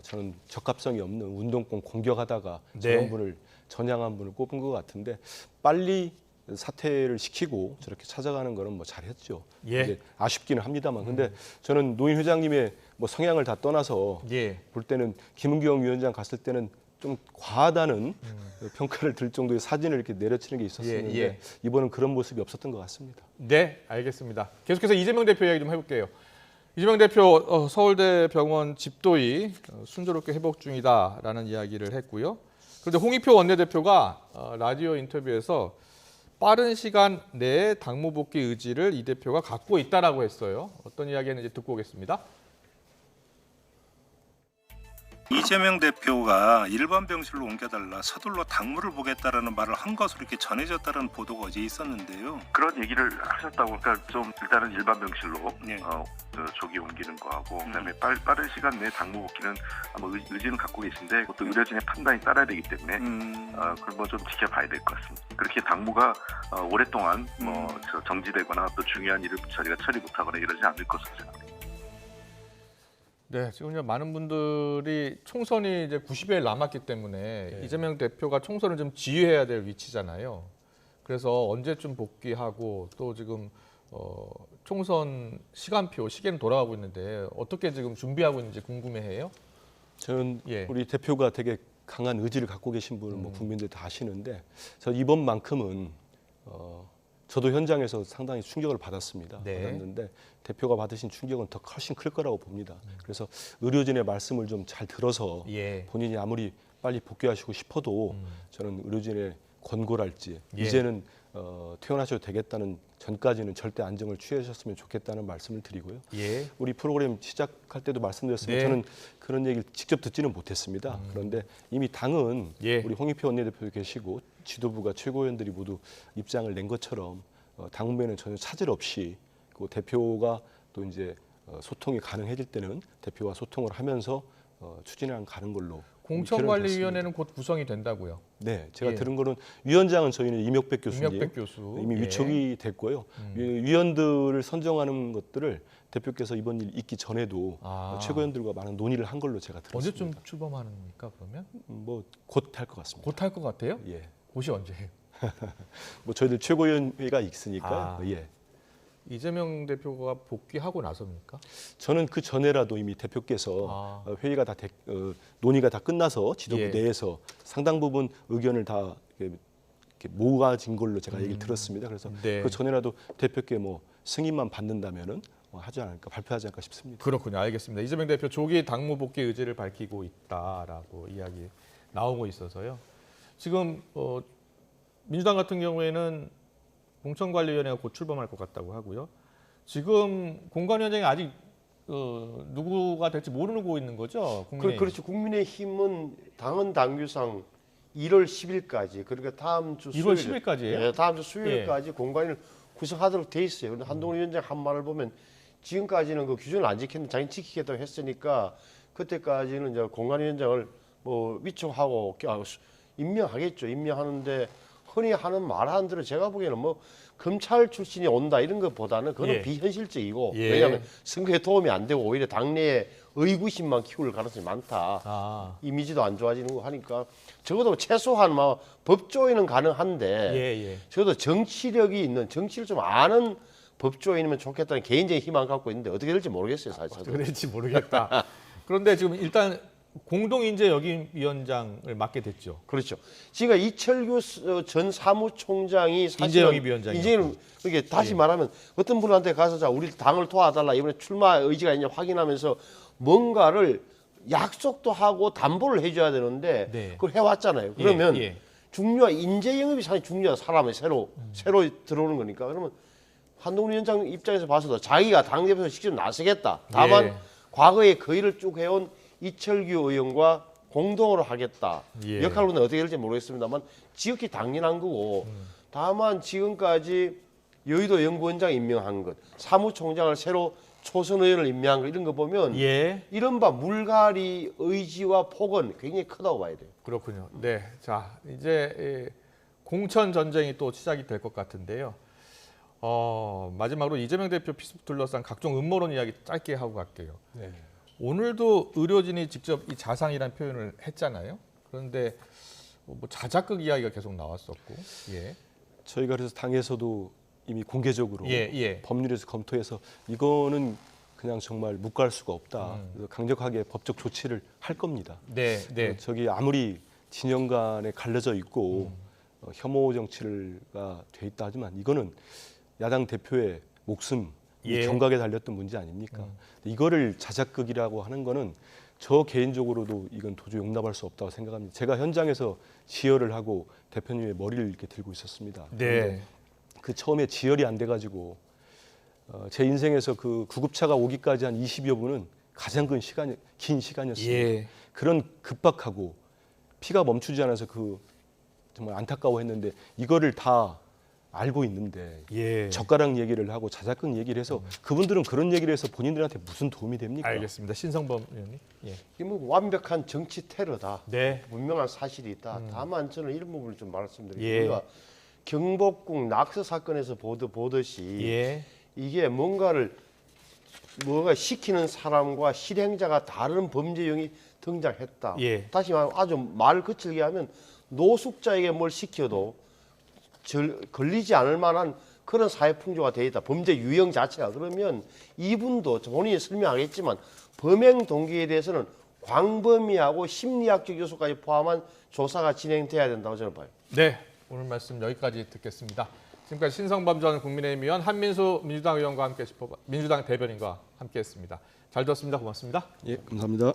저는 적합성이 없는 운동권 공격하다가 네. 저런 분을 전향한 분을 꼽은 것 같은데 빨리 사퇴를 시키고 저렇게 찾아가는 거는 뭐 잘했죠. 예. 이제 아쉽기는 합니다만, 근데 저는 노인 회장님의 뭐 성향을 다 떠나서 예. 볼 때는 김은경 위원장 갔을 때는 좀 과하다는 평가를 들 정도의 사진을 이렇게 내려치는 게 있었었는데 예, 예. 이번은 그런 모습이 없었던 것 같습니다. 네, 알겠습니다. 계속해서 이재명 대표 이야기 좀 해볼게요. 이재명 대표 서울대 병원 집도의 순조롭게 회복 중이다라는 이야기를 했고요. 그런데 홍익표 원내대표가 라디오 인터뷰에서 빠른 시간 내에 당무 복귀 의지를 이 대표가 갖고 있다라고 했어요. 어떤 이야기했는지 듣고 오겠습니다. 이재명 대표가 일반 병실로 옮겨달라 서둘러 당무를 보겠다라는 말을 한 것으로 이렇게 전해졌다는 보도가 어제 있었는데요. 그런 얘기를 하셨다고. 그러니까 좀 일단은 일반 병실로 조기 옮기는 거하고 그다음에 빠른 시간 내에 당무 복귀는 아마 의지는 갖고 계신데 또 의료진의 판단이 따라야 되기 때문에 그걸 뭐 좀 지켜봐야 될 것 같습니다. 그렇게 당무가 오랫동안 정지되거나 또 중요한 일을 저희가 처리 못하거나 이러지 않을 것으로 생각합니다. 네, 지금 이제 많은 분들이 총선이 이제 90일 남았기 때문에 이재명 대표가 총선을 좀 지휘해야 될 위치잖아요. 그래서 언제쯤 복귀하고 또 지금 총선 시간표, 시계는 돌아가고 있는데 어떻게 지금 준비하고 있는지 궁금해해요. 저는 우리 대표가 되게 강한 의지를 갖고 계신 분은 뭐 국민들 다 아시는데 저 이번만큼은 저도 현장에서 상당히 충격을 받았습니다. 네. 받았는데 대표가 받으신 충격은 더 훨씬 클 거라고 봅니다. 그래서 의료진의 말씀을 좀 잘 들어서 본인이 아무리 빨리 복귀하시고 싶어도 저는 의료진의 권고랄지 이제는 퇴원하셔도 되겠다는 전까지는 절대 안정을 취하셨으면 좋겠다는 말씀을 드리고요. 우리 프로그램 시작할 때도 말씀드렸습니다. 저는 그런 얘기를 직접 듣지는 못했습니다. 그런데 이미 당은 우리 홍익표 원내대표 계시고 지도부가 최고위원들이 모두 입장을 낸 것처럼 당무에는 전혀 차질 없이 그 대표가 또 이제 소통이 가능해질 때는 대표와 소통을 하면서 추진해 가는 걸로. 공천관리위원회는 곧 구성이 된다고요. 네, 제가 들은 거는 위원장은 저희는 이명백 교수님 이명백 교수. 이미 위촉이 됐고요. 위원들을 선정하는 것들을 대표께서 이번 일 있기 전에도 최고위원들과 많은 논의를 한 걸로 제가 들었습니다. 언제쯤 출범하는입니까 그러면? 뭐 곧 할 것 같습니다. 곧 할 것 같아요? 예. 곧이 언제예요? 뭐 저희들 최고위원회가 있으니까. 예. 이재명 대표가 복귀하고 나서입니까? 저는 그 전에라도 이미 대표께서 회의가 다 논의가 다 끝나서 지도부 내에서 상당 부분 의견을 다 이렇게 모아진 걸로 제가 얘기를 들었습니다. 그래서 그 전에라도 대표께 뭐 승인만 받는다면은 하지 않을까, 발표하지 않을까 싶습니다. 그렇군요. 알겠습니다. 이재명 대표 조기 당무 복귀 의지를 밝히고 있다라고 이야기 나오고 있어서요. 지금 민주당 같은 경우에는 공천관리위원회가 곧 출범할 것 같다고 하고요. 지금 공관위원장이 아직 누구가 될지 모르고 있는 거죠? 국민의힘. 그렇죠. 국민의힘은 당헌 당규상 1월 10일까지 그러니까 다음 주 1월 10일까지예요? 네, 다음 주 수요일까지 공관위를 구성하도록 돼 있어요. 그런데 한동훈 위원장 한 말을 보면 지금까지는 그 규정을 안 지켰는데 자기 지키겠다고 했으니까 그때까지는 이제 공관위원장을 뭐 위촉하고 임명하겠죠. 임명하는데 흔히 하는 말 하는 대로 제가 보기에는 뭐 검찰 출신이 온다 이런 것보다는 그건 비현실적이고 왜냐하면 선거에 도움이 안 되고 오히려 당내에 의구심만 키울 가능성이 많다. 이미지도 안 좋아지는 거 하니까 적어도 최소한 뭐 법조인은 가능한데 적어도 정치력이 있는 정치를 좀 아는 법조인이면 좋겠다는 개인적인 희망을 갖고 있는데 어떻게 될지 모르겠어요. 사실 저도. 어떻게 될지 모르겠다. 그런데 지금 일단 공동인재 역임위원장을 맡게 됐죠. 그렇죠. 지금 이철규 전 사무총장이 사실은 인재역임위원장이요. 이게 다시 말하면 어떤 분한테 가서 자 우리 당을 도와달라 이번에 출마 의지가 있냐 확인하면서 뭔가를 약속도 하고 담보를 해줘야 되는데 그걸 해왔잖아요. 그러면 중요한 인재 영입이 상당히 중요한 사람이 새로 들어오는 거니까 그러면 한동훈 위원장 입장에서 봐서도 자기가 당대표에서 직접 나서겠다. 다만 과거에 그 일을 쭉 해온 이철규 의원과 공동으로 하겠다. 역할로는 어떻게 될지 모르겠습니다만 지극히 당연한 거고 다만 지금까지 여의도 연구원장 임명한 것, 사무총장을 새로 초선 의원을 임명한 것 이런 거 보면 이른바 물갈이 의지와 폭은 굉장히 크다고 봐야 돼요. 그렇군요. 네, 자 이제 공천 전쟁이 또 시작이 될 것 같은데요. 마지막으로 이재명 대표 피습 둘러싼 각종 음모론 이야기 짧게 하고 갈게요. 네. 오늘도 의료진이 직접 이 자상이라는 표현을 했잖아요. 그런데 뭐 자작극 이야기가 계속 나왔었고, 저희가 그래서 당에서도 이미 공개적으로 법률에서 검토해서 이거는 그냥 정말 묵과할 수가 없다. 그래서 강력하게 법적 조치를 할 겁니다. 저기 아무리 진영 간에 갈려져 있고 혐오 정치가 돼 있다 하지만 이거는 야당 대표의 목숨, 경각에 달렸던 문제 아닙니까? 이거를 자작극이라고 하는 거는 저 개인적으로도 이건 도저히 용납할 수 없다고 생각합니다. 제가 현장에서 지혈을 하고 대표님의 머리를 이렇게 들고 있었습니다. 그 처음에 지혈이 안 돼가지고 제 인생에서 그 구급차가 오기까지 한 20여 분은 가장 긴 시간이었습니다. 그런 급박하고 피가 멈추지 않아서 정말 안타까워했는데 이거를 다 알고 있는데 젓가락 얘기를 하고 자작극 얘기를 해서 그분들은 그런 얘기를 해서 본인들한테 무슨 도움이 됩니까? 알겠습니다. 신성범 의원님. 이게 뭐 완벽한 정치 테러다. 분명한 사실이 있다. 다만 저는 이런 부분을 좀 말씀드리겠습니다. 경복궁 낙서 사건에서 보듯이 이게 뭔가 시키는 사람과 실행자가 다른 범죄형이 등장했다. 다시 말하면 아주 말 거칠게 하면 노숙자에게 뭘 시켜도 걸리지 않을 만한 그런 사회 풍조가 돼 있다. 범죄 유형 자체가. 그러면 이분도 본인이 설명하겠지만 범행 동기에 대해서는 광범위하고 심리학적 요소까지 포함한 조사가 진행돼야 된다고 저는 봐요. 네, 오늘 말씀 여기까지 듣겠습니다. 지금까지 신성범 전 국민의힘 의원, 한민수 민주당 의원과 함께 민주당 대변인과 함께했습니다. 잘 들었습니다. 고맙습니다. 감사합니다.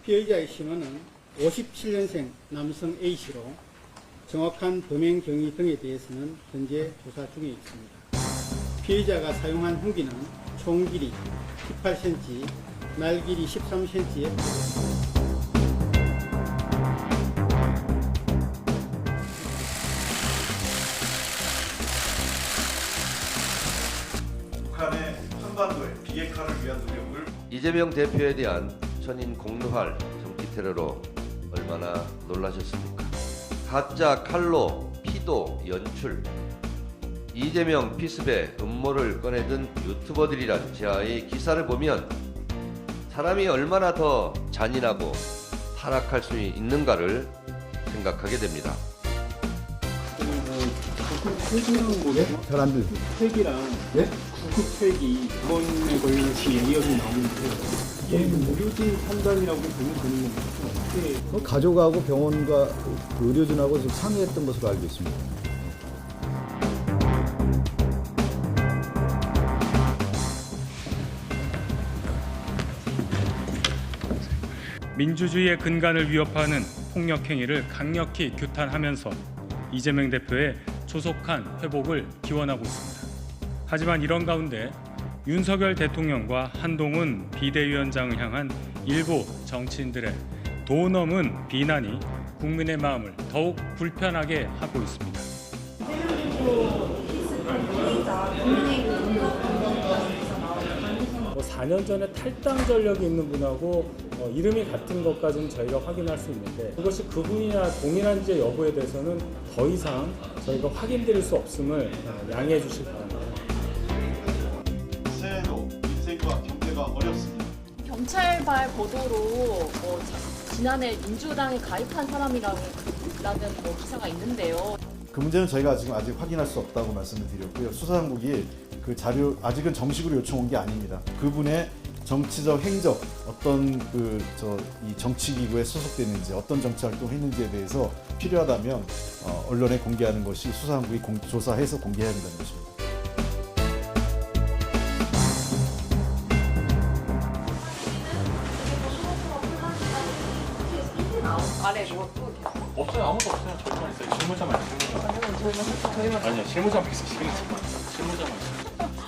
피해자의 신원은 57년생 남성 A씨로 정확한 범행 경위 등에 대해서는 현재 조사 중에 있습니다. 피해자가 사용한 흉기는 총 길이 18cm, 날 길이 13cm에 북한의 한반도의 비핵화를 위한 노력을 이재명 대표에 대한 천인 공노할 정치 테러로 얼마나 놀라셨습니까? 가짜 칼로 피도 연출, 이재명 피습의 음모를 꺼내든 유튜버들이란 제아의 기사를 보면 사람이 얼마나 더 잔인하고 타락할 수 있는가를 생각하게 됩니다. 사람들 폐기랑 구급 폐기 이번에 걸린 것이 이어서 나오는데 이게 의료진 판단이라고 보면 되는 건가요? 가족하고 병원과 의료진하고 지금 상의했던 것으로 알고 있습니다. 민주주의의 근간을 위협하는 폭력 행위를 강력히 규탄하면서 이재명 대표의 조속한 회복을 기원하고 있습니다. 하지만 이런 가운데 윤석열 대통령과 한동훈 비대위원장을 향한 일부 정치인들의 도 넘은 비난이 국민의 마음을 더욱 불편하게 하고 있습니다. 4년 전에 탈당 전력이 있는 분하고 이름이 같은 것까지는 저희가 확인할 수 있는데 그것이 그분이나 동일한지 여부에 대해서는 더 이상 저희가 확인드릴 수 없음을 양해해 주실 바랍니다. 새해도 인생과 경제가 어렵습니다. 경찰발 보도로 지난해 민주당에 가입한 사람이라는 기사가 있는데요. 그 문제는 저희가 지금 아직 확인할 수 없다고 말씀을 드렸고요. 수사당국이 그 자료 아직은 정식으로 요청 온 게 아닙니다. 그분의 정치적 행적 어떤 이 정치기구에 소속됐는지 어떤 정치 활동했는지에 대해서 필요하다면 언론에 공개하는 것이 수사당국이 조사해서 공개해야 된다는 것입니다. 아래 뭐 또 없어요. 아무도 없어요. 저희만 있어요. 실무자만 있어요. 아니요. 실무자만 있어요. 실무자만 있어요.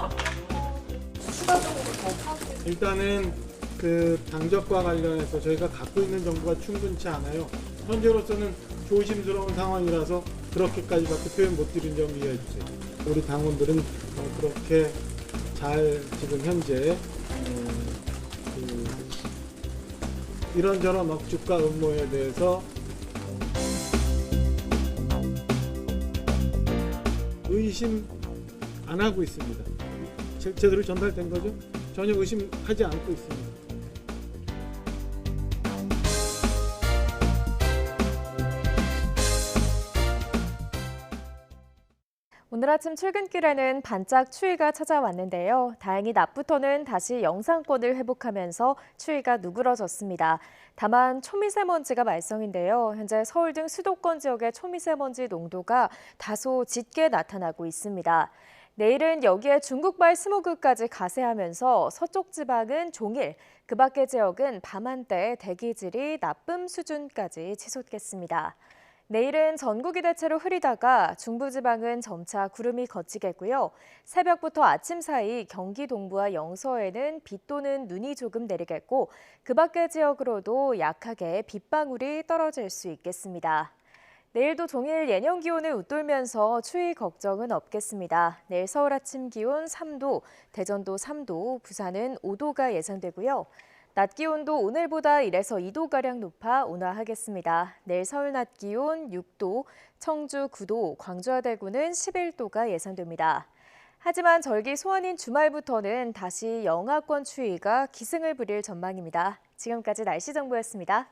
추가적으로 더 파악해 일단은 그 당적과 관련해서 저희가 갖고 있는 정보가 충분치 않아요. 현재로서는 조심스러운 상황이라서 그렇게까지밖에 표현 못 드린 점 이해해 주세요. 우리 당원들은 그렇게 잘 지금 현재 이런저런 억측과 음모에 대해서 의심 안 하고 있습니다. 제대로 전달된 거죠? 전혀 의심하지 않고 있습니다. 오늘 아침 출근길에는 반짝 추위가 찾아왔는데요. 다행히 낮부터는 다시 영상권을 회복하면서 추위가 누그러졌습니다. 다만 초미세먼지가 말썽인데요. 현재 서울 등 수도권 지역의 초미세먼지 농도가 다소 짙게 나타나고 있습니다. 내일은 여기에 중국발 스모그까지 가세하면서 서쪽 지방은 종일, 그 밖의 지역은 밤한때 대기질이 나쁨 수준까지 치솟겠습니다. 내일은 전국이 대체로 흐리다가 중부지방은 점차 구름이 걷히겠고요. 새벽부터 아침 사이 경기 동부와 영서에는 비 또는 눈이 조금 내리겠고 그 밖의 지역으로도 약하게 빗방울이 떨어질 수 있겠습니다. 내일도 종일 예년 기온을 웃돌면서 추위 걱정은 없겠습니다. 내일 서울 아침 기온 3도, 대전도 3도, 부산은 5도가 예상되고요. 낮 기온도 오늘보다 1에서 2도가량 높아 온화하겠습니다. 내일 서울 낮 기온 6도, 청주 9도, 광주와 대구는 11도가 예상됩니다. 하지만 절기 소원인 주말부터는 다시 영하권 추위가 기승을 부릴 전망입니다. 지금까지 날씨 정보였습니다.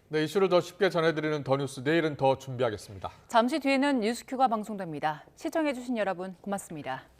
네, 이슈를 더 쉽게 전해드리는 더 뉴스 내일은 더 준비하겠습니다. 잠시 뒤에는 뉴스큐가 방송됩니다. 시청해주신 여러분 고맙습니다.